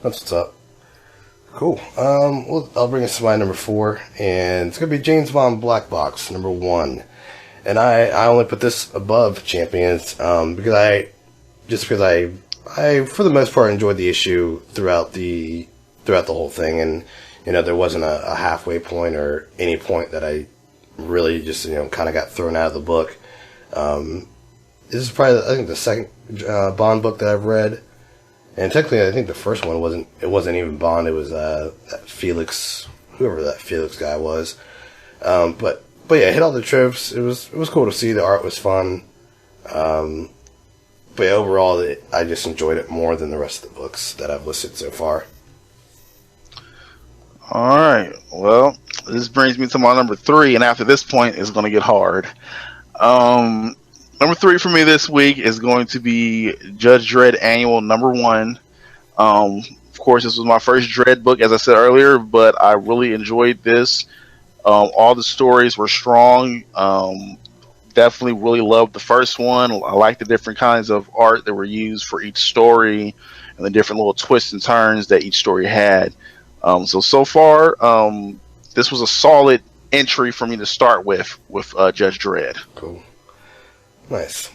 That's what's up. Cool. Well, I'll bring us to my number 4, and it's going to be James Bond Black Box, number 1. And I only put this above Champions because I for the most part enjoyed the issue throughout the whole thing, and there wasn't a halfway point or any point that I really just kind of got thrown out of the book. This is probably, I think, the second Bond book that I've read. And technically, I think the first one wasn't even Bond. It was that Felix, whoever that Felix guy was. But yeah, it hit all the tropes. It was cool to see. The art was fun. But yeah, overall, I just enjoyed it more than the rest of the books that I've listed so far. All right. Well, this brings me to my number 3, and after this point, it's going to get hard. Number 3 for me this week is going to be Judge Dredd Annual number 1. Of course, this was my first Dredd book, as I said earlier, but I really enjoyed this. All the stories were strong. Definitely really loved the first one. I liked the different kinds of art that were used for each story and the different little twists and turns that each story had. So far, this was a solid entry for me to start with Judge Dredd. Cool. Nice.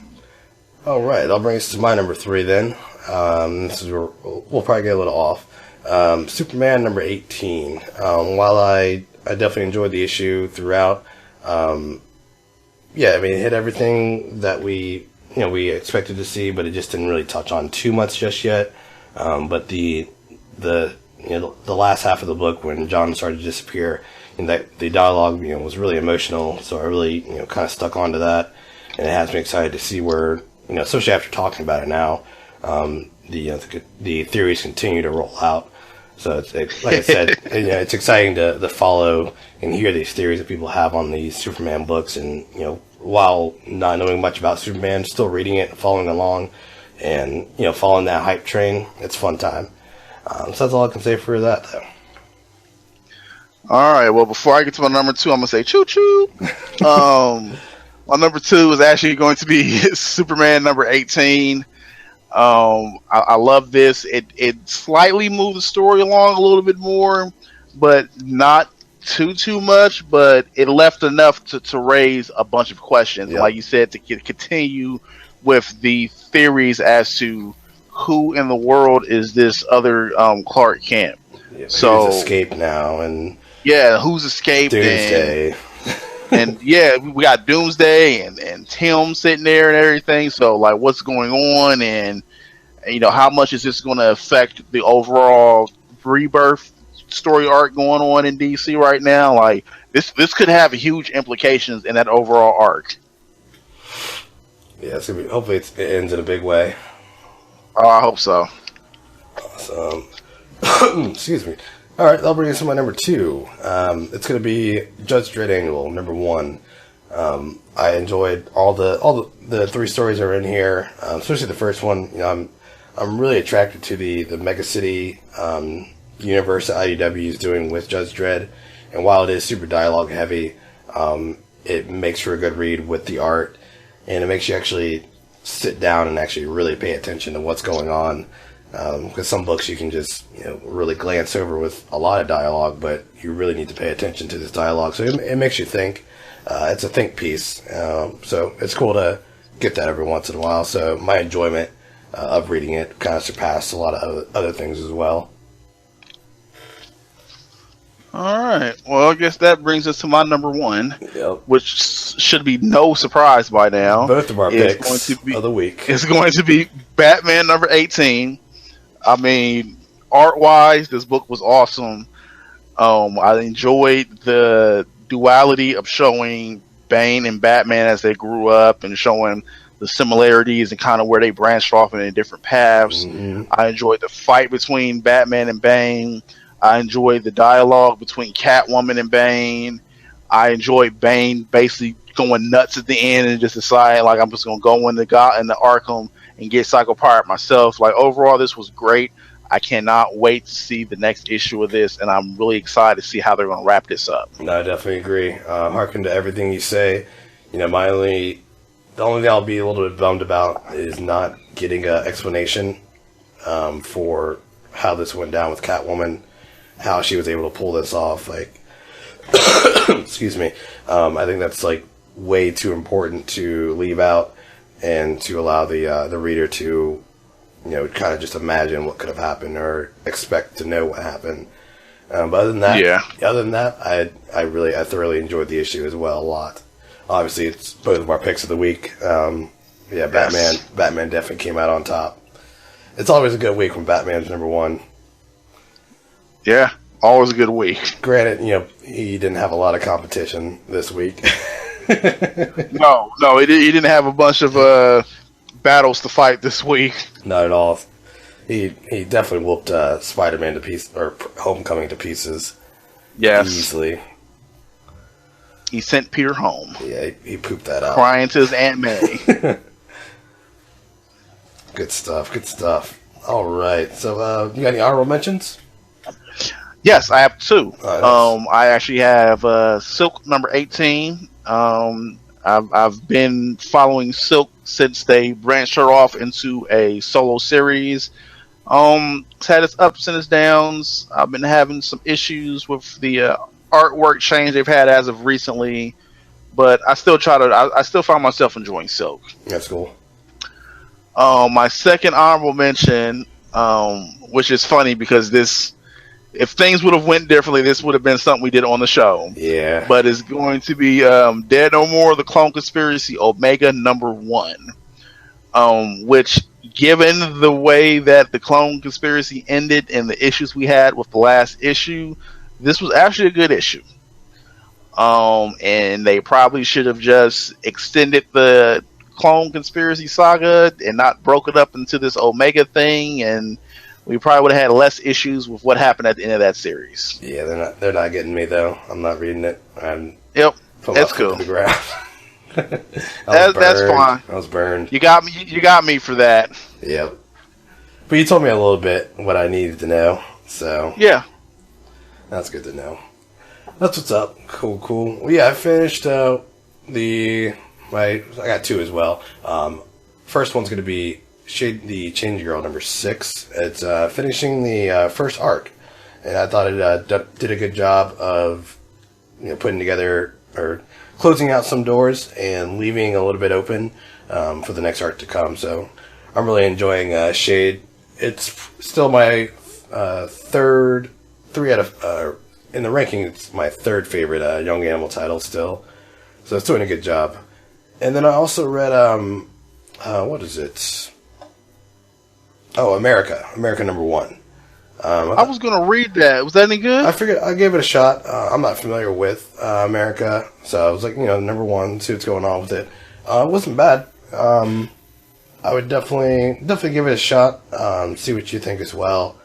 All right, I'll bring us to my number 3 then. This is where we'll probably get a little off. Superman number 18. While I definitely enjoyed the issue throughout, yeah, I mean, it hit everything that we expected to see, but it just didn't really touch on too much just yet. But the last half of the book, when John started to disappear, and that the dialogue, was really emotional. So I really, kind of stuck onto that, and it has me excited to see where, especially after talking about it now, the theories continue to roll out. So it's like I said, it's exciting to follow and hear these theories that people have on these Superman books, and while not knowing much about Superman, still reading it, following along, and following that hype train. It's a fun time. So that's all I can say for that, though. All right. Well, before I get to my number 2, I'm gonna say choo choo. My number 2 is actually going to be Superman number 18. I love this. It slightly moved the story along a little bit more, but not too much. But it left enough to raise a bunch of questions. Yep. Like you said, to continue with the theories as to who in the world is this other Clark Kent. Yeah, so who's escaped now, and who's escaped? Doomsday. And we got Doomsday and Tim sitting there and everything. So like, what's going on, and how much is this going to affect the overall rebirth story arc going on in DC right now? Like this could have huge implications in that overall arc. Yeah, it's gonna be, hopefully it ends in a big way. Oh, I hope so. Awesome. Excuse me. All right, that'll bring us to my number 2. It's going to be Judge Dredd Annual number 1. I enjoyed all the 3 stories that are in here, especially the first one. I'm really attracted to the Mega City universe that IDW is doing with Judge Dredd, and while it is super dialogue heavy, it makes for a good read with the art, and it makes you actually sit down and actually really pay attention to what's going on. Because some books you can just really glance over with a lot of dialogue, but you really need to pay attention to this dialogue. So it makes you think. It's a think piece. So it's cool to get that every once in a while. So my enjoyment of reading it kind of surpassed a lot of other things as well. All right. Well, I guess that brings us to my number 1, which should be no surprise by now. Both of our picks of the week. It's going to be Batman number 18. I mean, art-wise, this book was awesome. I enjoyed the duality of showing Bane and Batman as they grew up and showing the similarities and kind of where they branched off in different paths. Mm-hmm. I enjoyed the fight between Batman and Bane. I enjoyed the dialogue between Catwoman and Bane. I enjoyed Bane basically going nuts at the end and just deciding, like, I'm just going to go into Arkham and get Psycho Pirate myself. Like, overall, this was great. I cannot wait to see the next issue of this, and I'm really excited to see how they're going to wrap this up. No, I definitely agree. Hearken to everything you say. The only thing I'll be a little bit bummed about is not getting an explanation for how this went down with Catwoman, how she was able to pull this off. Like, excuse me. I think that's like way too important to leave out, and to allow the reader to, kind of just imagine what could have happened or expect to know what happened. But other than that, I thoroughly enjoyed the issue as well a lot. Obviously, it's both of our picks of the week. Batman definitely came out on top. It's always a good week when Batman's number 1. Yeah, always a good week. Granted, he didn't have a lot of competition this week. No, he didn't have a bunch of battles to fight this week. Not at all. He definitely whooped Spider-Man to pieces, or Homecoming to pieces. Yes, easily. He sent Peter home. Yeah, he pooped that out, crying to his Aunt May. Good stuff. All right, so you got any honorable mentions? Yes, I have 2. Nice. I actually have Silk number 18. I've been following Silk since they branched her off into a solo series. It's had its ups and its downs. I've been having some issues with the artwork change they've had as of recently, but I still find myself enjoying Silk. That's cool. My second honorable mention, which is funny because if things would have went differently, this would have been something we did on the show. Yeah. But it's going to be Dead No More, The Clone Conspiracy, Omega number 1. Which, given the way that the Clone Conspiracy ended and the issues we had with the last issue, this was actually a good issue. And they probably should have just extended the Clone Conspiracy saga and not broke it up into this Omega thing, and we probably would have had less issues with what happened at the end of that series. Yeah, they're not getting me though. I'm not reading it. Yep, that's cool. To the ground. That's fine. I was burned. You got me for that. Yep. But you told me a little bit what I needed to know, so yeah, that's good to know. That's what's up. Cool. Well, yeah, I finished I got 2 as well. First one's going to be the Change Girl number 6. It's finishing the first arc, and I thought it did a good job of putting together or closing out some doors and leaving a little bit open for the next arc to come. So I'm really enjoying Shade. It's still my third, 3 out of in the ranking. It's my third favorite Young Animal title still. So it's doing a good job. And then I also read what is it? Oh, America number 1. I was gonna read that. Was that any good? I figured I gave it a shot. I'm not familiar with America, so I was like, number 1, see what's going on with it. It wasn't bad. I would definitely give it a shot. See what you think as well,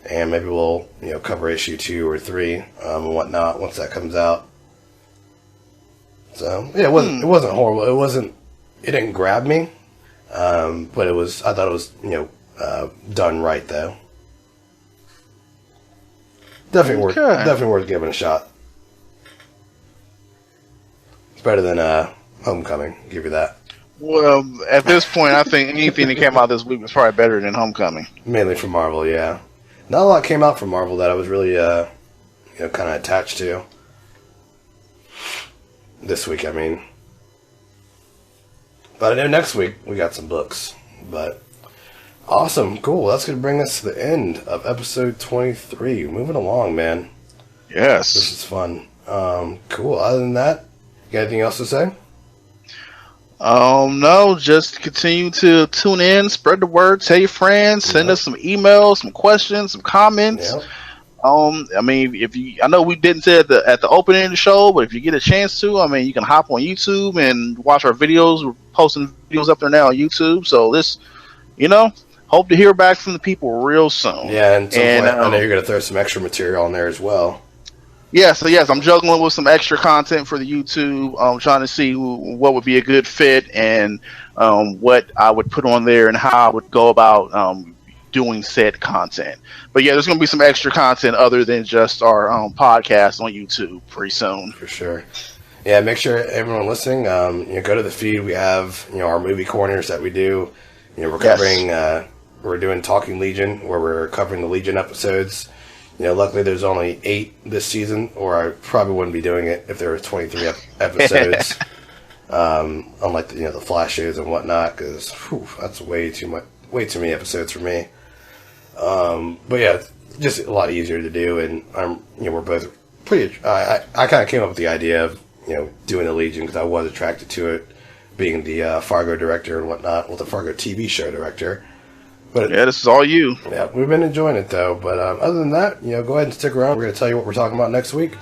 and maybe we'll cover issue 2 or 3 and whatnot once that comes out. So yeah, it wasn't horrible. It didn't grab me, but I thought it was done right though. Definitely worth giving a shot. It's better than Homecoming. Give you that. Well, at this point, I think anything that came out this week was probably better than Homecoming. Mainly from Marvel, yeah. Not a lot came out from Marvel that I was really kind of attached to. This week, I mean. But I know next week we got some books. But awesome, cool. That's going to bring us to the end of episode 23. Moving along, man. Yes. This is fun. Cool. Other than that, you got anything else to say? No, just continue to tune in, spread the word, tell your friends, send us some emails, some questions, some comments. Yep. I mean, I know we didn't say at the opening of the show, but if you get a chance to, I mean, you can hop on YouTube and watch our videos. We're posting videos up there now on YouTube. So hope to hear back from the people real soon. Yeah, and I know you're going to throw some extra material on there as well. Yeah, so yes, I'm juggling with some extra content for the YouTube. I'm trying to see what would be a good fit and what I would put on there and how I would go about doing said content. But yeah, there's going to be some extra content other than just our podcast on YouTube pretty soon. For sure. Yeah, make sure everyone listening, go to the feed. We have our movie corners that we do. We're covering. We're doing Talking Legion, where we're covering the Legion episodes. Luckily there's only 8 this season, or I probably wouldn't be doing it if there were 23 episodes. Unlike the Flash shows and whatnot, because that's way too many episodes for me. But yeah, just a lot easier to do, and we're both pretty. I kind of came up with the idea of doing the Legion because I was attracted to it, being the Fargo director and whatnot, the Fargo TV show director. But yeah, this is all you. Yeah, we've been enjoying it though. But other than that, go ahead and stick around. We're going to tell you what we're talking about next week.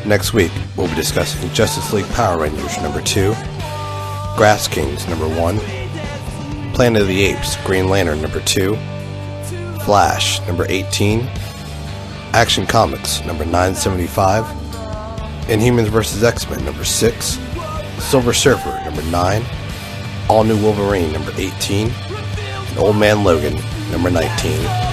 Next week, we'll be discussing Justice League Power Rangers number 2, Grass Kings number 1, Planet of the Apes Green Lantern number 2, Flash number 18, Action Comics number 975, Inhumans vs. X-Men number 6, Silver Surfer number 9, All New Wolverine number 18, and Old Man Logan number 19.